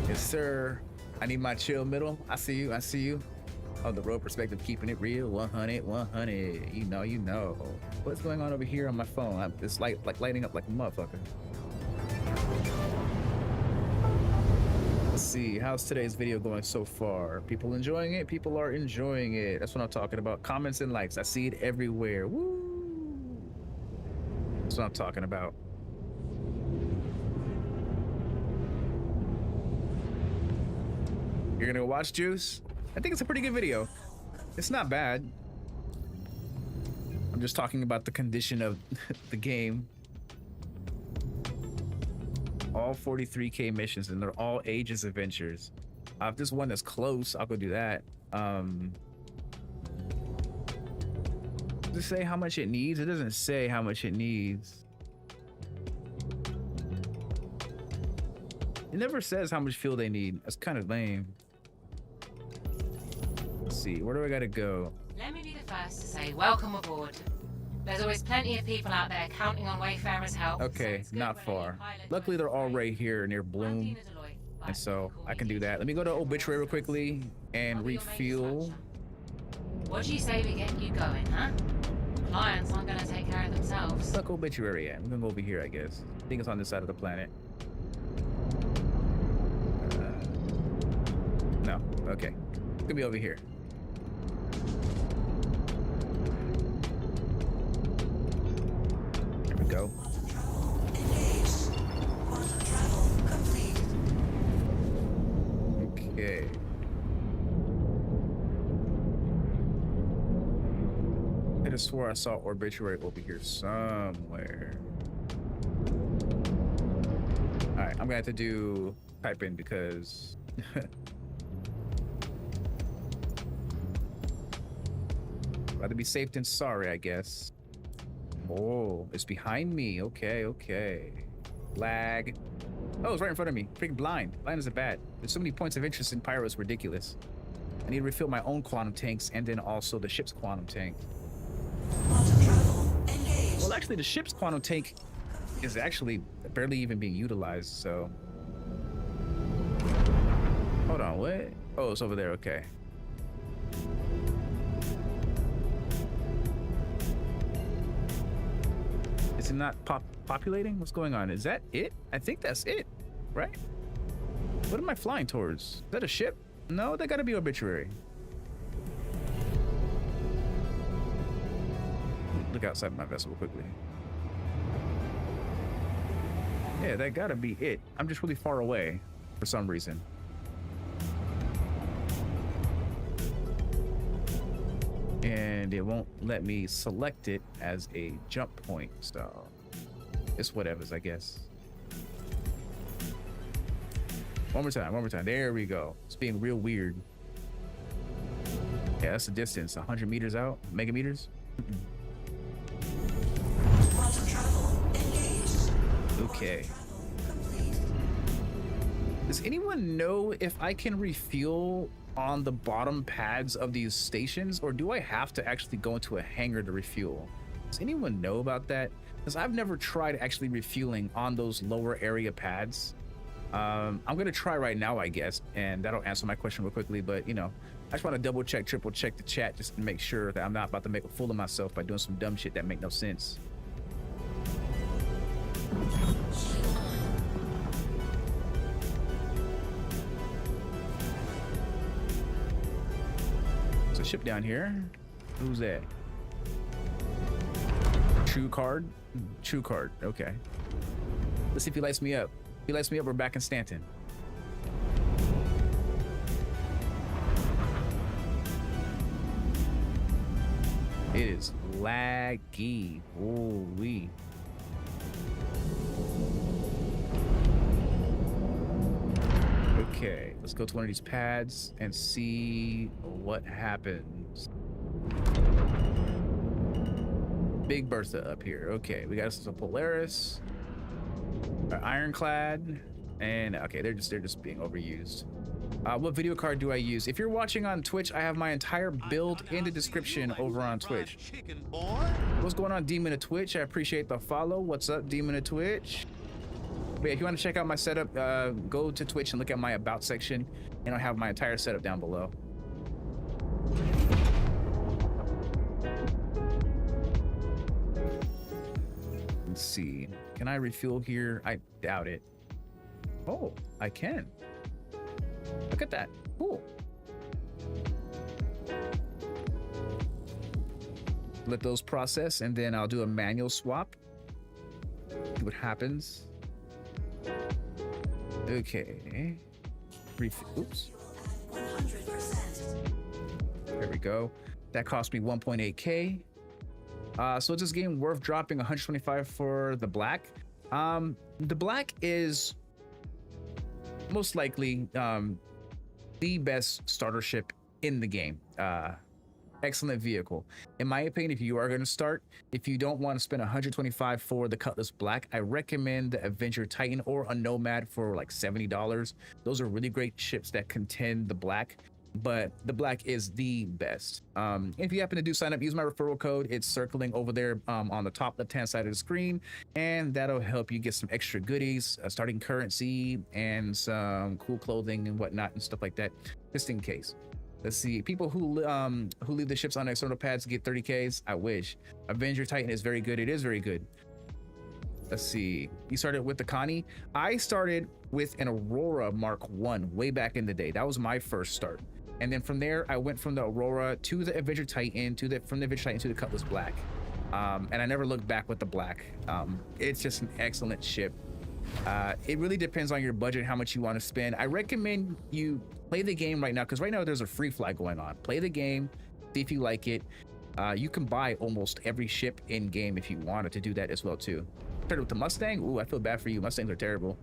Yes, sir. I need my chill middle. I see you. I see you. Oh, the road perspective, keeping it real. 100, 100. You know, you know. What's going on over here on my phone? It's like lighting up like a motherfucker. Let's see. How's today's video going so far? People enjoying it? People are enjoying it. That's what I'm talking about. Comments and likes. I see it everywhere. Woo! That's what I'm talking about. You're gonna go watch Juice? I think it's a pretty good video. It's not bad. I'm just talking about the condition of the game. All 43k missions, and they're all ages adventures. If there's one that's close, I'll go do that. Does it say how much it needs? It doesn't say how much it needs. It never says how much fuel they need. That's kind of lame. Let's see, where do I gotta go? Let me be the first to say welcome aboard. There's always plenty of people out there counting on Wayfarer's help. Okay, so not far. Luckily, they're all right here near Bloom, and so I can do that. Let me go to Obituary real quickly and refuel. What'd you say we get you going, huh? Clients aren't gonna take care of themselves. Fuck Obituary at. We're gonna go over here, I guess. I think it's on this side of the planet. No, okay. It's gonna be over here. There we go. Okay. I just swore I saw Obituary over here somewhere. Alright, I'm gonna have to do type in because rather be safe than sorry, I guess. Oh, it's behind me. Okay, okay. Lag. Oh, it's right in front of me. Freaking blind. Blind isn't bad. There's so many points of interest in Pyro, it's ridiculous. I need to refill my own quantum tanks and then also the ship's quantum tank. Well, actually, the ship's quantum tank is actually barely even being utilized, so. Hold on, what? Oh, it's over there, okay. Is it not populating? What's going on? Is that it? I think that's it, right? What am I flying towards? Is that a ship? No, that gotta be Obituary. Look outside my vessel quickly. Yeah, that gotta be it. I'm just really far away for some reason. And it won't let me select it as a jump point, so it's whatever's, I guess. One more time, one more time. There we go. It's being real weird. Yeah, that's the distance. 100 meters out, megameters. Okay. Does anyone know if I can refuel on the bottom pads of these stations, or do I have to actually go into a hangar to refuel? Does anyone know about that? Because I've never tried actually refueling on those lower area pads. I'm gonna try right now, I guess, and that'll answer my question real quickly. But you know, I just want to double check, triple check the chat just to make sure that I'm not about to make a fool of myself by doing some dumb shit that make no sense. There's a ship down here. Who's that? True card? True card. Okay. Let's see if he lights me up. If he lights me up, we're back in Stanton. It is laggy. Holy. Okay, let's go to one of these pads and see what happens. Big Bertha up here. Okay, we got us a Polaris, Ironclad, and okay, they're just being overused. What video card do I use? If you're watching on Twitch, I have my entire build in the description over on Twitch. What's going on, Demon of Twitch? I appreciate the follow. What's up, Demon of Twitch? But yeah, if you want to check out my setup, go to Twitch and look at my About section, and I have my entire setup down below. Let's see. Can I refuel here? I doubt it. Oh, I can. Look at that. Cool. Let those process, and then I'll do a manual swap. See what happens. Okay. Oops. 100%. There we go. That cost me 1.8K. So is this game worth dropping 125 for the black? The black is most likely the best starter ship in the game. Excellent vehicle. In my opinion, if you are going to start, if you don't want to spend 125 for the Cutlass Black, I recommend the Avenger Titan or a Nomad for like $70. Those are really great ships that contend the black, but the black is the best. If you happen to do sign up, use my referral code. It's circling over there on the top left-hand side of the screen, and that'll help you get some extra goodies, starting currency, and some cool clothing and whatnot and stuff like that, just in case. Let's see. People who leave the ships on external pads get 30Ks. I wish. Avenger Titan is very good. It is very good. Let's see. You started with the Connie. I started with an Aurora Mark 1 way back in the day. That was my first start. And then from there, I went from the Aurora to the Avenger Titan, from the Avenger Titan to the Cutlass Black. And I never looked back with the black. It's just an excellent ship. It really depends on your budget, how much you want to spend. I recommend you play the game right now, because right now there's a free fly going on. Play the game, see if you like it. You can buy almost every ship in game if you wanted to do that as well too. Started with the Mustang. Ooh, I feel bad for you. Mustangs are terrible.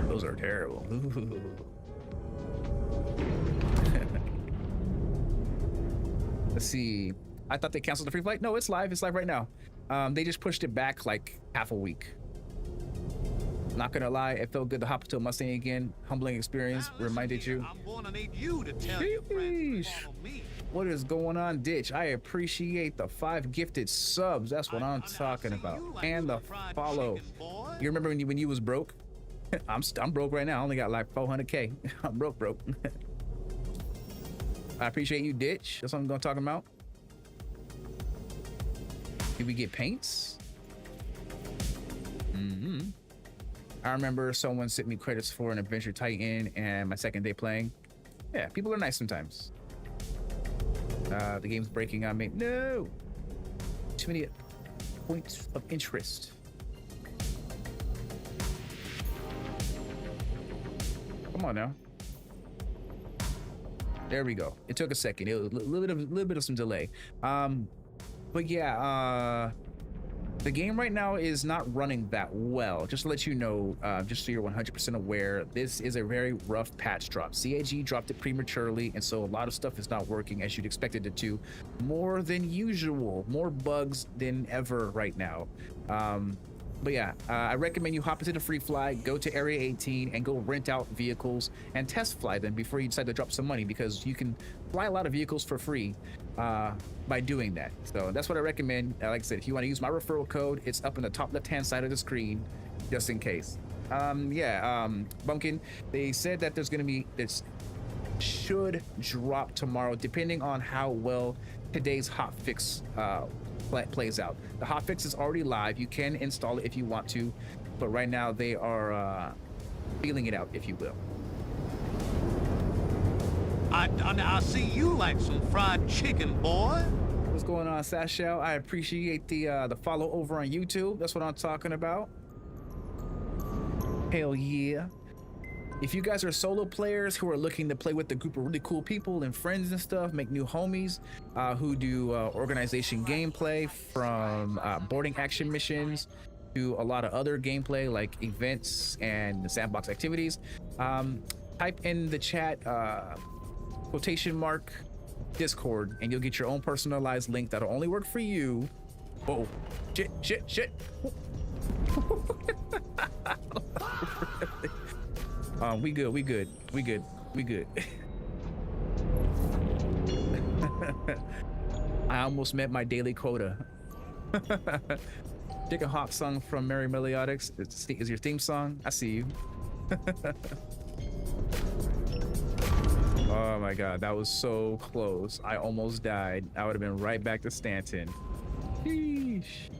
Those are terrible. Let's see. I thought they canceled the free flight. No, it's live. It's live right now. They just pushed it back like half a week. Not gonna lie, it felt good to hop into a Mustang again. Humbling experience. Reminded you. I'm gonna need you to tell your friends to follow me. What is going on, Ditch? I appreciate the 5 gifted subs. That's what I'm talking about. And the follow. You remember when you was broke? I'm broke right now. I only got like 400K. I'm broke. I appreciate you, Ditch. That's what I'm gonna talk about. Did we get paints? I remember someone sent me credits for an Adventure Titan and my second day playing. Yeah, people are nice sometimes. The game's breaking on me. No! Too many points of interest. Come on now. There we go. It took a second. It was a little bit of some delay. But yeah, the game right now is not running that well. Just to let you know, just so you're 100% aware, this is a very rough patch drop. CAG dropped it prematurely, and so a lot of stuff is not working as you'd expected it to. More than usual, more bugs than ever right now. But yeah, I recommend you hop into the free fly, go to Area 18, and go rent out vehicles and test fly them before you decide to drop some money, because you can fly a lot of vehicles for free by doing that. So that's what I recommend. Like I said, if you want to use my referral code, it's up in the top left-hand side of the screen, just in case. Bumpkin, they said that there's going to be, should drop tomorrow, depending on how well today's hotfix plays out. The hotfix is already live. You can install it if you want to, but right now they are feeling it out, if you will. I see you like some fried chicken, boy. What's going on, SChaulers? I appreciate the follow over on YouTube. That's what I'm talking about. Hell yeah. If you guys are solo players who are looking to play with a group of really cool people and friends and stuff, make new homies who do organization gameplay, from boarding action missions to a lot of other gameplay like events and sandbox activities, type in the chat quotation mark Discord and you'll get your own personalized link that'll only work for you. Whoa, shit. We good. I almost met my daily quota. Chicken Hawk song from Merry Meliotics is your theme song. I see you. Oh my god, that was so close. I almost died. I would have been right back to Stanton. Sheesh.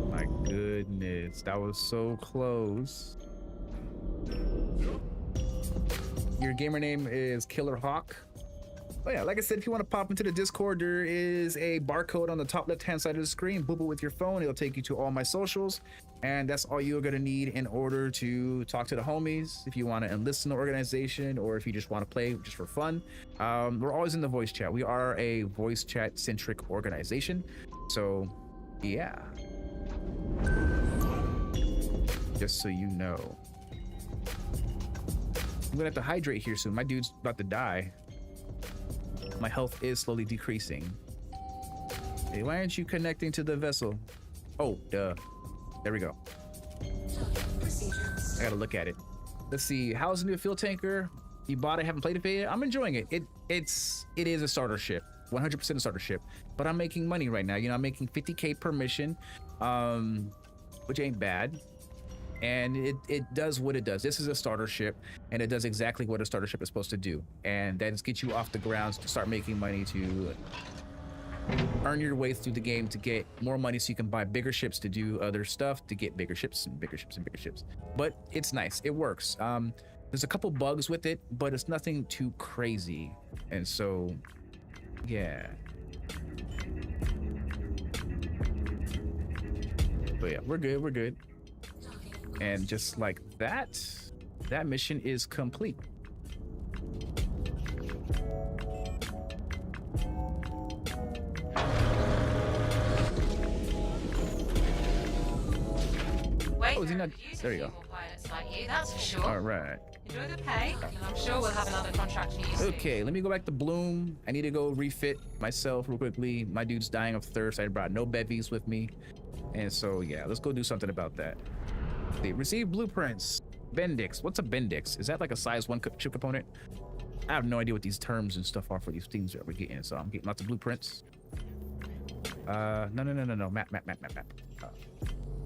My goodness, that was so close. Your gamer name is Killer Hawk. Oh yeah, like I said, if you want to pop into the Discord, there is a barcode on the top left-hand side of the screen. Boop it with your phone. It'll take you to all my socials. And that's all you're going to need in order to talk to the homies. If you want to enlist in the organization or if you just want to play just for fun. We're always in the voice chat. We are a voice chat-centric organization. So, yeah. Just so you know. I'm going to have to hydrate here soon. My dude's about to die. My health is slowly decreasing. Hey, why aren't you connecting to the vessel? Oh, duh. There we go. I gotta look at it. Let's see. How's the new fuel tanker? You bought it, haven't played it yet? I'm enjoying it. It is a starter ship. 100% a starter ship. But I'm making money right now. You know, I'm making 50K per mission, which ain't bad. And it does what it does. This is a starter ship, and it does exactly what a starter ship is supposed to do. And that is get you off the ground to start making money, to earn your way through the game, to get more money so you can buy bigger ships to do other stuff, to get bigger ships and bigger ships and bigger ships. But it's nice. It works. There's a couple bugs with it, but it's nothing too crazy. And so, yeah. But yeah, we're good. And just like that, that mission is complete. Wait, Oh, is he not? There you go. Pilots like you, that's for sure. All right. Enjoy the pay, and I'm sure we'll have another contract for you soon. Okay, let me go back to Bloom. I need to go refit myself real quickly. My dude's dying of thirst. I brought no bevies with me. And so, yeah, let's go do something about that. Receive blueprints. Bendix. What's a Bendix? Is that like a size 1 chip component? I have no idea what these terms and stuff are for these things that we're getting. So I'm getting lots of blueprints. No. Map.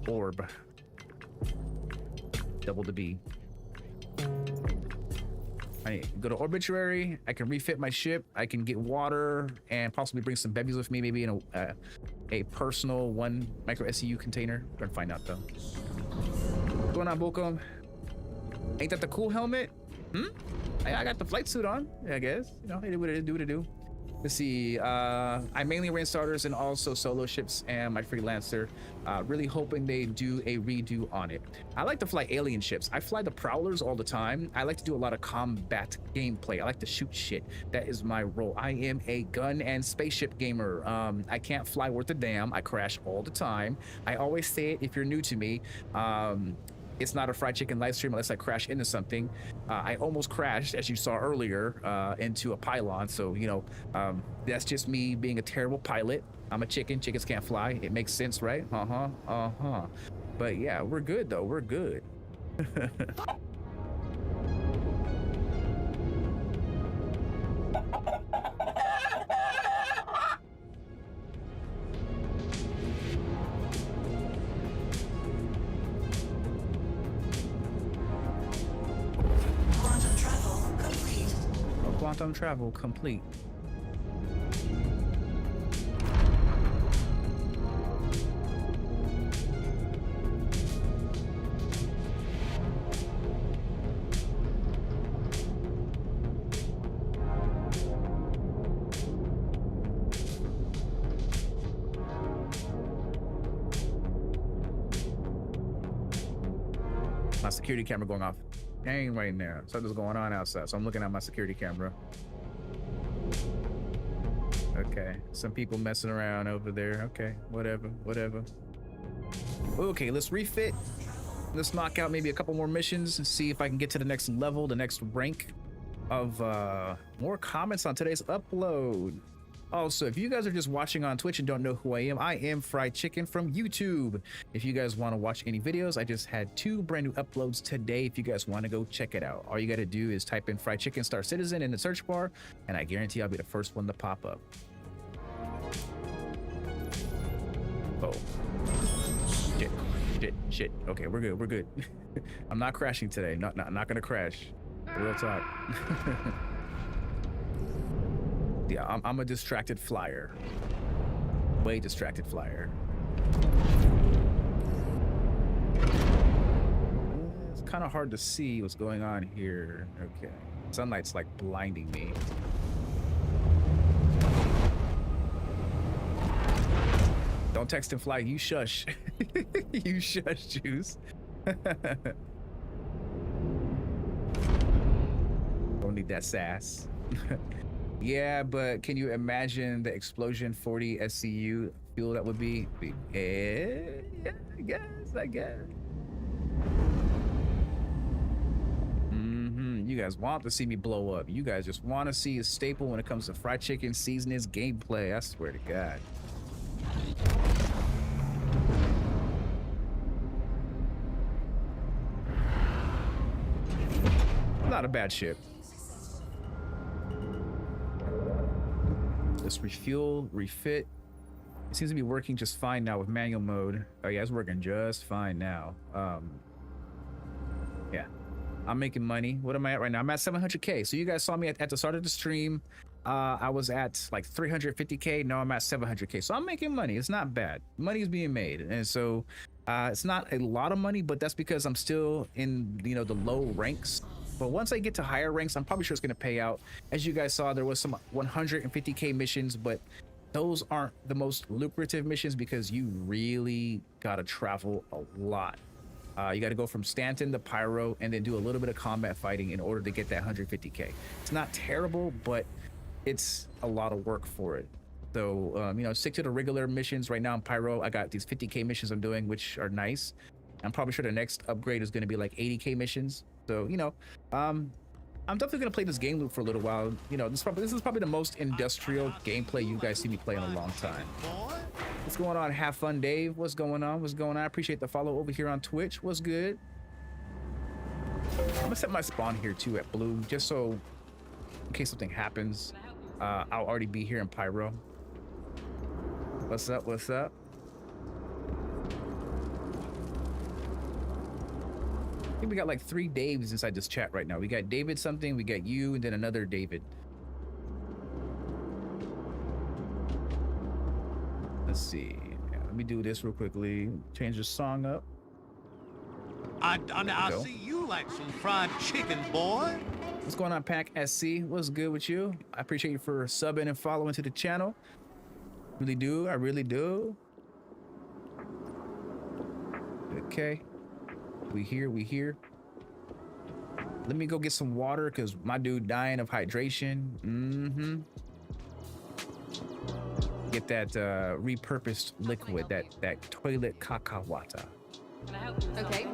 Orb. Double the B. I go to Obituary. I can refit my ship. I can get water and possibly bring some bevies with me, maybe in a personal 1 micro SCU container. We're gonna find out though. What's going on, Bokum? Ain't that the cool helmet? I got the flight suit on, I guess. You know, it would do what it do. Let's see. I mainly ran starters and also solo ships and my freelancer. Really hoping they do a redo on it. I like to fly alien ships. I fly the Prowlers all the time. I like to do a lot of combat gameplay. I like to shoot shit. That is my role. I am a gun and spaceship gamer. I can't fly worth a damn. I crash all the time. I always say it if you're new to me. It's not a fried chicken live stream unless I crash into something. I almost crashed, as you saw earlier, into a pylon. So, you know, that's just me being a terrible pilot. I'm a chicken. Chickens can't fly. It makes sense, right? But yeah, we're good, though. We're good. Quantum travel complete. My security camera going off. Dang, right now. Something's going on outside, so I'm looking at my security camera. Okay, some people messing around over there. Okay, whatever, whatever. Okay, let's refit. Let's knock out maybe a couple more missions and see if I can get to the next level, the next rank of more comments on today's upload. Also, if you guys are just watching on Twitch and don't know who I am Fried Chicken from YouTube. If you guys want to watch any videos, I just had 2 brand new uploads today. If you guys want to go check it out, all you got to do is type in Fried Chicken Star Citizen in the search bar, and I guarantee I'll be the first one to pop up. Oh, shit. Okay, we're good. We're good. I'm not crashing today. Not gonna crash. Real talk. Yeah, I'm a distracted flyer. Way distracted flyer. It's kind of hard to see what's going on here. Okay. Sunlight's like blinding me. Don't text and fly. You shush. You shush, Juice. Don't need that sass. Yeah, but can you imagine the explosion 40 SCU fuel that would be? Yeah, I guess. You guys want to see me blow up. You guys just want to see a staple when it comes to fried chicken seasonings gameplay. I swear to God. Not a bad ship. Let's refuel, refit. It seems to be working just fine now with manual mode. Oh yeah, it's working just fine now. Yeah, I'm making money. What am I at right now? I'm at 700K. So you guys saw me at the start of the stream. I was at like 350K. Now I'm at 700K. So I'm making money. It's not bad. Money is being made. And so it's not a lot of money, but that's because I'm still in, you know, the low ranks. But once I get to higher ranks, I'm probably sure it's going to pay out. As you guys saw, there was some 150K missions, but those aren't the most lucrative missions because you really got to travel a lot. You got to go from Stanton to Pyro and then do a little bit of combat fighting in order to get that 150K. It's not terrible, but it's a lot of work for it. So, you know, stick to the regular missions. Right now in Pyro, I got these 50K missions I'm doing, which are nice. I'm probably sure the next upgrade is going to be like 80K missions. So, you know, I'm definitely going to play this game loop for a little while. You know, this is probably the most industrial gameplay you guys see me play in a long time. What's going on? Have fun, Dave. What's going on? What's going on? I appreciate the follow over here on Twitch. What's good? I'm going to set my spawn here too at blue, just so in case something happens, I'll already be here in Pyro. What's up? What's up? I think we got like 3 Daves inside this chat right now. We got David something, we got you, and then another David. Let's see. Yeah, let me do this real quickly. Change the song up. I see you like some fried chicken, boy. What's going on, Pack SC? What's good with you? I appreciate you for subbing and following to the channel. Really do. I really do. Okay. We here. Let me go get some water because my dude dying of hydration. Get that repurposed liquid, that toilet caca water. Okay.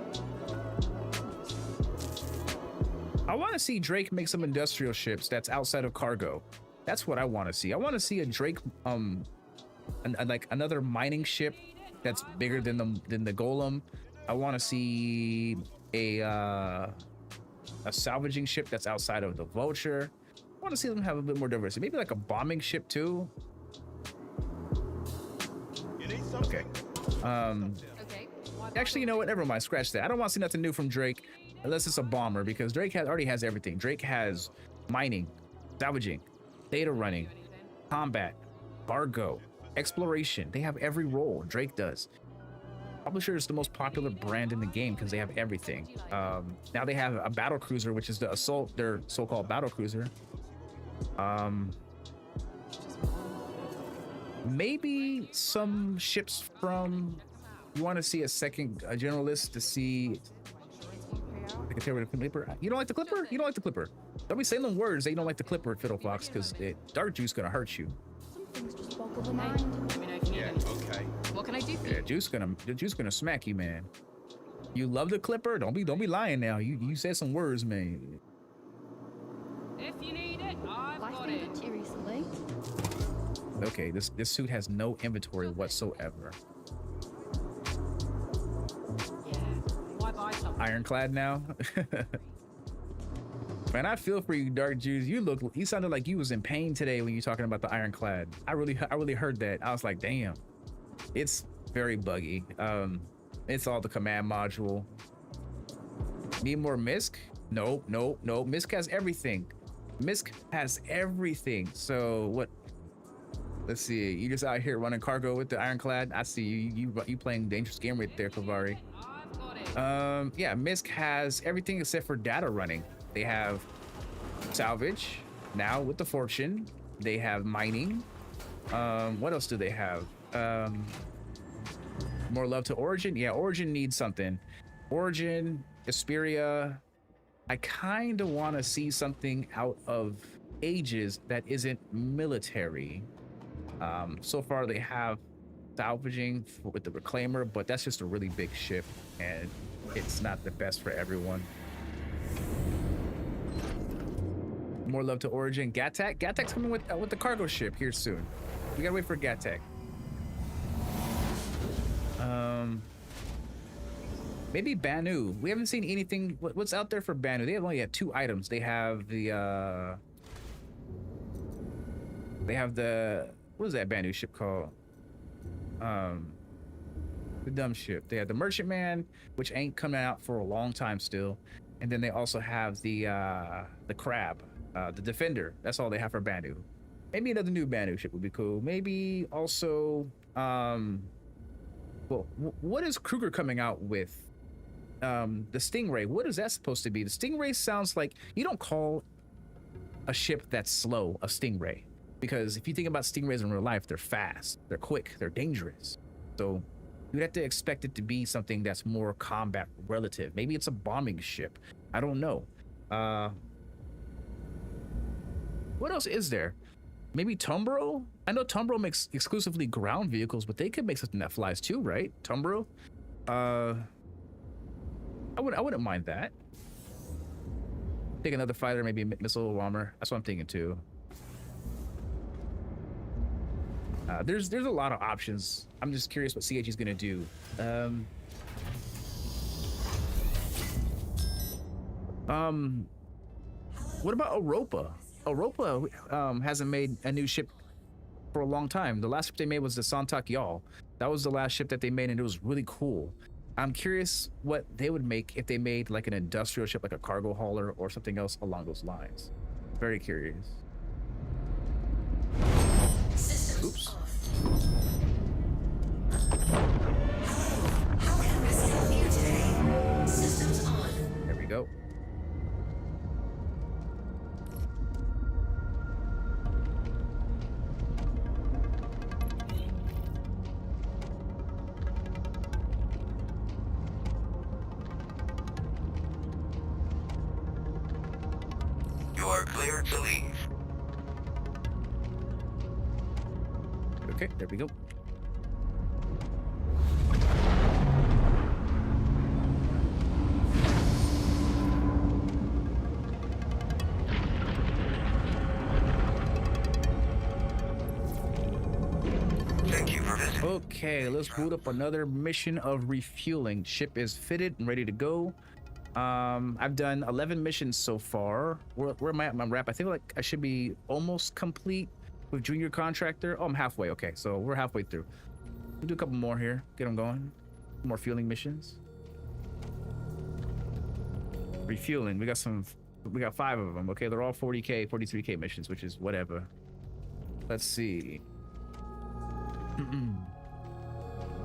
I want to see Drake make some industrial ships that's outside of cargo. That's what I want to see. I want to see a Drake like another mining ship that's bigger than the Golem. I want to see a salvaging ship that's outside of the Vulture. I want to see them have a bit more diversity. Maybe like a bombing ship too. Okay. Actually, you know what? Never mind. Scratch that. I don't want to see nothing new from Drake unless it's a bomber because Drake already has everything. Drake has mining, salvaging, data running, combat, cargo, exploration. They have every role. Drake does. Publisher is the most popular brand in the game because they have everything. Now they have a battle cruiser, which is the Assault, their so-called battle cruiser. Maybe some ships from. You want to see a generalist to see. I can tell you the Clipper. You don't like the Clipper? You don't like the Clipper? Don't be saying them words that you don't like the Clipper, Fiddle Fox, because dark juice gonna hurt you. Some things just boggle the mind. Let me know if you need anything. Okay. What can I do for Yeah, you? the juice gonna smack you, man. You love the Clipper? Don't be lying now. You said some words, man. If you need it, I've Life got been it. good to you recently? Okay, this suit has no inventory whatsoever. Yeah. Why buy something? Ironclad now. Man, I feel for you, Dark Juice. You sounded like you was in pain today when you talking about the Ironclad. I really heard that. I was like, damn. It's very buggy. It's all the command module. Need more Misc? No. Misc has everything. Misc has everything. So what? Let's see. You just out here running cargo with the Ironclad. I see you. You playing dangerous game right there, Kavari. I've got it. Yeah, Misc has everything except for data running. They have salvage now with the fortune. They have mining. What else do they have? More love to Origin. Yeah, Origin needs something. Origin, Asperia. I kind of want to see something out of Ages that isn't military. So far they have salvaging with the Reclaimer, but that's just a really big ship and it's not the best for everyone. More love to Origin. Gattac. Gattac's coming with the cargo ship here soon. We gotta wait for Gattac. Maybe Banu. We haven't seen anything. What's out there for Banu? They have only had 2 items. They have the what is that Banu ship called? The dumb ship. They have the Merchantman, which ain't coming out for a long time still, and then they also have the Crab, the Defender. That's all they have for Banu. Maybe another new Banu ship would be cool. Maybe also, well, what is Kruger coming out with? The Stingray. What is that supposed to be? The Stingray sounds like you don't call a ship that's slow a Stingray, because if you think about Stingrays in real life, they're fast, they're quick, they're dangerous. So you'd have to expect it to be something that's more combat relative. Maybe it's a bombing ship. I don't know. What else is there? Maybe Tumbro? I know Tumbro makes exclusively ground vehicles, but they could make something that flies too, right? Tumbro? I wouldn't mind that. Take another fighter, maybe a missile bomber. That's what I'm thinking too. There's a lot of options. I'm just curious what CHE is gonna do. What about Europa? Europa hasn't made a new ship for a long time. The last ship they made was the Santak Yal. That was the last ship that they made, and it was really cool. I'm curious what they would make if they made like an industrial ship, like a cargo hauler or something else along those lines. Very curious. Systems Oops. off. How can I help you today? Systems on. There we go. You are cleared to leave. Okay, there we go. Thank you for visiting. Okay, let's boot up another mission of refueling. Ship is fitted and ready to go. I've done 11 missions so far. Where am I at my wrap? I think like I should be almost complete with junior contractor. Oh, I'm halfway. Okay, so we're halfway through. We'll do a couple more here. Get them going. More fueling missions. Refueling. We got some We got 5 of them. Okay, they're all 40K, 43K missions, which is whatever. Let's see.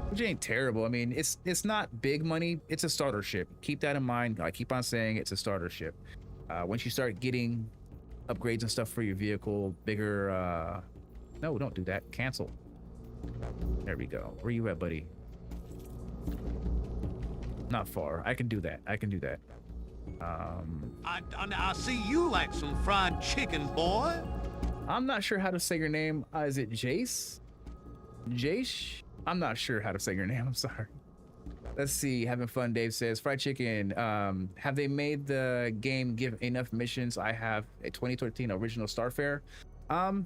Which ain't terrible. I mean, it's not big money. It's a starter ship. Keep that in mind. I keep on saying it's a starter ship. Once you start getting upgrades and stuff for your vehicle, bigger. No, don't do that. Cancel. There we go. Where you at, buddy? Not far. I can do that. I can do that. I see you like some fried chicken, boy. I'm not sure how to say your name. Is it Jace? Jace? I'm not sure how to say your name. I'm sorry. Let's see. Having fun, Dave says. Fried chicken. Have they made the game give enough missions? I have a 2013 original Starfare. I'm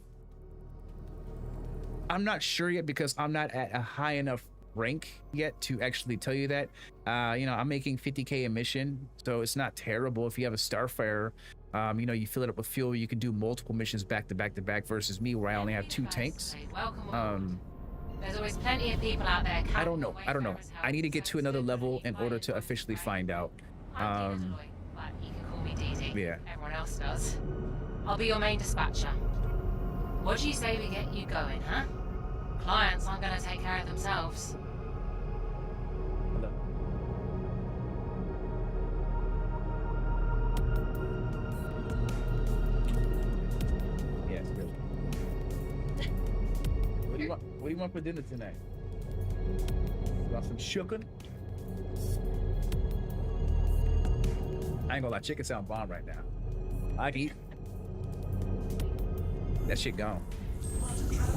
not sure yet because I'm not at a high enough rank yet to actually tell you that. You know, I'm making 50K a mission, so it's not terrible. If you have a Starfire, you know, you fill it up with fuel, you can do multiple missions back to back to back versus me where I only have 2 tanks. There's always plenty of people out there. I don't know. I need to get to another level in order to officially find out. I'm Dean Deloy, but you can call me Dee Dee. Yeah. Everyone else does. I'll be your main dispatcher. What do you say we get you going, huh? Clients aren't going to take care of themselves. Hello. Yes, good. What do you want? What do you want for dinner tonight? You want some chicken? I ain't gonna lie, chicken sound bomb right now. I can eat. That shit gone.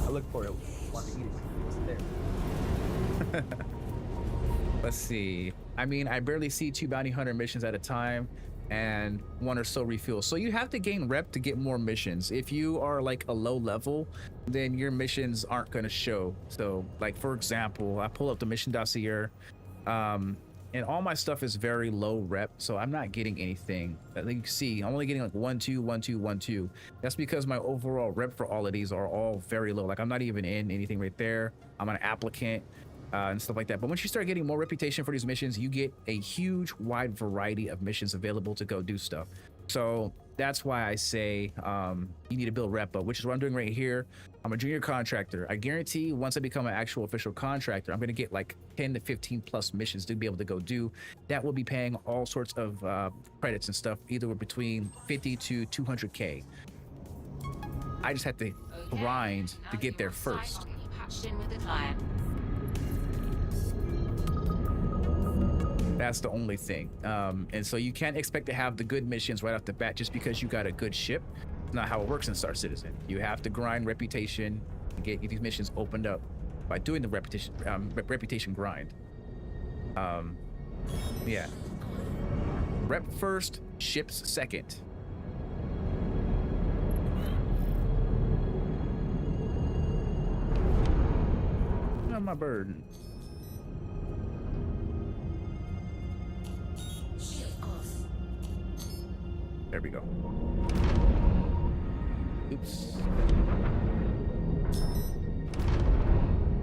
I look for it. Want to eat it. It's there. Let's see. I mean, I barely see 2 bounty hunter missions at a time and 1 or so refuel. So you have to gain rep to get more missions. If you are like a low level, then your missions aren't going to show. So like, for example, I pull up the mission dossier, and all my stuff is very low rep, so I'm not getting anything. Like you can see, I'm only getting like 1, 2, 1, 2, 1, 2. That's because my overall rep for all of these are all very low. Like I'm not even in anything right there. I'm an applicant and stuff like that. But once you start getting more reputation for these missions, you get a huge wide variety of missions available to go do stuff. So that's why I say you need to build rep up, which is what I'm doing right here. I'm a junior contractor. I guarantee once I become an actual official contractor, I'm going to get like 10 to 15 plus missions to be able to go do. That will be paying all sorts of credits and stuff, either between 50 to 200K. I just have to grind to get there first. I'll get you patched in with the client. That's the only thing. And so you can't expect to have the good missions right off the bat just because you got a good ship. It's not how it works in Star Citizen. You have to grind reputation and get these missions opened up by doing the reputation grind. Yeah. Rep first, ships second. Oh, my bird. Shield off. There we go. Oops.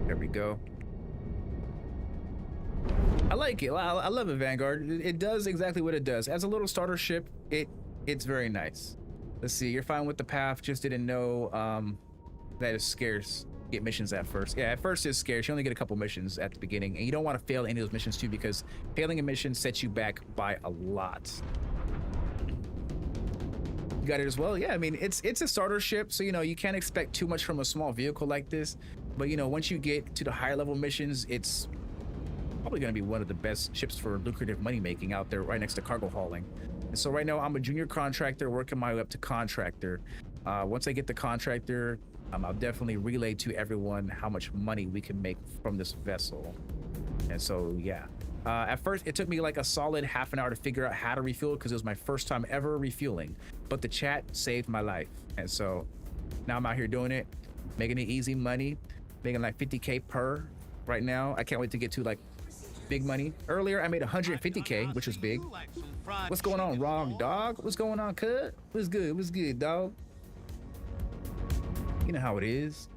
There we go. I like it. I love it, Vanguard. It does exactly what it does. As a little starter ship, it's very nice. Let's see. You're fine with the path. Just didn't know that it's scarce. Get missions at first. Yeah, at first it's scarce. You only get a couple missions at the beginning, and you don't want to fail any of those missions too, because failing a mission sets you back by a lot. You got it as well. Yeah, I mean, it's a starter ship, so you know you can't expect too much from a small vehicle like this. But you know, once you get to the higher level missions, it's probably going to be one of the best ships for lucrative money making out there, right next to cargo hauling. And so right now I'm a junior contractor working my way up to contractor. Once I get the contractor, I'll definitely relay to everyone how much money we can make from this vessel. And so yeah, at first it took me like a solid half an hour to figure out how to refuel, because it was my first time ever refueling, but the chat saved my life. And so now I'm out here doing it, making it easy money, making like 50K per right now. I can't wait to get to like big money. Earlier I made 150K, which was big. What's going on, wrong dog? What's going on, cut? What's good? What's good, dog? You know how it is.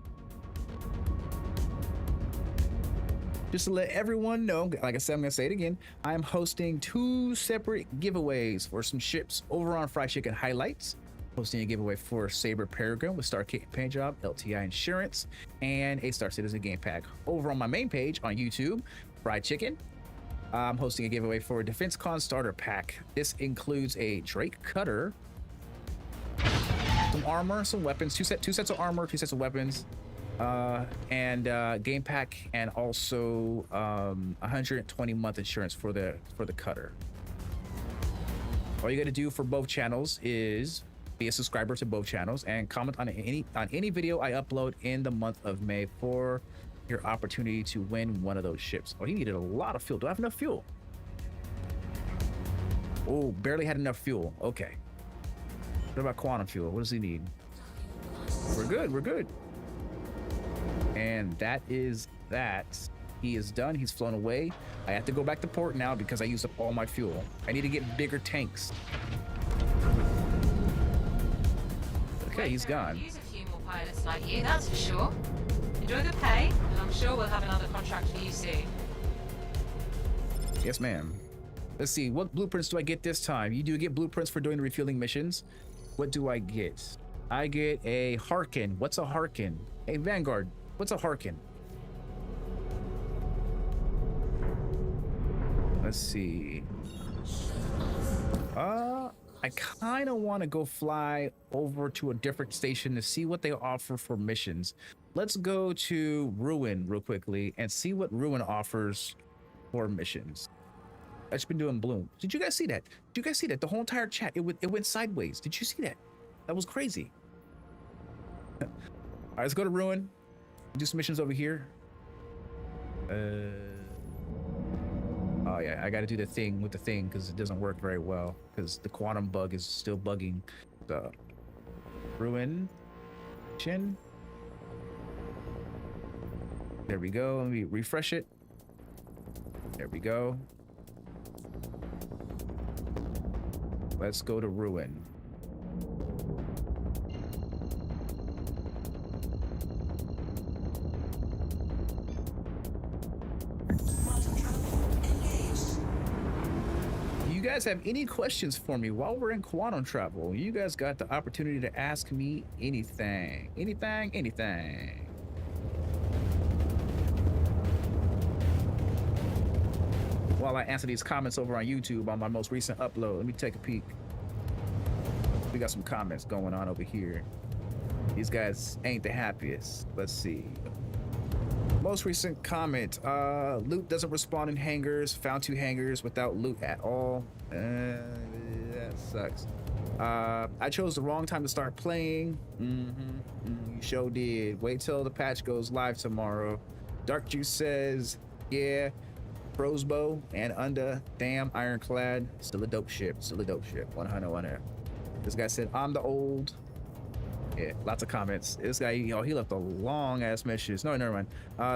Just to let everyone know, like I said, I'm gonna say it again. I'm hosting 2 separate giveaways for some ships over on Fried Chicken Highlights. Hosting a giveaway for Sabre Peregrine with Star Kit Paint Job, LTI Insurance, and a Star Citizen Game Pack. Over on my main page on YouTube, Fried Chicken, I'm hosting a giveaway for a Defense Con Starter Pack. This includes a Drake Cutter, some armor, some weapons, two sets of armor, 2 sets of weapons, and game pack, and also 120-month insurance for the cutter. All you got to do for both channels is be a subscriber to both channels and comment on any video I upload in the month of May for your opportunity to win one of those ships. Oh, he needed a lot of fuel. Do I have enough fuel? Oh, barely had enough fuel. Okay. What about quantum fuel? What does he need? We're good. We're good. And that is that. He is done. He's flown away. I have to go back to port now because I used up all my fuel. I need to get bigger tanks. Okay, he's gone. Use a few more pilots like you, that's for sure. Enjoy the pay, and I'm sure we'll have another contract for you soon. Yes, ma'am. Let's see. What blueprints do I get this time? You do get blueprints for doing the refueling missions. What do I get? I get a Harkin. What's a Harkin? Hey, Vanguard. What's a Harkin? Let's see. I kind of want to go fly over to a different station to see what they offer for missions. Let's go to Ruin real quickly and see what Ruin offers for missions. I've just been doing Bloom. Did you guys see that? Did you guys see that? The whole entire chat, it went sideways. Did you see that? That was crazy. All right, let's go to Ruin. Do some missions over here. Oh yeah, I gotta do the thing with the thing because it doesn't work very well because the quantum bug is still bugging the Ruin Chin. There we go. Let me refresh it. There we go. Let's go to Ruin. You guys have any questions for me while we're in quantum travel? You guys got the opportunity to ask me anything. Anything. While I answer these comments over on YouTube on my most recent upload, let me take a peek. We got some comments going on over here. These guys ain't the happiest. Let's see. Most recent comment, loot doesn't respawn in hangars. Found 2 hangars without loot at all. That sucks. I chose the wrong time to start playing. You sure did. Wait till the patch goes live tomorrow. Dark Juice says, yeah, Frozebow and Under, damn, Ironclad, still a dope ship. 100. This guy said, I'm the old. Yeah, lots of comments. This guy, he left a long ass message. No, never mind.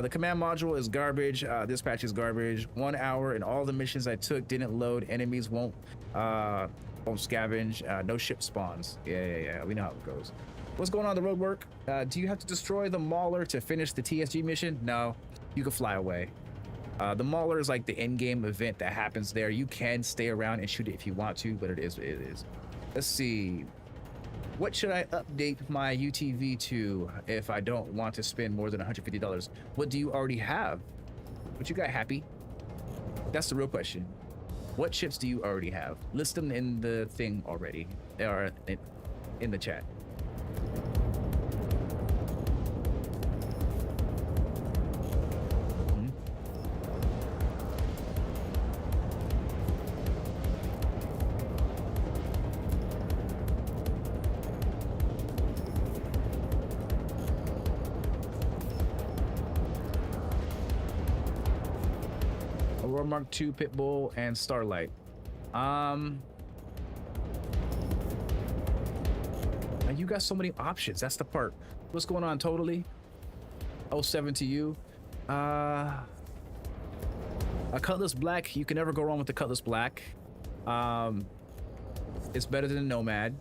The command module is garbage. This patch is garbage. 1 hour and all the missions I took didn't load. Enemies won't scavenge. No ship spawns. Yeah. We know how it goes. What's going on the road work? Do you have to destroy the Mauler to finish the TSG mission? No, you can fly away. The Mauler is like the end game event that happens there. You can stay around and shoot it if you want to, but it is what it is. Let's see. What should I update my UTV to if I don't want to spend more than $150? What do you already have? What you got, Happy? That's the real question. What ships do you already have? List them in the thing already. They are in the chat. Mark II, Pitbull, and Starlite. You got so many options. That's the part. What's going on, Totally? 07 to you. A Cutlass Black. You can never go wrong with the Cutlass Black. It's better than a Nomad.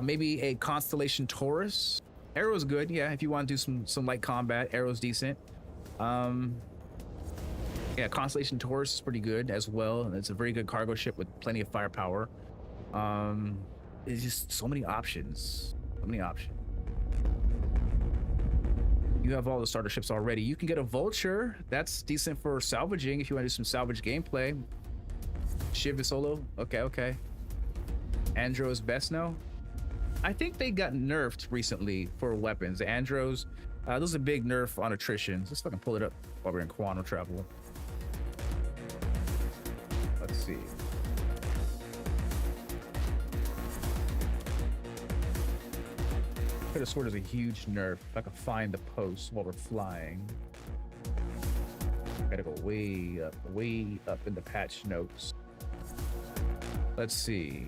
Maybe a Constellation Taurus. Arrow's good, yeah. If you want to do some light combat, Arrow's decent. Yeah, Constellation Taurus is pretty good as well. And it's a very good cargo ship with plenty of firepower. It's just so many options. So many options. You have all the starter ships already. You can get a Vulture. That's decent for salvaging if you want to do some salvage gameplay. Shiv is solo. Okay. Andro is best now. I think they got nerfed recently for weapons. The Andros, there's a big nerf on attrition. Let's fucking pull it up while we're in quantum travel. Let's see. Could have sworn there's a huge nerf. If I could find the post while we're flying. Gotta go way up in the patch notes. Let's see.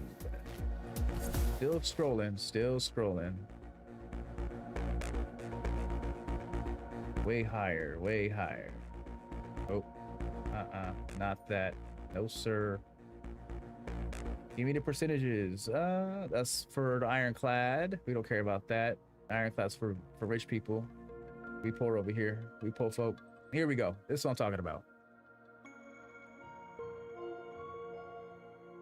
Still scrolling. Way higher. Oh, not that. No, sir. Give me the percentages. That's for the ironclad. We don't care about that. Ironclad's for rich people. We poor over here. We poor folk. Here we go. This is what I'm talking about.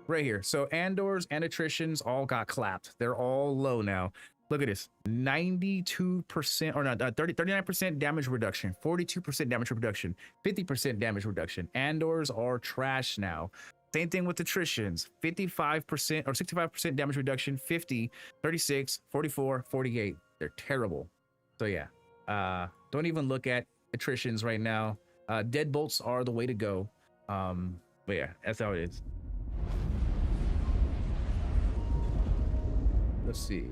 Right here. So Andors and attritions all got clapped. They're all low now. Look at this. 92% or not 39% damage reduction, 42% damage reduction, 50% damage reduction. Andors are trash now. Same thing with attritions. 55% or 65% damage reduction, 50, 36, 44, 48. They're terrible. So yeah. Don't even look at attritions right now. Deadbolts are the way to go. But yeah, that's how it is. Let's see.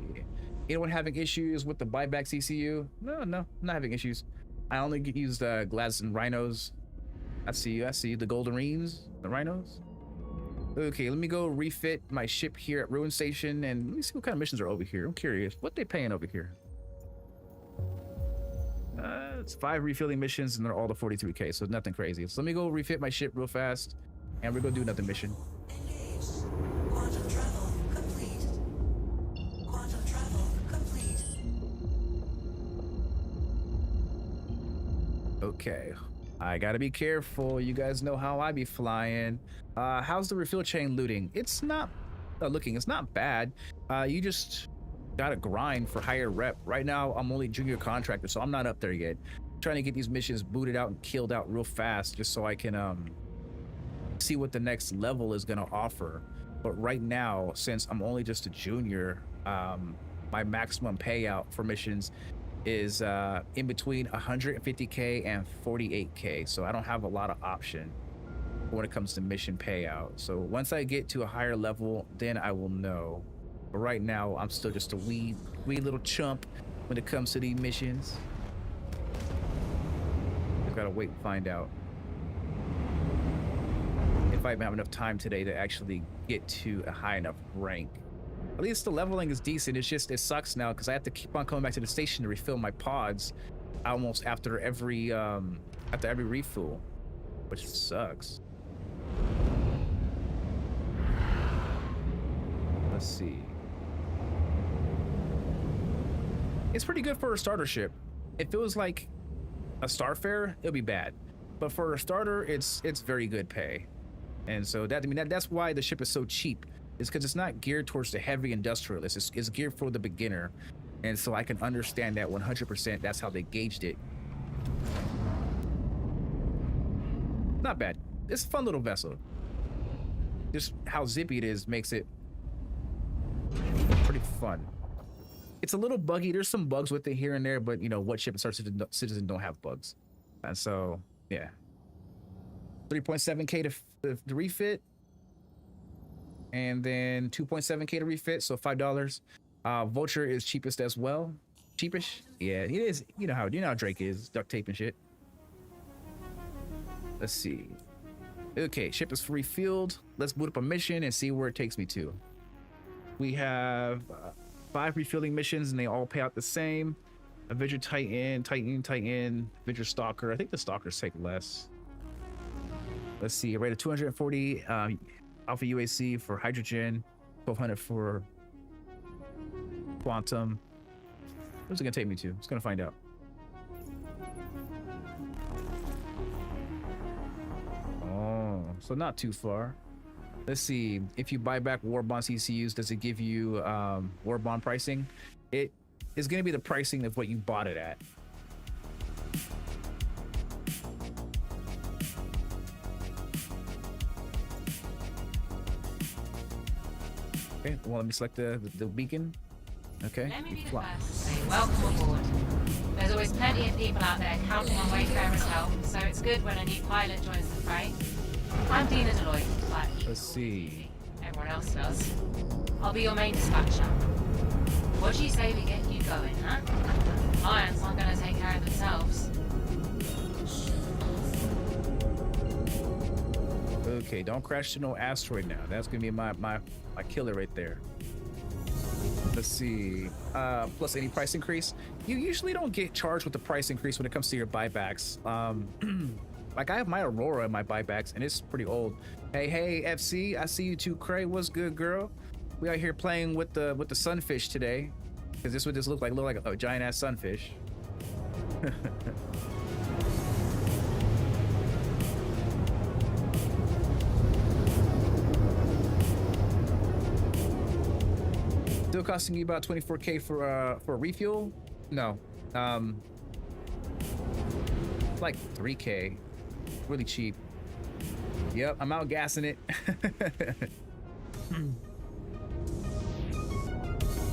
Anyone having issues with the buyback CCU? No, I'm not having issues. I only use the Glads and Rhinos. I see the Golden Reams, the Rhinos. Okay, let me go refit my ship here at Ruin Station and let me see what kind of missions are over here. I'm curious. What they paying over here? It's 5 refueling missions and they're all the 43k, so nothing crazy. So let me go refit my ship real fast and we're gonna do another mission. Engaged. Quantum travel complete. Quantum travel complete. Okay, I gotta be careful. You guys know how I be flying. How's the refuel chain looting? It's not it's not bad. You just gotta grind for higher rep. Right now, I'm only junior contractor, so I'm not up there yet. I'm trying to get these missions booted out and killed out real fast just so I can see what the next level is gonna offer. But right now, since I'm only just a junior, my maximum payout for missions is in between 150k and 48k, so I don't have a lot of option when it comes to mission payout. So once I get to a higher level, then I will know. But right now, I'm still just a wee little chump when it comes to these missions. Just gotta wait and find out if I have enough time today to actually get to a high enough rank. At least the leveling is decent. It's just, it sucks now because I have to keep on coming back to the station to refill my pods almost after every refuel, which sucks. Let's see. It's pretty good for a starter ship. If it was like a Starfare, it'll be bad. But for a starter, it's very good pay. And so that's why the ship is so cheap. It's because it's not geared towards the heavy industrialist. It's geared for the beginner. And so I can understand that 100%. That's how they gauged it. Not bad. It's a fun little vessel. Just how zippy it is makes it pretty fun. It's a little buggy. There's some bugs with it here and there, but you know, what ship and Star Citizen don't have bugs? And so, yeah. 3.7k to refit. And then 2.7k to refit, so $5. Vulture is cheapest as well. Cheapish? Yeah, it is. You know how Drake is, duct tape and shit. Let's see. Okay, ship is refueled. Let's boot up a mission and see where it takes me to. We have 5 refueling missions and they all pay out the same. Avenger Titan, Avenger Stalker. I think the Stalkers take less. Let's see, a rate of 240 Alpha UAC for hydrogen, 1200 for quantum. Where's it gonna take me to? It's gonna find out. so not too far. Let's see, if you buy back war bond CCUs, does it give you war bond pricing? It is going to be the pricing of what you bought it at. Okay, well, let me select the beacon. Okay, Let me you be the fly. first to say welcome aboard. There's always plenty of people out there counting on wayfarers' help, so it's good when a new pilot joins the fray. I'm Dina Deloitte, but Let's see. everyone else does. I'll be your main dispatcher. What do you say we get you going, huh? Clients aren't going to take care of themselves. Okay, don't crash to no asteroid now. That's gonna be my killer right there. Let's see. Plus any price increase. You usually don't get charged with the price increase when it comes to your buybacks. Like I have my Aurora in my buybacks, and it's pretty old. Hey, FC, I see you too, Cray. What's good, girl? We out here playing with the sunfish today, because this would just look like a giant ass sunfish. Still costing you about 24K for a refuel? No, like 3K. Really cheap. Yep, I'm out gassing it.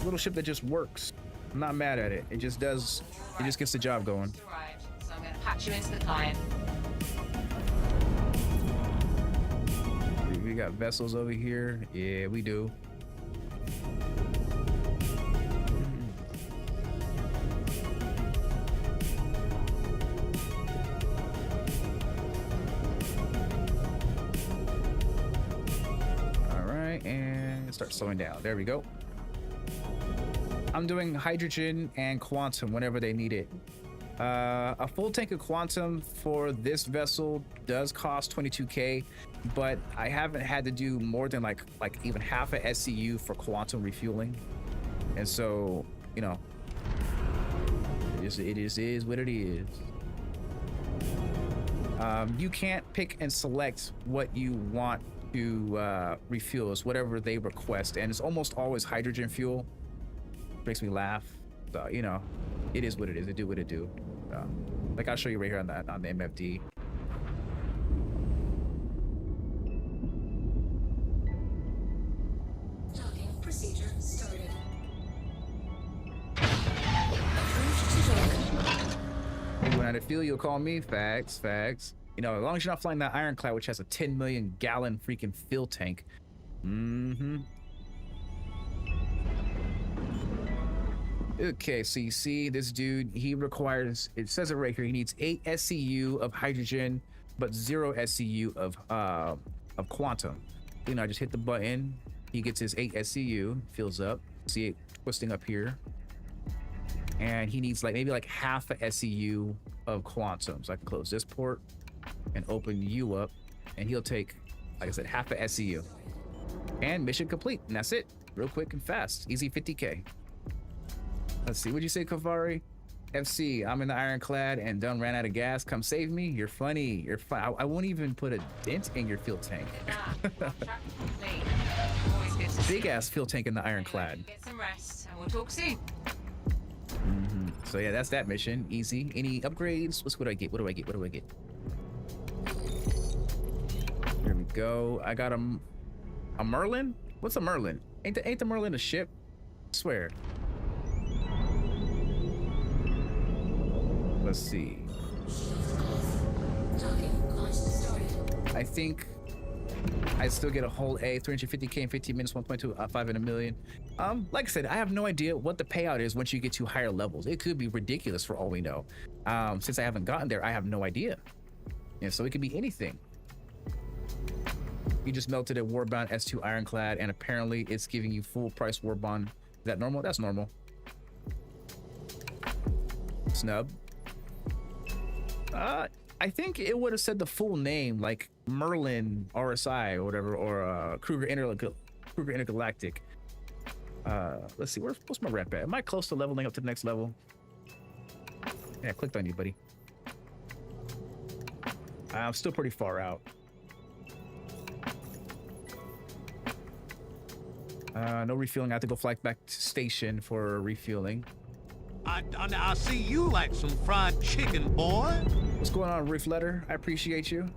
Little ship that just works. I'm not mad at it. It just does. It just gets the job going. Arrived, so I'm going to patch you into the client. We got vessels over here. Yeah, we do. And start slowing down. There we go. I'm doing hydrogen and quantum whenever they need it. A full tank of quantum for this vessel does cost 22K, but I haven't had to do more than like even half a SCU for quantum refueling, and so you know, it is what it is. You can't pick and select what you want to refuel. Is whatever they request, and it's almost always hydrogen fuel. Makes me laugh. So you know, it is what it is. It do what it do. Like I'll show you right here on the MFD. Docking procedure started. Approved to dock. When I feel you'll call me. Facts. You know, as long as you're not flying that Ironclad, which has a 10 million gallon freaking fuel tank. Okay, so you see this dude, he requires, it says it right here, he needs 8 SCU of hydrogen, but 0 SCU of quantum. You know, I just hit the button, he gets his 8 SCU, fills up, see it twisting up here. And he needs maybe half a SCU of quantum. So I can close this port and open you up, and he'll take, like I said, half a SCU. And mission complete, and that's it. Real quick and fast, easy 50K. Let's see, what'd you say, Kavari? FC, I'm in the Ironclad and done ran out of gas. Come save me. You're funny. You're fun. I won't even put a dent in your fuel tank. Big ass fuel tank in the Ironclad. Get some rest, and we'll talk soon. So yeah, that's that mission. Easy. Any upgrades? What do I get? What do I get? Here we go. I got a Merlin? What's a Merlin? Ain't the Merlin a ship? I swear. Let's see. Docking launch started. I think I still get a whole A, 350K in 15 minutes, 1.25 in a million. Like I said, I have no idea what the payout is once you get to higher levels. It could be ridiculous for all we know. Since I haven't gotten there, I have no idea. Yeah, so it could be anything. You just melted a Warbound S2 Ironclad, and apparently it's giving you full price Warbond. Is that normal? That's normal. Snub. I think it would have said the full name, like Merlin RSI or whatever, or Kruger Intergalactic. Let's see, what's my rep at? Am I close to leveling up to the next level? Yeah, I clicked on you, buddy. I'm still pretty far out. No refueling. I have to go fly back to station for refueling. I see you like some fried chicken, boy. What's going on, Reef Letter? I appreciate you.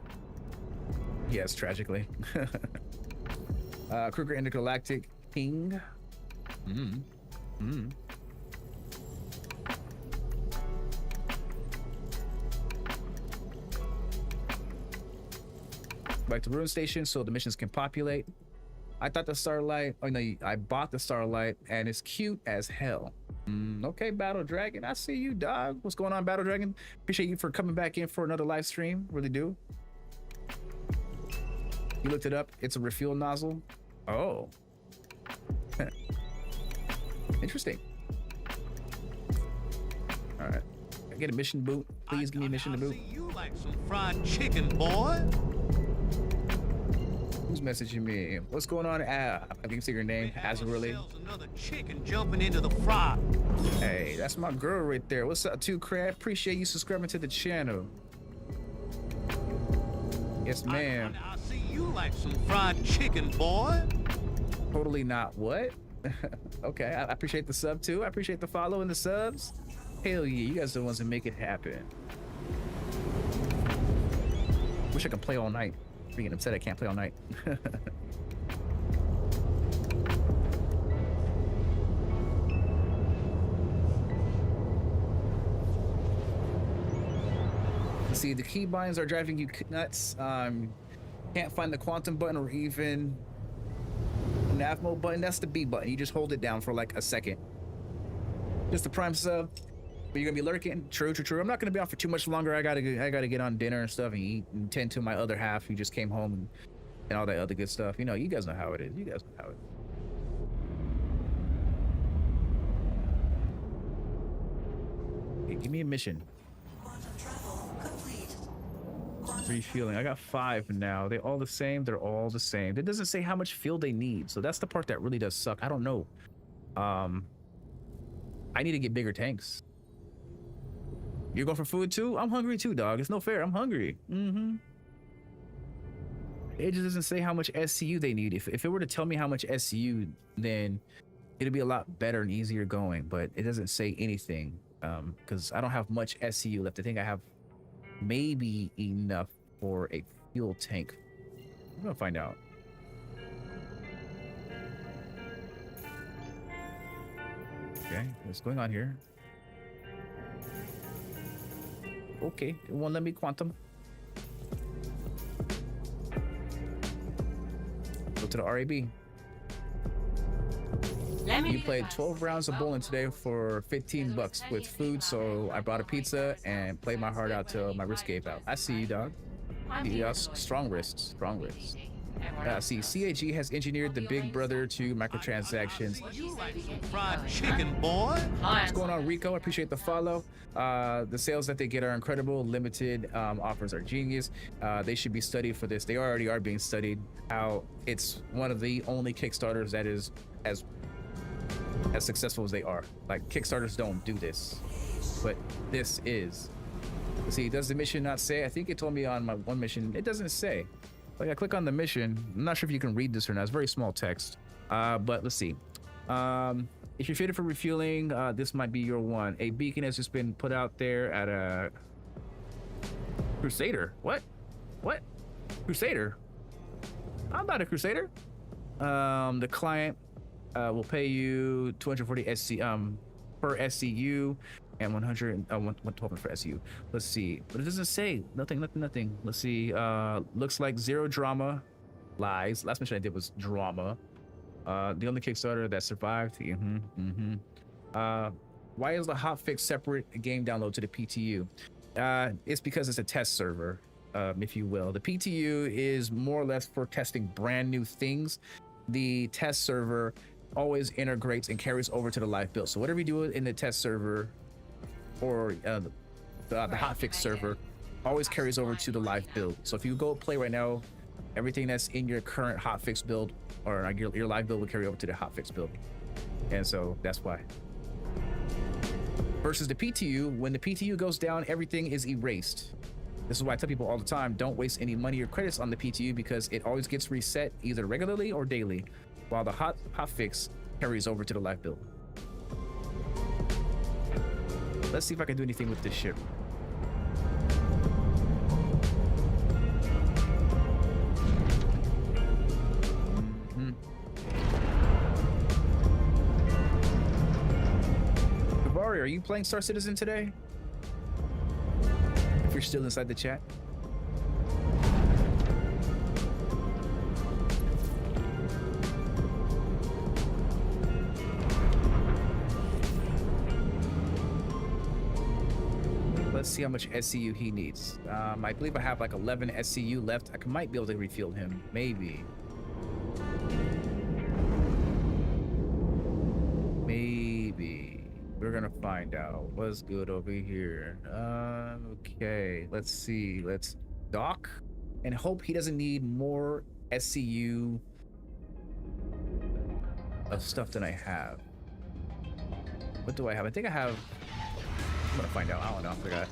Yes, tragically. Kruger Intergalactic King. Back to Ruin Station so the missions can populate. I thought the Starlight, oh no, I bought the Starlight and it's cute as hell. Okay, Battle Dragon, I see you, dog. What's going on, Battle Dragon? Appreciate you for coming back in for another live stream, really do. You looked it up, it's a refuel nozzle. Oh. Interesting. All right, I get a mission boot. Please give me a mission to boot. I see you like some fried chicken, boy. Who's messaging me? What's going on? I can see your name. Azurili. Another chicken jumping into the fry. Hey, that's my girl right there. What's up, too, Crab? Appreciate you subscribing to the channel. Yes, ma'am. I see you like some fried chicken, boy. Totally not. What? Okay, I appreciate the sub too. I appreciate the follow and the subs. Hell yeah, you guys are the ones that make it happen. Wish I could play all night. Being upset I can't play all night. See, the keybinds are driving you nuts. Can't find the quantum button or even nav mode button. That's the B button. You just hold it down for like a second. Just the prime sub. But you're gonna be lurking. True. I'm not gonna be on for too much longer. I gotta get on dinner and stuff and eat and tend to my other half who just came home and all that other good stuff. You know, you guys know how it is. You guys know how it is. Hey, give me a mission. Quantum travel complete. Refueling. I got 5 now. They all the same? They're all the same. It doesn't say how much fuel they need. So that's the part that really does suck. I don't know. I need to get bigger tanks. You're going for food too? I'm hungry too, dog. It's no fair. I'm hungry. It just doesn't say how much SCU they need. If it were to tell me how much SCU, then it'd be a lot better and easier going. But it doesn't say anything because I don't have much SCU left. I think I have maybe enough for a fuel tank. I'm gonna find out. Okay, what's going on here? Okay, it won't let me quantum. Go to the RAB. You played 12 rounds of bowling today for 15 bucks with food, so I bought a pizza and played my heart out till my wrist gave out. I see you, dog. Yeah, strong wrists, strong wrists. See, CAG has engineered the Big Brother to microtransactions. You like some fried chicken, boy. What's going on, Rico? I appreciate the follow. The sales that they get are incredible. Limited offers are genius. They should be studied for this. They already are being studied. How it's one of the only Kickstarters that is as successful as they are. Like, Kickstarters don't do this, but this is. Let's see, does the mission not say? I think it told me on my one mission. It doesn't say. Like, I click on the mission. I'm not sure if you can read this or not. It's very small text. But let's see. If you're fitted for refueling, this might be your one. A beacon has just been put out there at a Crusader. What? Crusader? I'm not a Crusader. The client will pay you 240 SC per SCU and 112 for SCU. Let's see, but it doesn't say nothing. Let's see. Looks like zero drama. Lies. Last mission I did was drama. The only Kickstarter that survived. Why is the hotfix separate game download to the PTU? It's because it's a test server, if you will. The PTU is more or less for testing brand new things. The test server always integrates and carries over to the live build. So whatever you do in the test server or the hotfix server always carries over to the live build. So if you go play right now, everything that's in your current hotfix build or your live build will carry over to the hotfix build. And so that's why. Versus the PTU, when the PTU goes down, everything is erased. This is why I tell people all the time, don't waste any money or credits on the PTU because it always gets reset either regularly or daily. while the hot fix carries over to the live build. Let's see if I can do anything with this ship. Are you playing Star Citizen today? If you're still inside the chat. Let's see how much SCU he needs. I believe I have like 11 SCU left. I might be able to refuel him, maybe. We're gonna find out what's good over here. Okay, let's see. Let's dock and hope he doesn't need more SCU of stuff than I have. What do I have? I think I have. I'm gonna find out. I don't know. I forgot.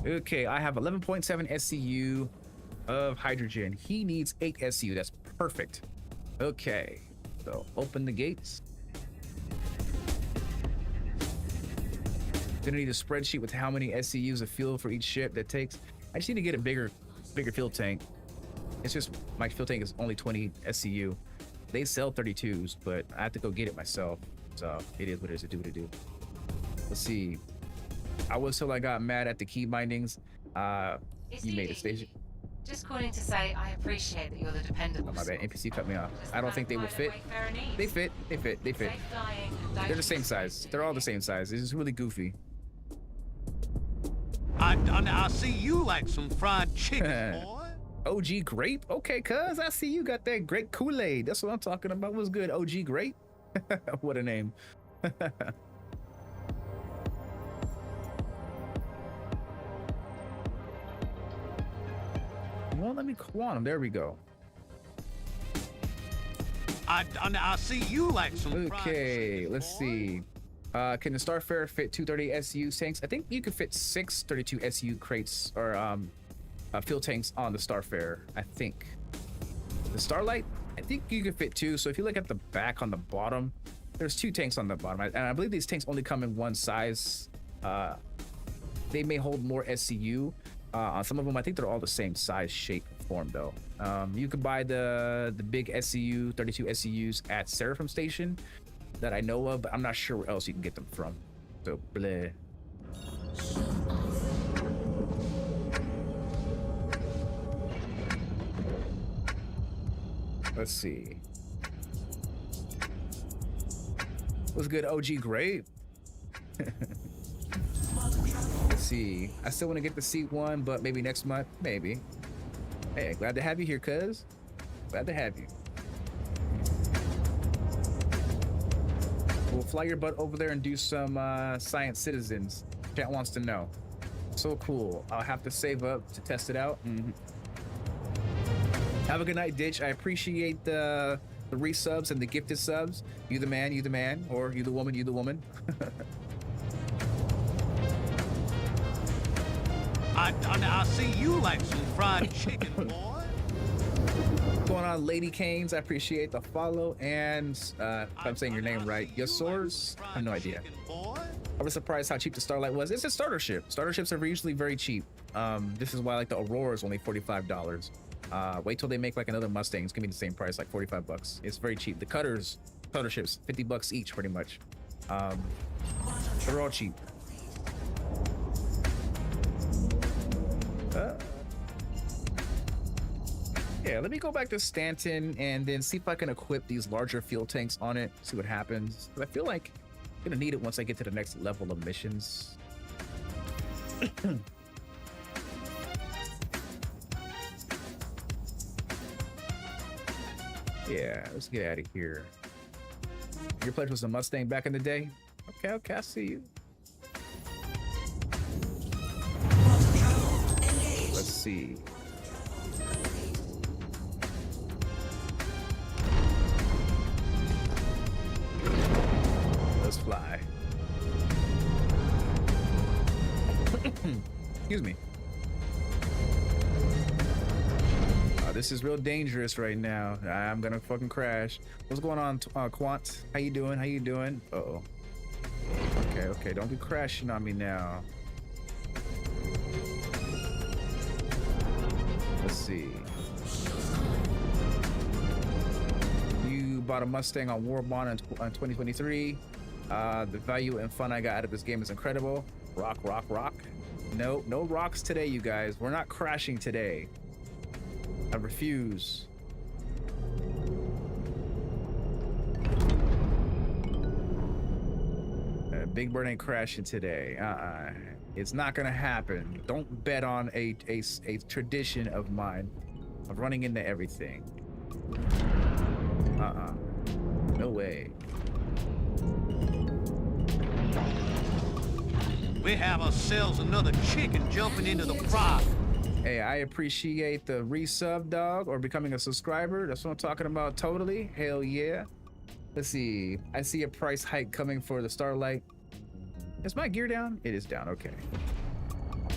Okay, I have 11.7 SCU of hydrogen. He needs 8 SCU. That's perfect. Okay, so open the gates. Gonna need a spreadsheet with how many SCUs of fuel for each ship that takes. I just need to get a bigger fuel tank. It's just my fuel tank is only 20 SCU. They sell 32s, but I have to go get it myself. So it is what it is. To do what it do. Let's see. I was till I got mad at the key bindings. You made a station. Just calling to say I appreciate that you're the dependable. Oh, my bad. sort. NPC cut me off. Just I don't think they will fit. They fit. They fit. They fit. Safe flying and don't They're the same be size. stupid. They're all the same size. It's just really goofy. I see you like some fried chicken, boy. OG Grape? Okay, cuz I see you got that great Kool-Aid. That's what I'm talking about. What's good, OG Grape? What a name. Well, let me quantum. There we go. I see you like some fried Okay, chicken, let's boy. see. Can the Starfare fit 230 SU tanks? I think you could fit 6 32 SU crates or fuel tanks on the Starfare. I think. The Starlight, I think you could fit 2. So if you look at the back on the bottom, there's 2 tanks on the bottom, and I believe these tanks only come in one size. They may hold more SCU. On some of them, I think they're all the same size, shape, form though. You could buy the big SCU 32 SCUs at Seraphim Station that I know of, but I'm not sure where else you can get them from. So bleh. Let's see. What's good, OG Grape? Let's see. I still want to get the seat one, but maybe next month. Maybe. Hey, glad to have you here, cuz. Glad to have you. We'll fly your butt over there and do some science citizens. Chat wants to know. So cool. I'll have to save up to test it out. Have a good night, Ditch. I appreciate the resubs and the gifted subs. You the man, or you the woman. I see you like some fried chicken, boy. What's going on, Lady Canes? I appreciate the follow, and if I'm saying your name right, Yours? I have no idea. I was surprised how cheap the Starlight was. It's a starter ship. Starter ships are usually very cheap. This is why like the Aurora is only $45. Wait till they make like another Mustang. It's gonna be the same price, like $45. It's very cheap. The cutter ships, $50 each, pretty much. They're all cheap. Yeah, let me go back to Stanton and then see if I can equip these larger fuel tanks on it. See what happens. 'Cause I feel like I'm gonna need it once I get to the next level of missions. Yeah, let's get out of here. Your pledge was a Mustang back in the day? Okay, I see you. Let's see. Let's fly. Excuse me. This is real dangerous right now. I'm gonna fucking crash. What's going on, Quant? How you doing? How you doing? Uh-oh. Okay. Don't be crashing on me now. Let's see. You bought a Mustang on War Bond in 2023. The value and fun I got out of this game is incredible. Rock. No rocks today, you guys. We're not crashing today. I refuse. Big Bird ain't crashing today. It's not gonna happen. Don't bet on a tradition of mine of running into everything. No way. We have ourselves another chicken jumping into the fry. Hey, I appreciate the resub, dog, or becoming a subscriber. That's what I'm talking about. Totally. Hell yeah. Let's see. I see a price hike coming for the Starlite. Is my gear down? It is down. Okay.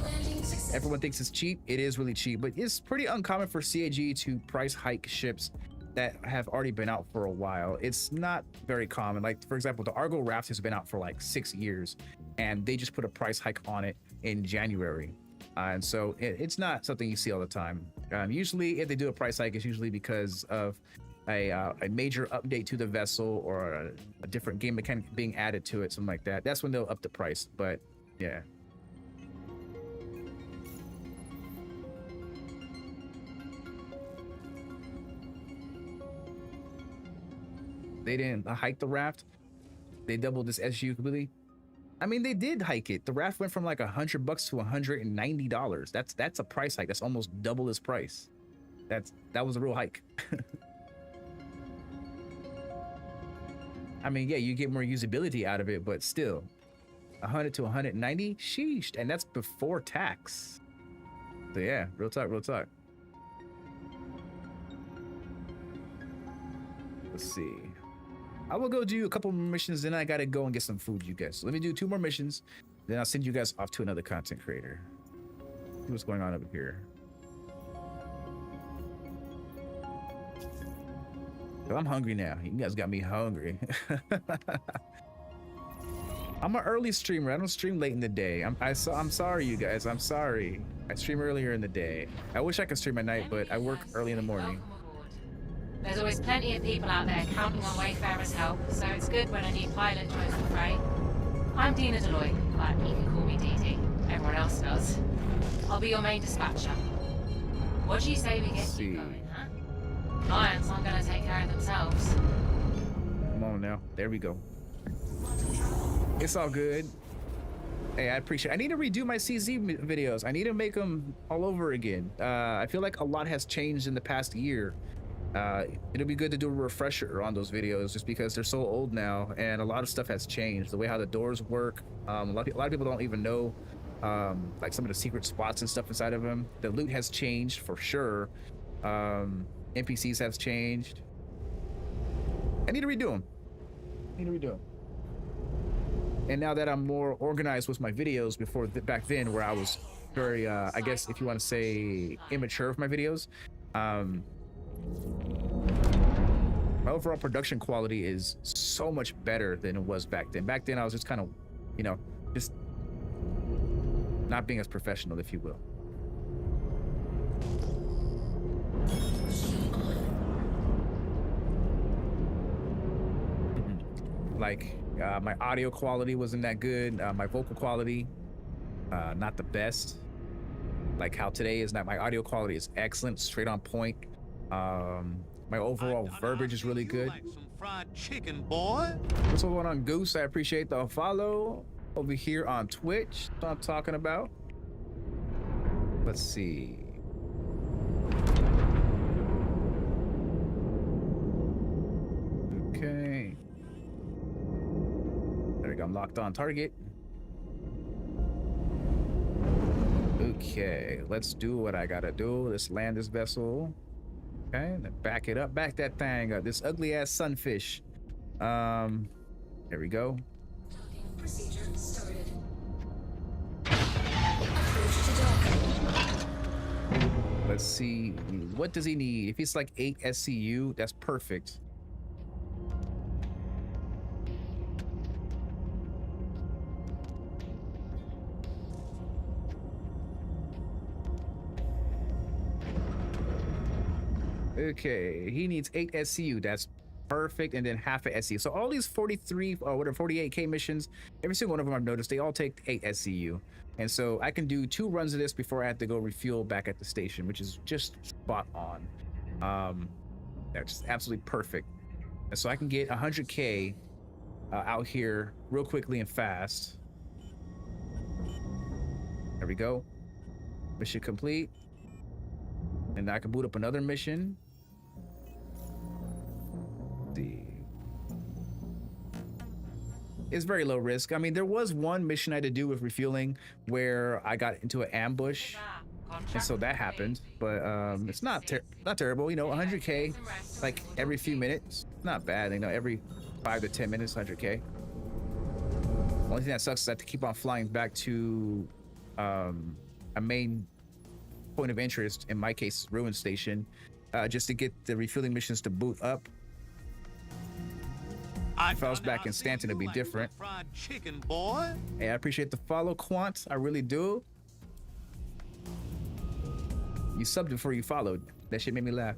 Landing success. Everyone thinks it's cheap. It is really cheap, but it's pretty uncommon for CAG to price hike ships that have already been out for a while. It's not very common. Like, for example, the Argo Raft has been out for like 6 years, and they just put a price hike on it in January. And so it's not something you see all the time. Usually, if they do a price hike, it's usually because of a major update to the vessel or a different game mechanic being added to it, something like that. That's when they'll up the price. But yeah. They didn't hike the raft. They doubled this SU completely. I mean, they did hike it. The raft went from like $100 to $190. That's a price hike. That's almost double its price. That was a real hike. I mean, yeah, you get more usability out of it, but still, 100 to 190, sheesh, and that's before tax. So yeah, real talk. Let's see. I will go do a couple more missions, then I gotta go and get some food, you guys. So let me do 2 more missions, then I'll send you guys off to another content creator. See what's going on over here. Well, I'm hungry now. You guys got me hungry. I'm an early streamer. I don't stream late in the day. I'm sorry, you guys. I'm sorry. I stream earlier in the day. I wish I could stream at night, but I work early in the morning. Welcome aboard. There's always plenty of people out there counting on Wayfarer's help, so it's good when a new pilot joins the fray. I'm Dina Deloy, but you can call me DD. Everyone else does. I'll be your main dispatcher. What do you say we get you going, huh? Clients aren't gonna take care of themselves. Come on now. There we go. It's all good. Hey, I appreciate it. I need to redo my CZ videos. I need to make them all over again. I feel like a lot has changed in the past year. It'll be good to do a refresher on those videos just because they're so old now and a lot of stuff has changed. The way how the doors work. A lot of people don't even know like some of the secret spots and stuff inside of them. The loot has changed for sure. NPCs have changed. I need to redo them. And now that I'm more organized with my videos, before back then where I was very, I guess if you want to say immature with my videos, my overall production quality is so much better than it was back then. Back then I was just kind of, you know, just not being as professional, if you will. Like my audio quality wasn't that good. My vocal quality, not the best. Like how today is not. My audio quality is excellent, straight on point. My overall verbiage is really good. Like some fried chicken, boy. What's going on, Goose? I appreciate the follow over here on Twitch. That's what I'm talking about. Let's see. Okay. There we go. I'm locked on target. Okay, let's do what I gotta do. Let's land this vessel. Okay, then back it up. Back that thing up. This ugly ass sunfish. There we go. Docking procedure started. Approach to dock. Let's see. What does he need? If he's like 8 SCU, that's perfect. Okay, he needs 8 SCU. That's perfect. And then half a SCU. So all these 43 or whatever 48K missions, every single one of them I've noticed, they all take 8 SCU. And so I can do 2 runs of this before I have to go refuel back at the station, which is just spot on. That's just absolutely perfect. And so I can get 100K out here real quickly and fast. There we go. Mission complete. And I can boot up another mission. It's very low risk. I mean, there was one mission I had to do with refueling where I got into an ambush, and so that happened. But it's not terrible. You know, 100K like every few minutes, not bad. You know, every 5 to 10 minutes, 100K. Only thing that sucks is I have to keep on flying back to a main point of interest. In my case, Ruin Station, just to get the refueling missions to boot up. If I was back in Stanton, it'd be different. Fried chicken, boy. Hey, I appreciate the follow, Quant. I really do. You subbed before you followed. That shit made me laugh.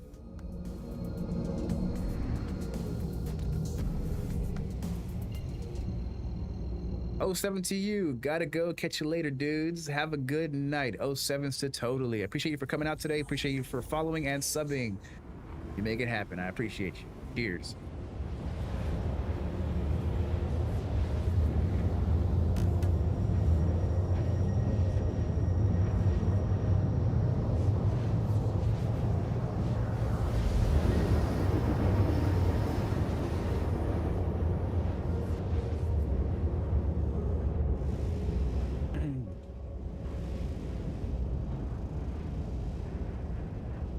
Oh, 7 to you. Gotta go. Catch you later, dudes. Have a good night. 07s to totally. I appreciate you for coming out today. Appreciate you for following and subbing. You make it happen. I appreciate you. Cheers.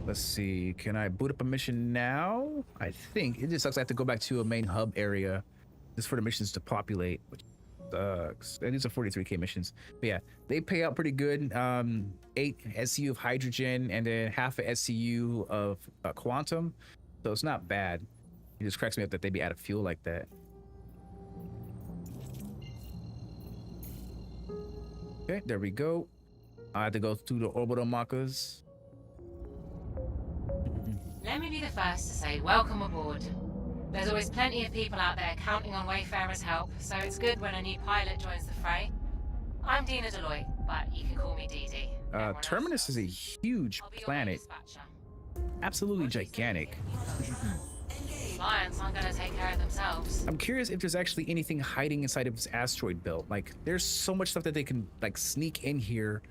Let's see, can I boot up a mission now? I think it just sucks I have to go back to a main hub area just for the missions to populate, which sucks. And these are 43K missions. But yeah, they pay out pretty good. 8 SCU of hydrogen and then half a SCU of quantum. So it's not bad. It just cracks me up that they'd be out of fuel like that. Okay, there we go. I had to go through the orbital markers. Let me be the first to say welcome aboard. There's always plenty of people out there counting on Wayfarer's help, so it's good when a new pilot joins the fray. I'm Dina Deloitte, but you can call me Dee Dee. Terminus is a huge planet. Absolutely gigantic. Clients aren't gonna take care of themselves. I'm curious if there's actually anything hiding inside of this asteroid belt. Like, there's so much stuff that they can like sneak in here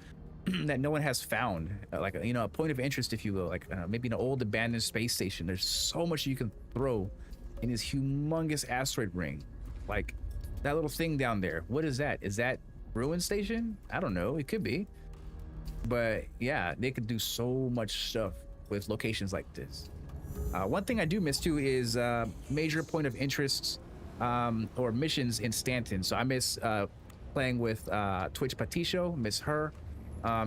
that no one has found, like, you know, a point of interest, if you will, like maybe an old abandoned space station. There's so much you can throw in this humongous asteroid ring. Like that little thing down there, what is that? Is that Ruin Station? I don't know, it could be. But yeah, they could do so much stuff with locations like this. One thing I do miss too is major point of interests or missions in Stanton. So I miss playing with Twitch Patisho, miss her.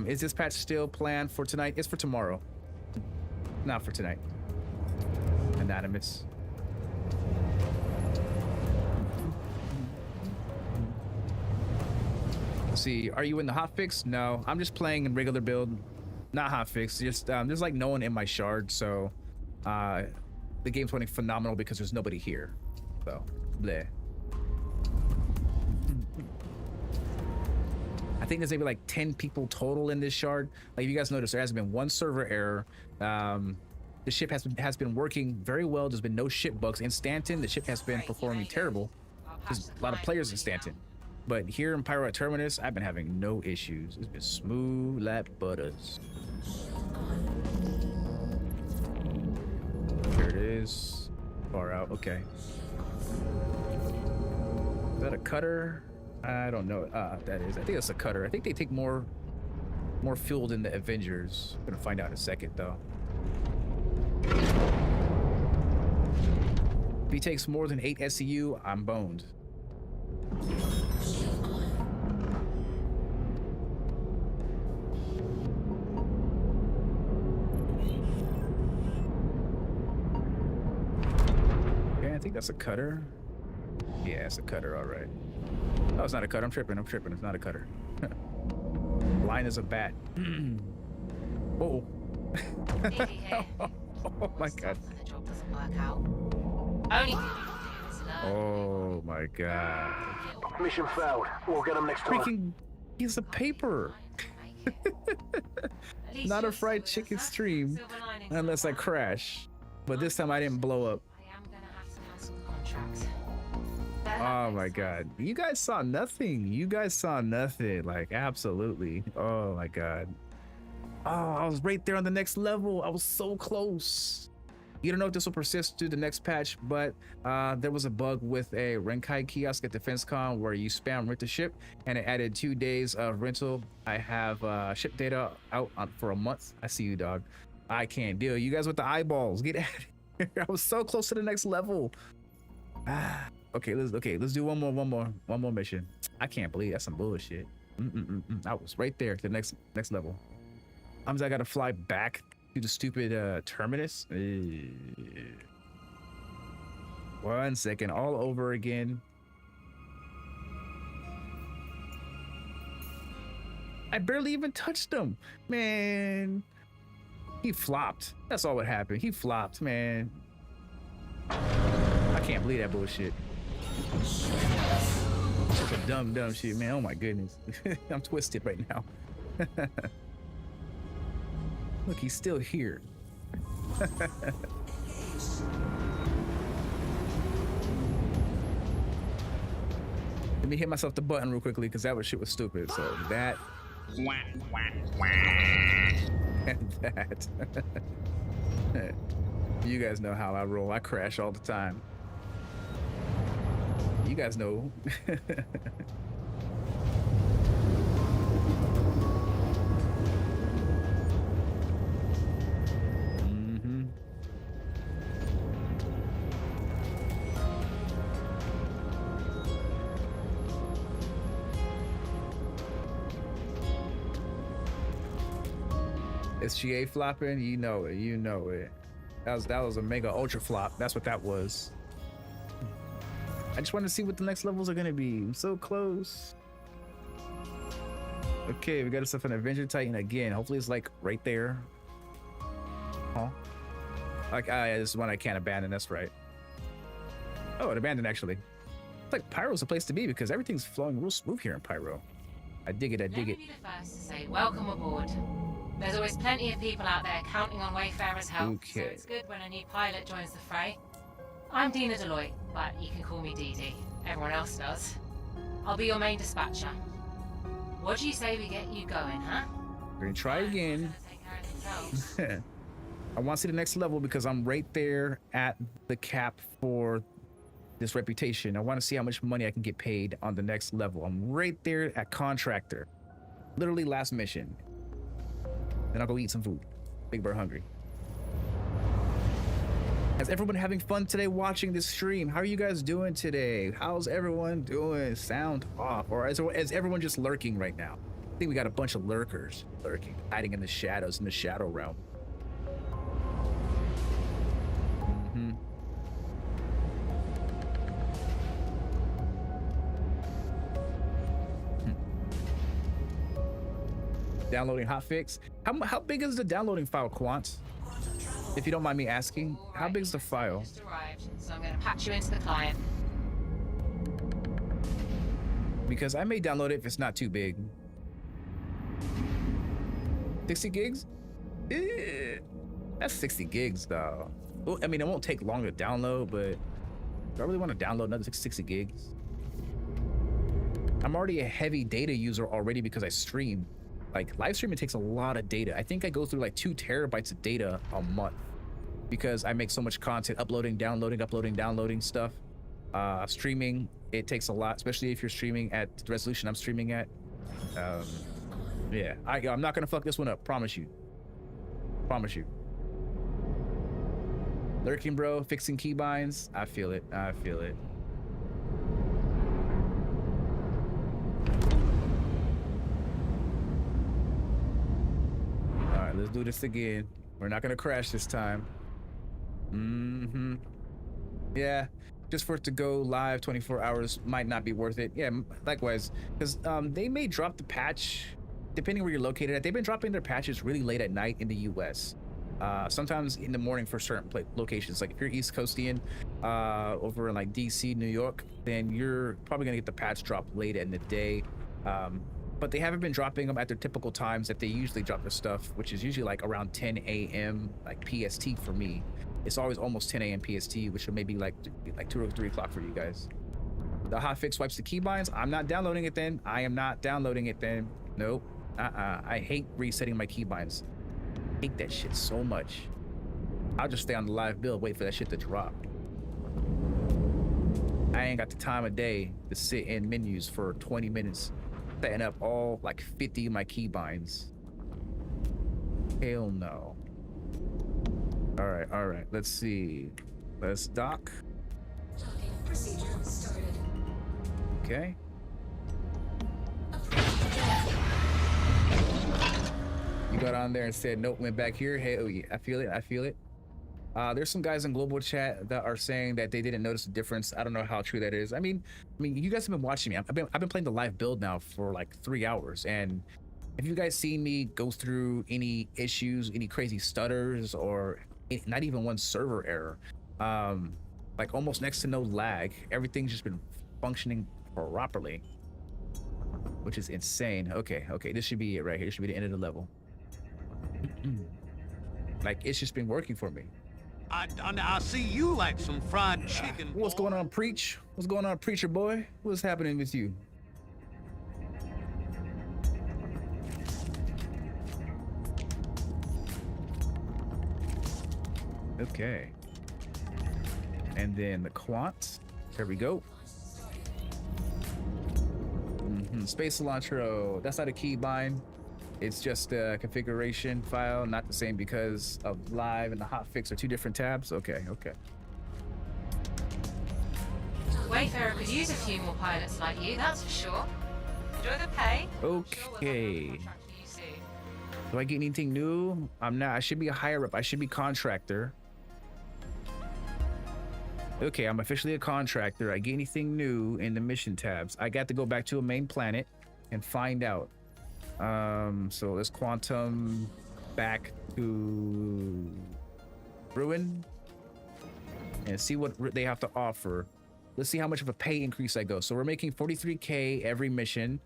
Is this patch still planned for tonight? It's for tomorrow. Not for tonight. Anonymous. Let's see, are you in the hotfix? No, I'm just playing in regular build. Not hotfix, just there's like no one in my shard, so the game's running phenomenal because there's nobody here. So, bleh. I think there's maybe like 10 people total in this shard. Like, if you guys notice, there hasn't been one server error. The ship has been working very well. There's been no ship bugs. In Stanton, the ship has been performing terrible. There's a lot of players in Stanton. But here in Pyro at Terminus, I've been having no issues. It's been smooth like butters. Here it is. Far out, okay. Is that a cutter? I don't know. That is. I think that's a cutter. I think they take more fuel than the Avengers. I'm gonna find out in a second, though. If he takes more than 8 SCU, I'm boned. I think that's a cutter. Yeah, it's a cutter, all right. Oh, it's not a cutter. I'm tripping. It's not a cutter. Line is a bat. Whoa. Easy here. Oh my god. When the job doesn't work out. Only thing you can do is learn. Oh my god. Mission failed. We'll get them next time. Freaking piece of paper. Not a fried chicken stream unless I crash. But this time I didn't blow up. I am gonna have to cancel the contract. Oh my god. You guys saw nothing. You guys saw nothing. Like, absolutely. Oh my god. Oh, I was right there on the next level. I was so close. You don't know if this will persist through the next patch, but there was a bug with a Renkai kiosk at DefenseCon where you spam rent to ship, and it added 2 days of rental. I have ship data out for a month. I see you, dog. I can't deal. You guys with the eyeballs, get out of here. I was so close to the next level. Okay, let's do one more mission. I can't believe that's some bullshit. I was right there to the next level. I gotta fly back to the stupid terminus. 1 second, all over again. I barely even touched him, man. He flopped. That's all what happened. He flopped, man. I can't believe that bullshit. Such a dumb shit, man. Oh my goodness. I'm twisted right now. Look, he's still here. Let me hit myself the button real quickly because that shit was stupid. So that and that. You guys know how I roll. I crash all the time. You guys know. SGA flopping, you know it. That was a mega ultra flop. That's what that was. I just want to see what the next levels are gonna be. I'm so close. Okay, we got ourselves an Avenger Titan again. Hopefully it's like right there. Huh? Like, yeah, this is one I can't abandon. That's right. Oh, it abandoned actually. It's like Pyro's the place to be because everything's flowing real smooth here in Pyro. I dig it. Let me be the first to say welcome aboard. There's always plenty of people out there counting on Wayfarer's help, so it's good when a new pilot joins the fray. I'm Dina Deloitte, but you can call me Dee Dee. Everyone else does. I'll be your main dispatcher. What do you say we get you going, huh? We're gonna try again. I want to see the next level because I'm right there at the cap for this reputation. I want to see how much money I can get paid on the next level. I'm right there at contractor. Literally last mission. Then I'll go eat some food. Big Bird hungry. Is everyone having fun today watching this stream? How are you guys doing today? How's everyone doing? Sound off. Or is everyone just lurking right now? I think we got a bunch of lurkers lurking, hiding in the shadows, in the shadow realm. Downloading hotfix. How big is the downloading file, Quant? If you don't mind me asking, how big is the file? Just arrived, so I'm going to patch you into the client. Because I may download it if it's not too big. 60 gigs? That's 60 gigs though. Well, I mean, it won't take long to download, but do I really want to download another 60 gigs? I'm already a heavy data user already because I stream. Like, live streaming takes a lot of data. I think I go through like 2 terabytes of data a month because I make so much content, uploading, downloading stuff. Streaming, it takes a lot, especially if you're streaming at the resolution I'm streaming at. Yeah, I'm not gonna fuck this one up, promise you. Lurking, bro, fixing keybinds. I feel it. Let's do this again. We're not gonna crash this time. Yeah, just for it to go live 24 hours might not be worth it. Yeah, likewise, because they may drop the patch depending where you're located at. They've been dropping their patches really late at night in the US. Sometimes in the morning for certain locations. Like if you're East Coastian over in like DC, New York, then you're probably gonna get the patch drop late in the day. But they haven't been dropping them at their typical times that they usually drop their stuff, which is usually like around 10 a.m. like PST for me. It's always almost 10 a.m. PST, which will maybe like 2 or 3 o'clock for you guys. The hotfix wipes the keybinds. I'm not downloading it then. I am not downloading it then. Nope. I hate resetting my keybinds. I hate that shit so much. I'll just stay on the live build, wait for that shit to drop. I ain't got the time of day to sit in menus for 20 minutes, setting up all like 50 of my keybinds. Hell no. All right, let's see. Let's dock. Docking procedure started. Okay. You got on there and said nope, went back here. Hey, oh yeah, I feel it. There's some guys in global chat that are saying that they didn't notice the difference. I don't know how true that is. I mean, you guys have been watching me. I've been playing the live build now for like 3 hours, and if you guys seen me go through any issues, any crazy stutters, or not even one server error, like almost next to no lag, everything's just been functioning properly, which is insane. Okay, this should be it right here. This should be the end of the level. Like it's just been working for me. I see you like some fried chicken. What's going on, Preach? What's going on, Preacher boy? What's happening with you? Okay. And then the quant. There we go. Space Cilantro. That's not a keybind. It's just a configuration file, not the same because of live and the hotfix are 2 different tabs. Okay. Wayfarer could use a few more pilots like you, that's for sure. Enjoy the pay. Okay. Do I get anything new? I'm not. I should be a higher up. I should be contractor. Okay, I'm officially a contractor. I get anything new in the mission tabs? I got to go back to a main planet and find out. So let's quantum back to Ruin and see what they have to offer. Let's see how much of a pay increase I go. So we're making 43K every mission.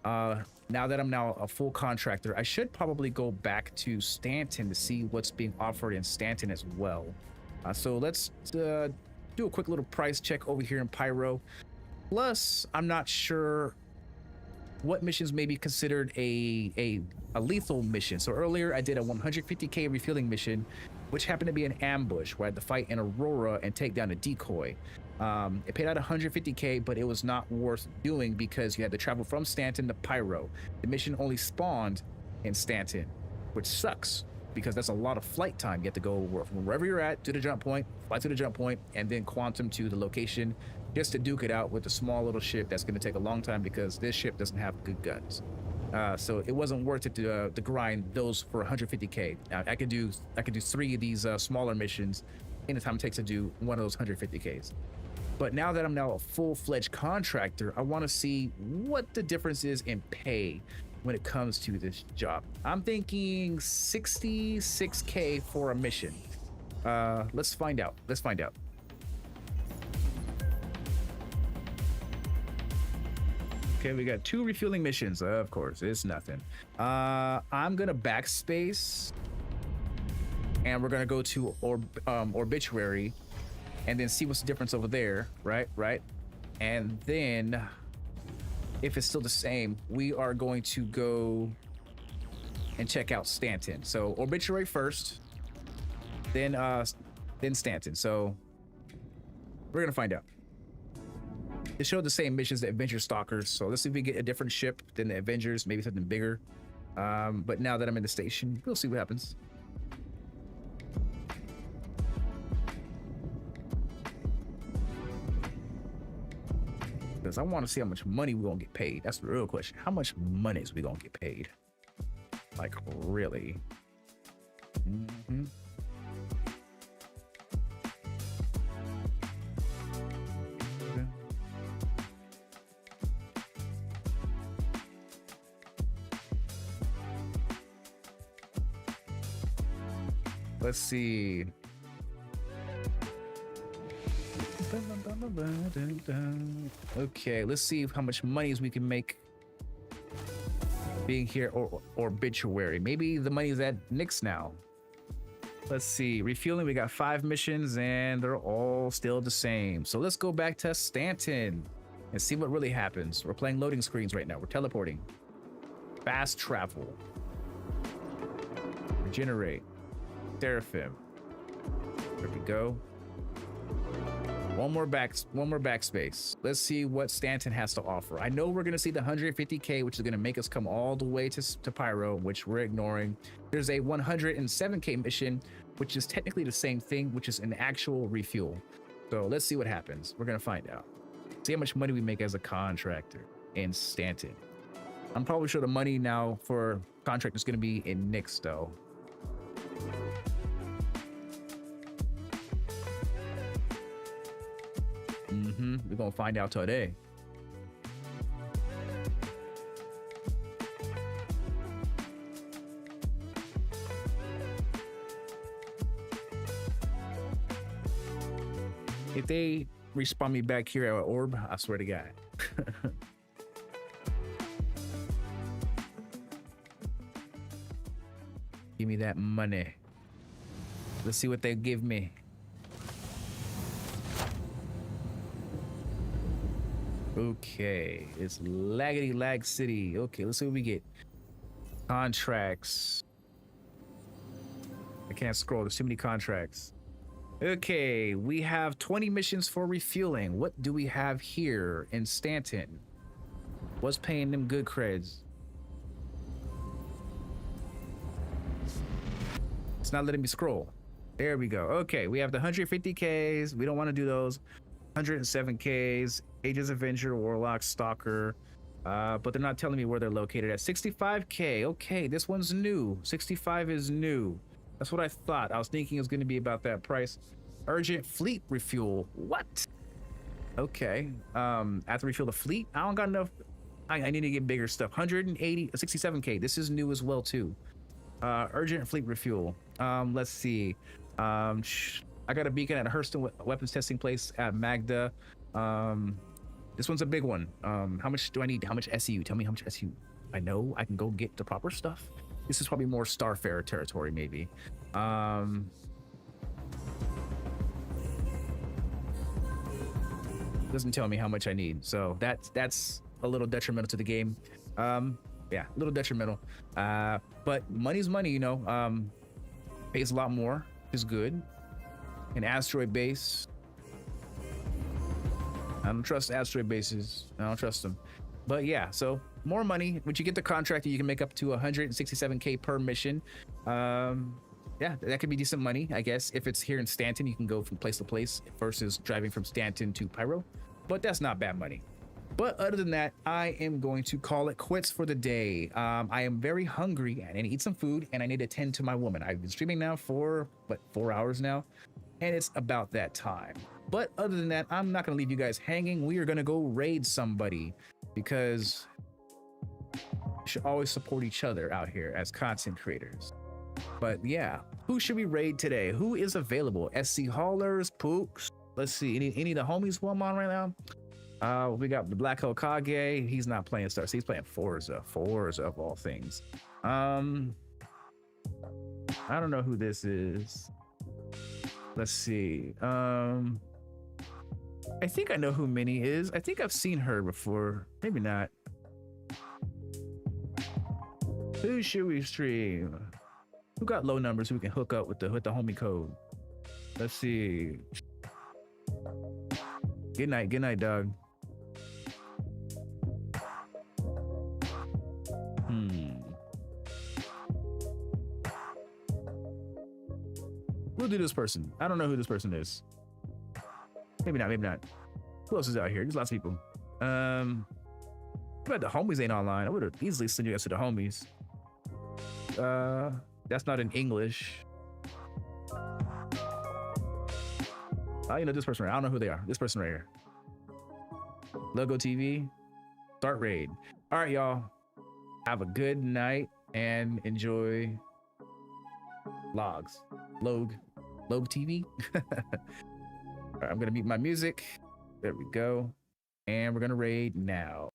Now that I'm now a full contractor, I should probably go back to Stanton to see what's being offered in Stanton as well. So let's do a quick little price check over here in Pyro. Plus, I'm not sure what missions may be considered a lethal mission. So earlier I did a 150K refueling mission, which happened to be an ambush where I had to fight an Aurora and take down a decoy. It paid out 150K, but it was not worth doing because you had to travel from Stanton to Pyro. The mission only spawned in Stanton, which sucks because that's a lot of flight time. You have to go from wherever you're at to the jump point, fly to the jump point, and then quantum to the location just to duke it out with a small little ship that's going to take a long time because this ship doesn't have good guns. So it wasn't worth it to grind those for 150K. Now, I could do 3 of these smaller missions in the time it takes to do one of those 150Ks. But now that I'm now a full-fledged contractor, I want to see what the difference is in pay when it comes to this job. I'm thinking 66K for a mission. Let's find out. Okay, we got 2 refueling missions. Of course, it's nothing. I'm gonna backspace, and we're gonna go to Obituary, and then see what's the difference over there, right? And then, if it's still the same, we are going to go and check out Stanton. So Obituary first, then Stanton. So we're gonna find out. It showed the same missions, the Avenger Stalkers. So let's see if we get a different ship than the Avengers, maybe something bigger. But now that I'm in the station, we'll see what happens. Because I want to see how much money we're gonna get paid. That's the real question. How much money is we gonna get paid? Like, really? Let's see. Okay, let's see how much money we can make being here, or obituary. Maybe the money's at Nix now. Let's see. Refueling, we got 5 missions and they're all still the same. So let's go back to Stanton and see what really happens. We're playing loading screens right now. We're teleporting. Fast travel. Regenerate. Seraphim. There we go. One more backspace. Let's see what Stanton has to offer. I know we're gonna see the 150K, which is gonna make us come all the way to Pyro, which we're ignoring. There's a 107K mission, which is technically the same thing, which is an actual refuel. So let's see what happens. We're gonna find out. See how much money we make as a contractor in Stanton. I'm probably sure the money now for contract is gonna be in Nix though. We're gonna find out today. If they respawn me back here at Orb, I swear to God. Give me that money. Let's see what they give me. Okay, it's Laggity Lag City. Okay, let's see what we get. Contracts. I can't scroll, there's too many contracts. Okay, we have 20 missions for refueling. What do we have here in Stanton? What's paying them good creds? It's not letting me scroll. There we go. Okay, we have the 150Ks. We don't want to do those. 107Ks. Aegis Avenger, Warlock, Stalker. But they're not telling me where they're located at. 65K. Okay, this one's new. 65 is new. That's what I thought. I was thinking it was going to be about that price. Urgent fleet refuel. What? Okay. I have to refuel the fleet. I don't got enough. I need to get bigger stuff. 67K. This is new as well too. Urgent fleet refuel. Let's see. I got a beacon at a Hurston weapons testing place at Magda. This one's a big one. How much do I need? How much SU? Tell me how much SU. I know I can go get the proper stuff. This is probably more Starfarer territory, maybe. Doesn't tell me how much I need, so that's a little detrimental to the game. Yeah, a little detrimental. But money's money, you know. Pays a lot more, is good. An asteroid base. I don't trust asteroid bases. I don't trust them. But yeah, so more money. When you get the contractor, you can make up to 167K per mission. Yeah, that could be decent money, I guess. If it's here in Stanton, you can go from place to place versus driving from Stanton to Pyro. But that's not bad money. But other than that, I am going to call it quits for the day. I am very hungry and I need to eat some food and I need to tend to my woman. I've been streaming now for, 4 hours now? And it's about that time. But other than that, I'm not going to leave you guys hanging. We are going to go raid somebody because we should always support each other out here as content creators. But yeah, who should we raid today? Who is available? SChaulers, Pooks. Let's see, any of the homies who I'm on right now? We got the Black Hokage. He's not playing Star, so he's playing Forza of all things. I don't know who this is. Let's see. I think I know who Minnie is. I think I've seen her before. Maybe not. Who should we stream? Who got low numbers who we can hook up with the homie code? Let's see. Good night, dog. We'll do this person. I don't know who this person is. Maybe not. Who else is out here? There's lots of people. But the homies ain't online. I would have easily sent you guys to the homies. That's not in English. You know this person. I don't know who they are. This person right here. Logo TV. Start raid. All right, y'all. Have a good night and enjoy logs. Logue TV. All right, I'm gonna mute my music. There we go. And we're gonna raid now.